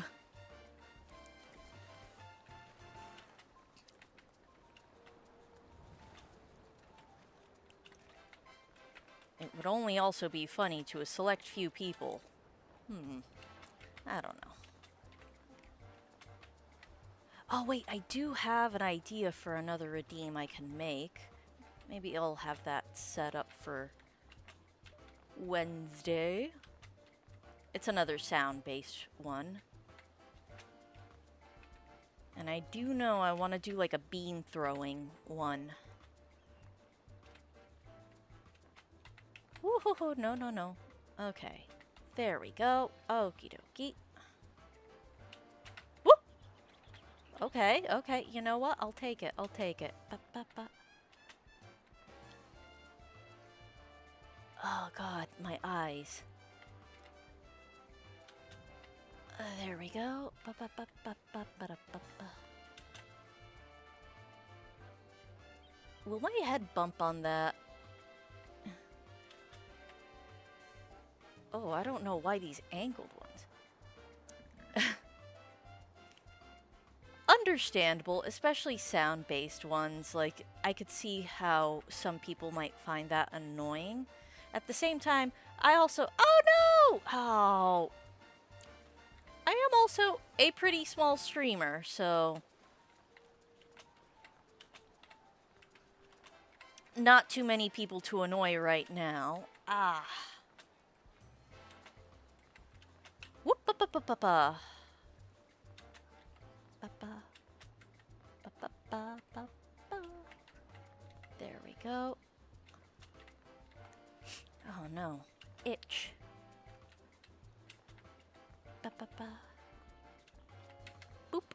S1: It would only also be funny to a select few people. I don't know. Oh wait, I do have an idea for another redeem I can make. Maybe I'll have that set up for Wednesday. It's another sound-based one. And I do know I want to do like a bean throwing one. Woohoo! No, no, no. Okay. There we go. Okie dokie. Whoop! Okay, okay. You know what? I'll take it. I'll take it. Ba-ba-ba. Oh god, my eyes. There we go. Ba-ba-ba-ba-ba-ba-ba-ba. Will my head bump on that? Oh, I don't know why these angled ones. Understandable, especially sound-based ones. Like, I could see how some people might find that annoying. At the same time, I also... Oh, no! Oh. I am also a pretty small streamer, so... Not too many people to annoy right now. Ah. Whoop ba ba ba ba ba. Ba ba. Ba ba ba ba ba. There we go. Oh no. Itch. Ba ba ba. Boop.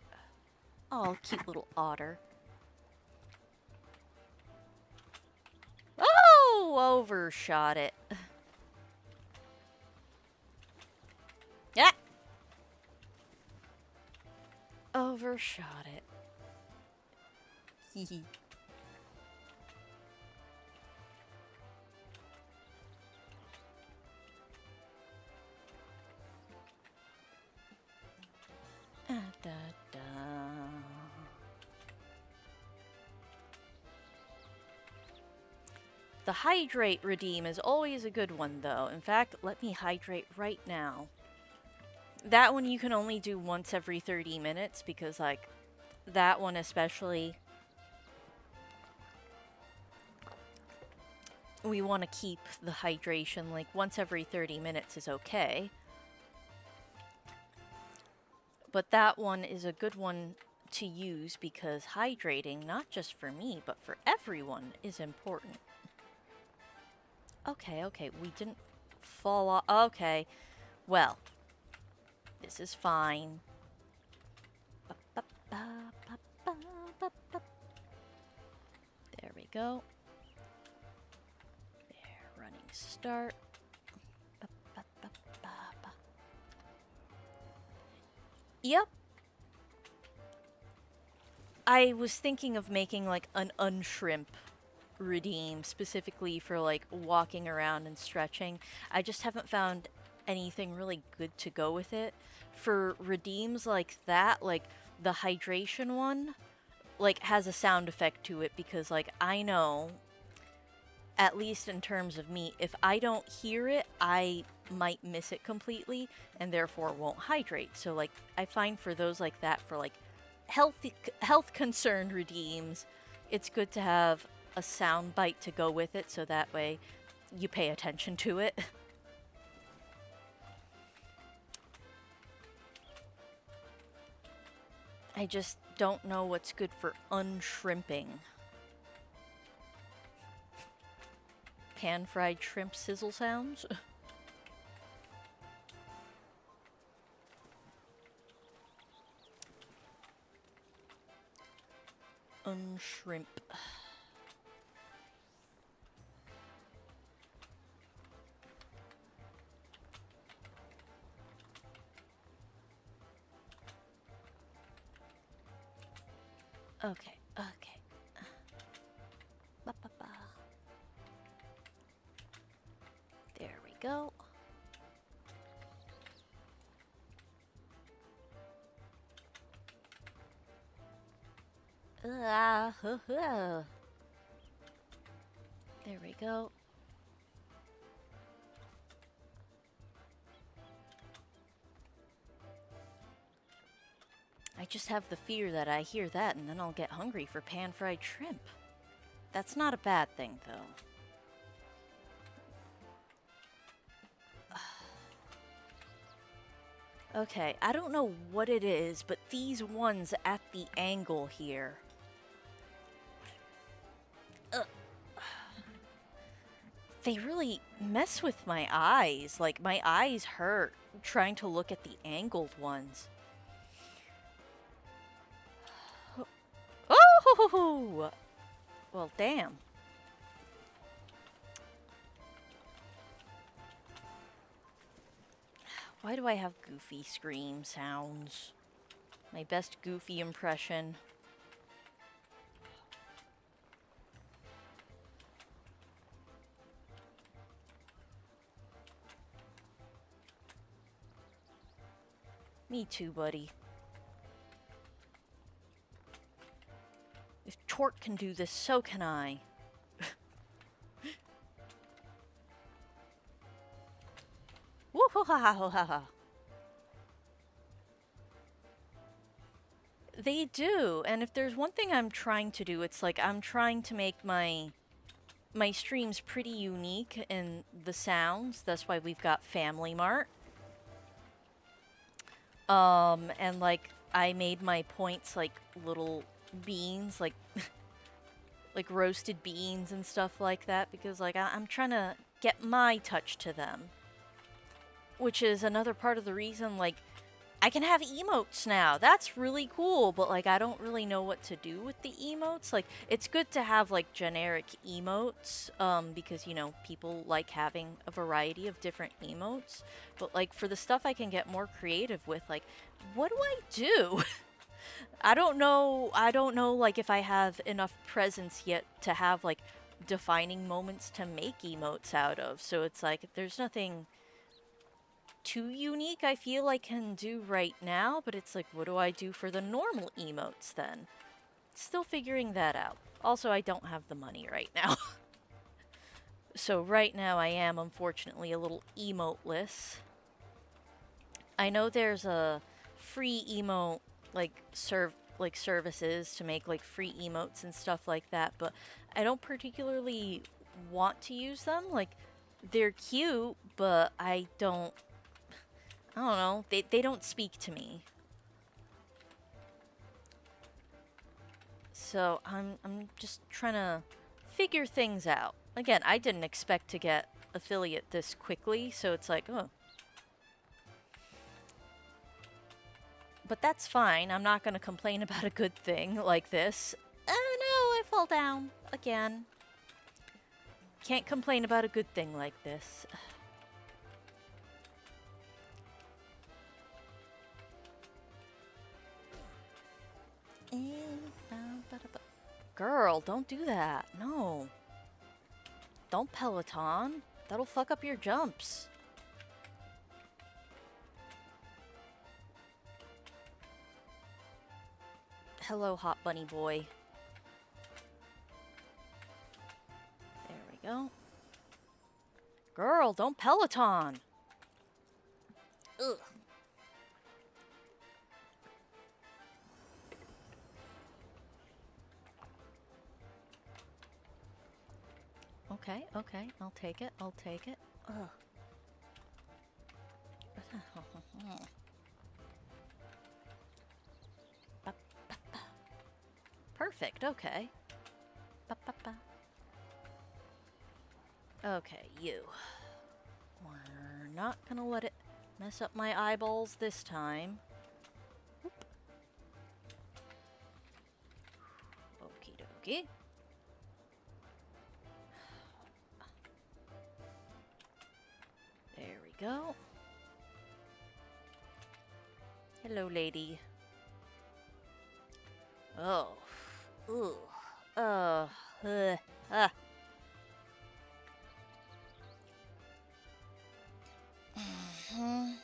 S1: Oh, cute little otter. Oh, overshot it. Yeah. Overshot it. Hee da da. The hydrate redeem is always a good one, though. In fact, let me hydrate right now. That one you can only do once every 30 minutes because, like, that one especially, we want to keep the hydration, like, once every 30 minutes is okay. But that one is a good one to use because hydrating, not just for me, but for everyone, is important. Okay, okay, we didn't fall off. Okay, well, this is fine. There we go. There, running start. Yep. I was thinking of making like an unshrimp redeem specifically for like walking around and stretching. I just haven't found anything really good to go with it. For redeems like that, like the hydration one, like has a sound effect to it because like I know, at least in terms of me, if I don't hear it, I might miss it completely and therefore won't hydrate. So like I find for those like that, for like health concerned redeems, it's good to have a sound bite to go with it so that way you pay attention to it. I just don't know what's good for unshrimping. Pan-fried shrimp sizzle sounds? Unshrimp. Okay, okay. Ba, ba, ba. There we go. There we go. I just have the fear that I hear that and then I'll get hungry for pan-fried shrimp. That's not a bad thing, though. Okay, I don't know what it is, but these ones at the angle here. They really mess with my eyes. Like, my eyes hurt trying to look at the angled ones. Oh! Well, damn. Why do I have goofy scream sounds? My best goofy impression. Me too, buddy. If Tort can do this, so can I. Woo-hoo-ha-ha-ha-ha. They do, and if there's one thing I'm trying to do, it's like I'm trying to make my streams pretty unique in the sounds. That's why we've got Family Mart. And like I made my points like little beans, like like roasted beans and stuff like that, because like I'm trying to get my touch to them. Which is another part of the reason, like, I can have emotes now. That's really cool, but, like, I don't really know what to do with the emotes. Like, it's good to have, like, generic emotes, because, you know, people like having a variety of different emotes. But, like, for the stuff I can get more creative with, like, what do I do? I don't know, like, if I have enough presence yet to have, like, defining moments to make emotes out of. So it's like, there's nothing too unique I feel I can do right now, but it's like, what do I do for the normal emotes then? Still figuring that out. Also, I don't have the money right now. So right now I am unfortunately a little emoteless. I know there's a free emote services to make like free emotes and stuff like that, but I don't particularly want to use them. Like, they're cute, but I don't know, they don't speak to me. So I'm just trying to figure things out. Again, I didn't expect to get affiliate this quickly, so it's like, oh. But that's fine. I'm not going to complain about a good thing like this. Oh no, I fall down again. Can't complain about a good thing like this. Girl, don't do that. No. Don't Peloton. That'll fuck up your jumps. Hello, hot bunny boy. There we go. Girl, don't Peloton. Ugh. Okay, okay, I'll take it, I'll take it. Ugh. Perfect, okay. Ba-ba-ba. Okay, you. We're not gonna let it mess up my eyeballs this time. Whoop. Okie dokie. There we go. Hello, lady. Oh. Ugh. Ah. Mhm.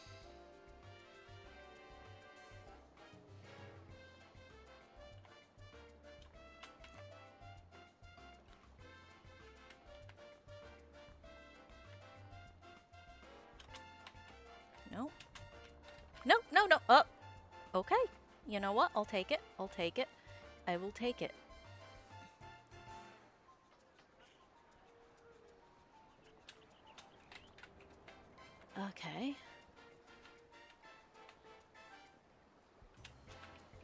S1: No. No, no, no. Oh. Okay. You know what? I'll take it. I'll take it. I will take it. Okay.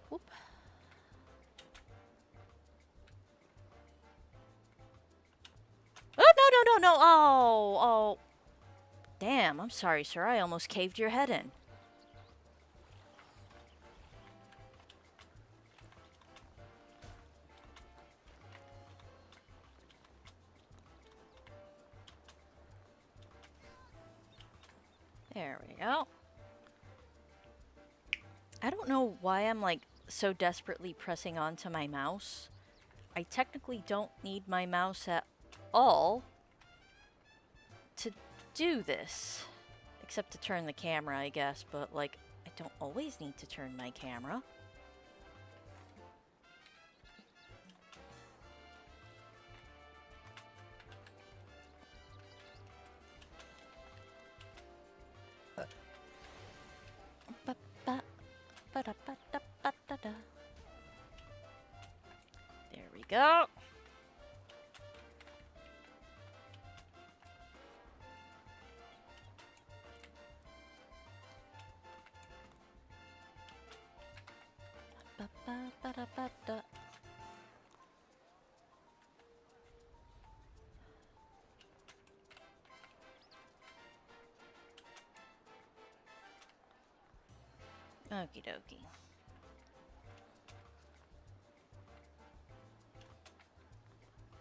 S1: Whoop. Oh, no, no, no, no. Oh, oh. Damn, I'm sorry, sir. I almost caved your head in. There we go. I don't know why I'm like so desperately pressing onto my mouse. I technically don't need my mouse at all to do this. Except to turn the camera, I guess, but like I don't always need to turn my camera. There we go. Okie dokie.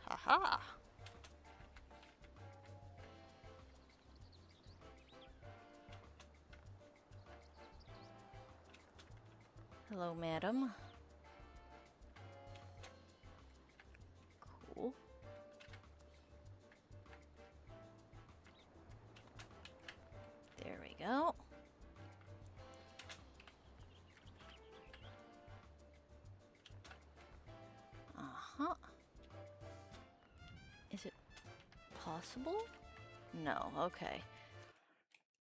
S1: Haha. Hello, madam. Cool. There we go. Uh-huh. Is it possible? No, okay.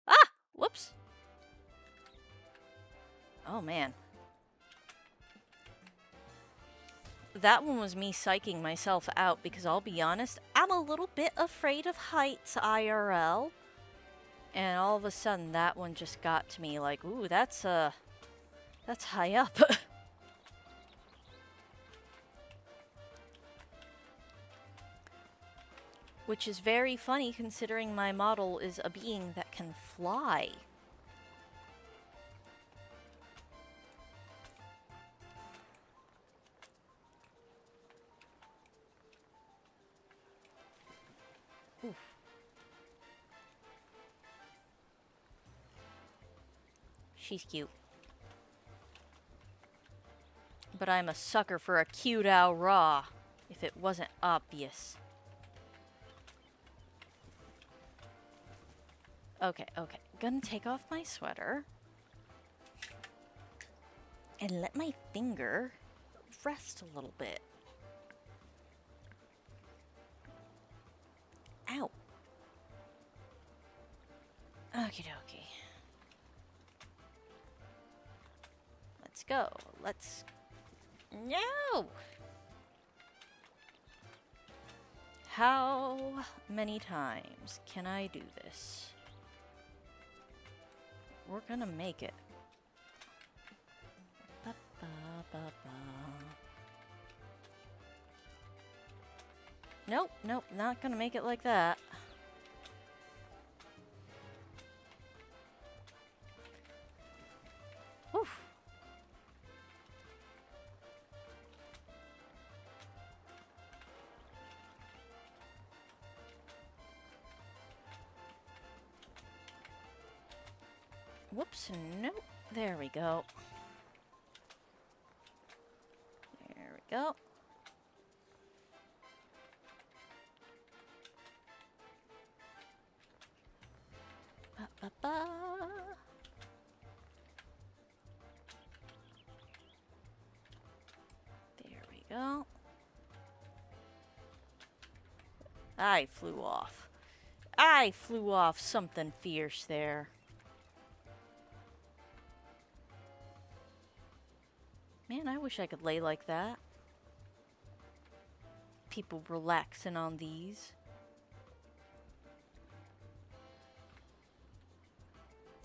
S1: Ah! Whoops! Oh, man. That one was me psyching myself out because I'll be honest, I'm a little bit afraid of heights IRL. And all of a sudden that one just got to me like, ooh, that's high up. Which is very funny considering my model is a being that can fly. Oof. She's cute. But I'm a sucker for a cute owl raw, if it wasn't obvious. Okay, okay. Gonna take off my sweater. And let my finger rest a little bit. Ow. Okie dokie. Let's go. Let's... No! How many times can I do this? We're gonna make it. Ba, ba, ba, ba. Nope, nope, not gonna make it like that. Oof. Whoops, nope. There we go. There we go. Ba, ba, ba. There we go. I flew off. I flew off something fierce there. Man, I wish I could lay like that. People relaxing on these.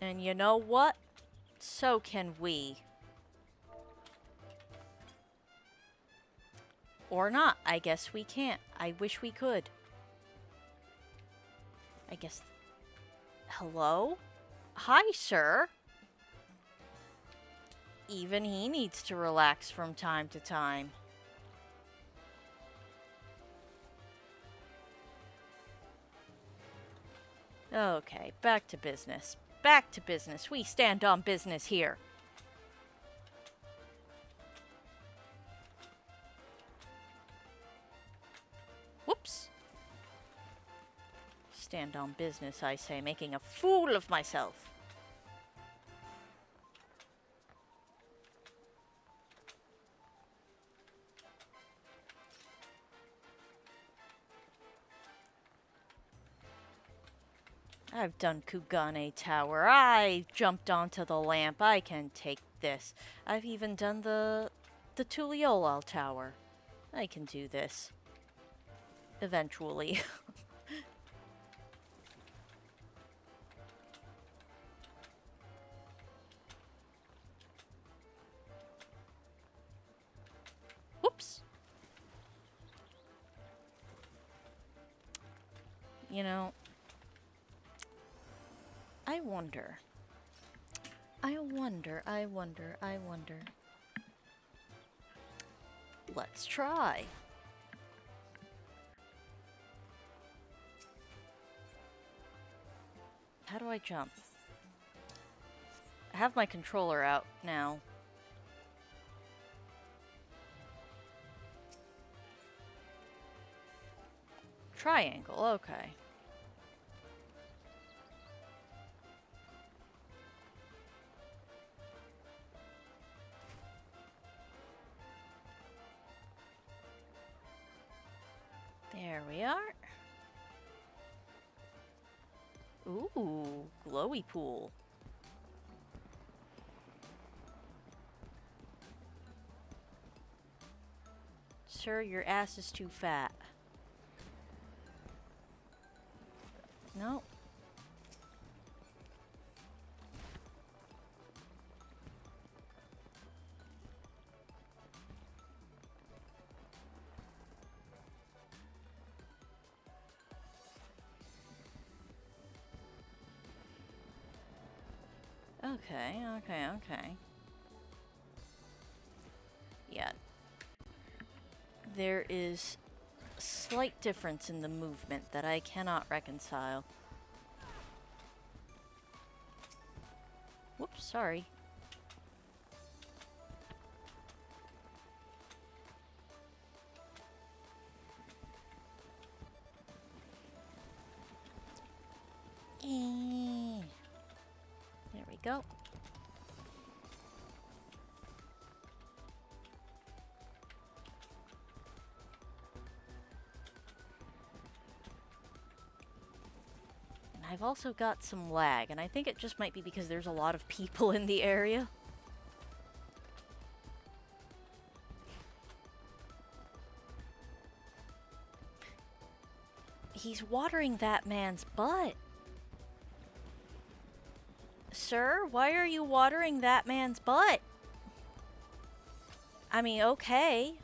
S1: And you know what? So can we. Or not. I guess we can't. I wish we could. I guess... Hello? Hi, sir. Even he needs to relax from time to time. Okay, back to business. Back to business. We stand on business here. Whoops. Stand on business, I say, making a fool of myself. I've done Kugane Tower. I jumped onto the lamp. I can take this. I've even done the Tuliolal Tower. I can do this. Eventually. Whoops. You know... I wonder. Let's try. How do I jump? I have my controller out now. Triangle, okay. There we are. Ooh, glowy pool. Sir, your ass is too fat. No. Okay. Yeah. There is a slight difference in the movement that I cannot reconcile. Whoops, sorry. There we go. And I've also got some lag, and I think it just might be because there's a lot of people in the area. He's watering that man's butt. Sir, why are you watering that man's butt? I mean, okay.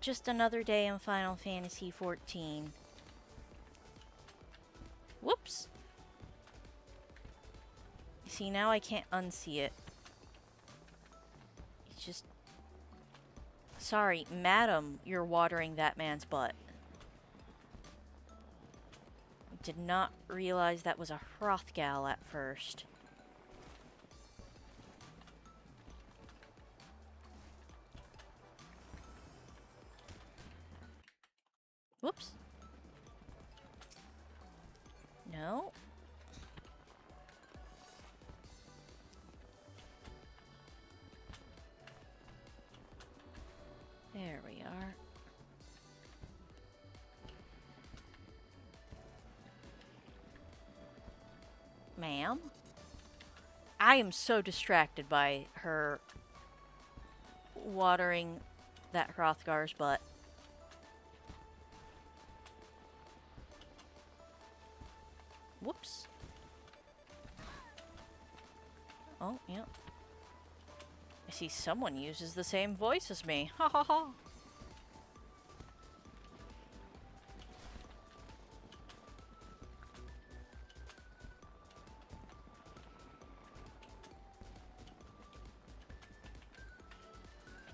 S1: just another day in Final Fantasy XIV. Whoops. See, now I can't unsee it. It's just... Sorry, madam, you're watering that man's butt. Did not realize that was a Hrothgal at first. Whoops. No. There we are. Ma'am? I am so distracted by her watering that Hrothgar's butt. Whoops. Oh, yep. I see someone uses the same voice as me. Ha ha ha.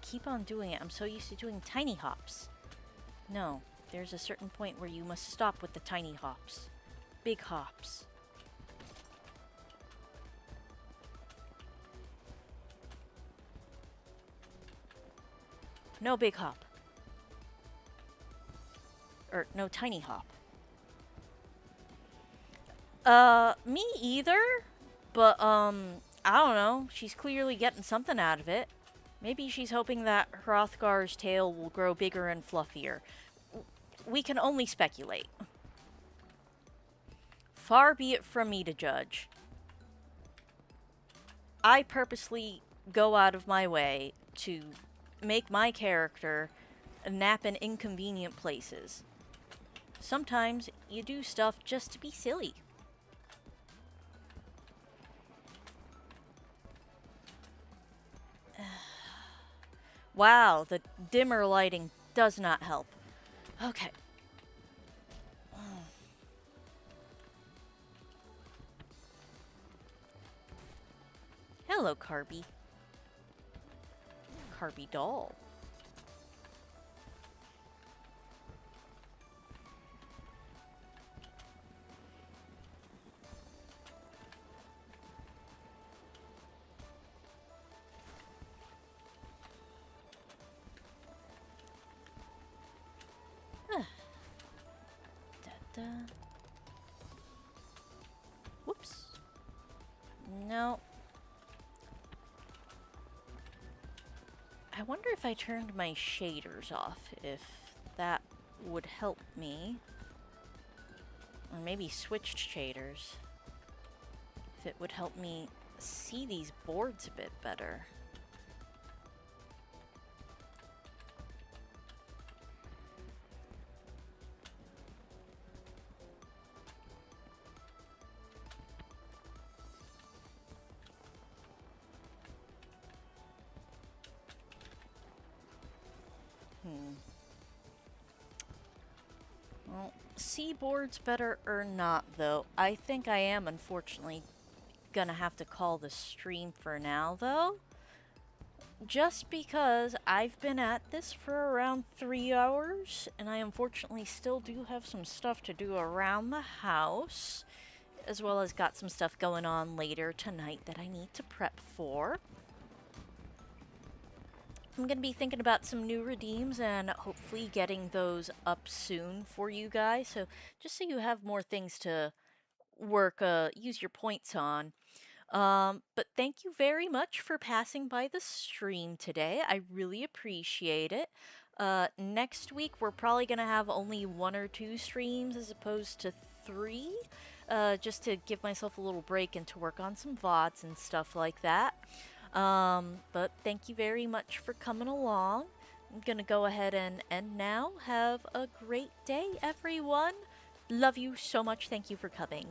S1: Keep on doing it. I'm so used to doing tiny hops. No, there's a certain point where you must stop with the tiny hops. Big hops. No big hop. Or no tiny hop. Me either. But, I don't know. She's clearly getting something out of it. Maybe she's hoping that Hrothgar's tail will grow bigger and fluffier. We can only speculate. Far be it from me to judge. I purposely go out of my way to make my character nap in inconvenient places. Sometimes you do stuff just to be silly. Wow, the dimmer lighting does not help. Okay. Hello, Carby. Carby doll. Whoops. No. I wonder if I turned my shaders off, if that would help me. Or maybe switched shaders. If it would help me see these boards a bit better. Well, see boards better or not, though. I think I am, unfortunately, gonna have to call the stream for now, though. Just because I've been at this for around 3 hours, and I unfortunately still do have some stuff to do around the house, as well as got some stuff going on later tonight that I need to prep for. I'm going to be thinking about some new redeems and hopefully getting those up soon for you guys. So just so you have more things to work, use your points on. But thank you very much for passing by the stream today. I really appreciate it. Next week, we're probably going to have only 1 or 2 streams as opposed to 3. Just to give myself a little break and to work on some VODs and stuff like that. But thank you very much for coming along. I'm gonna go ahead and end now. Have a great day, everyone. Love you so much. Thank you for coming.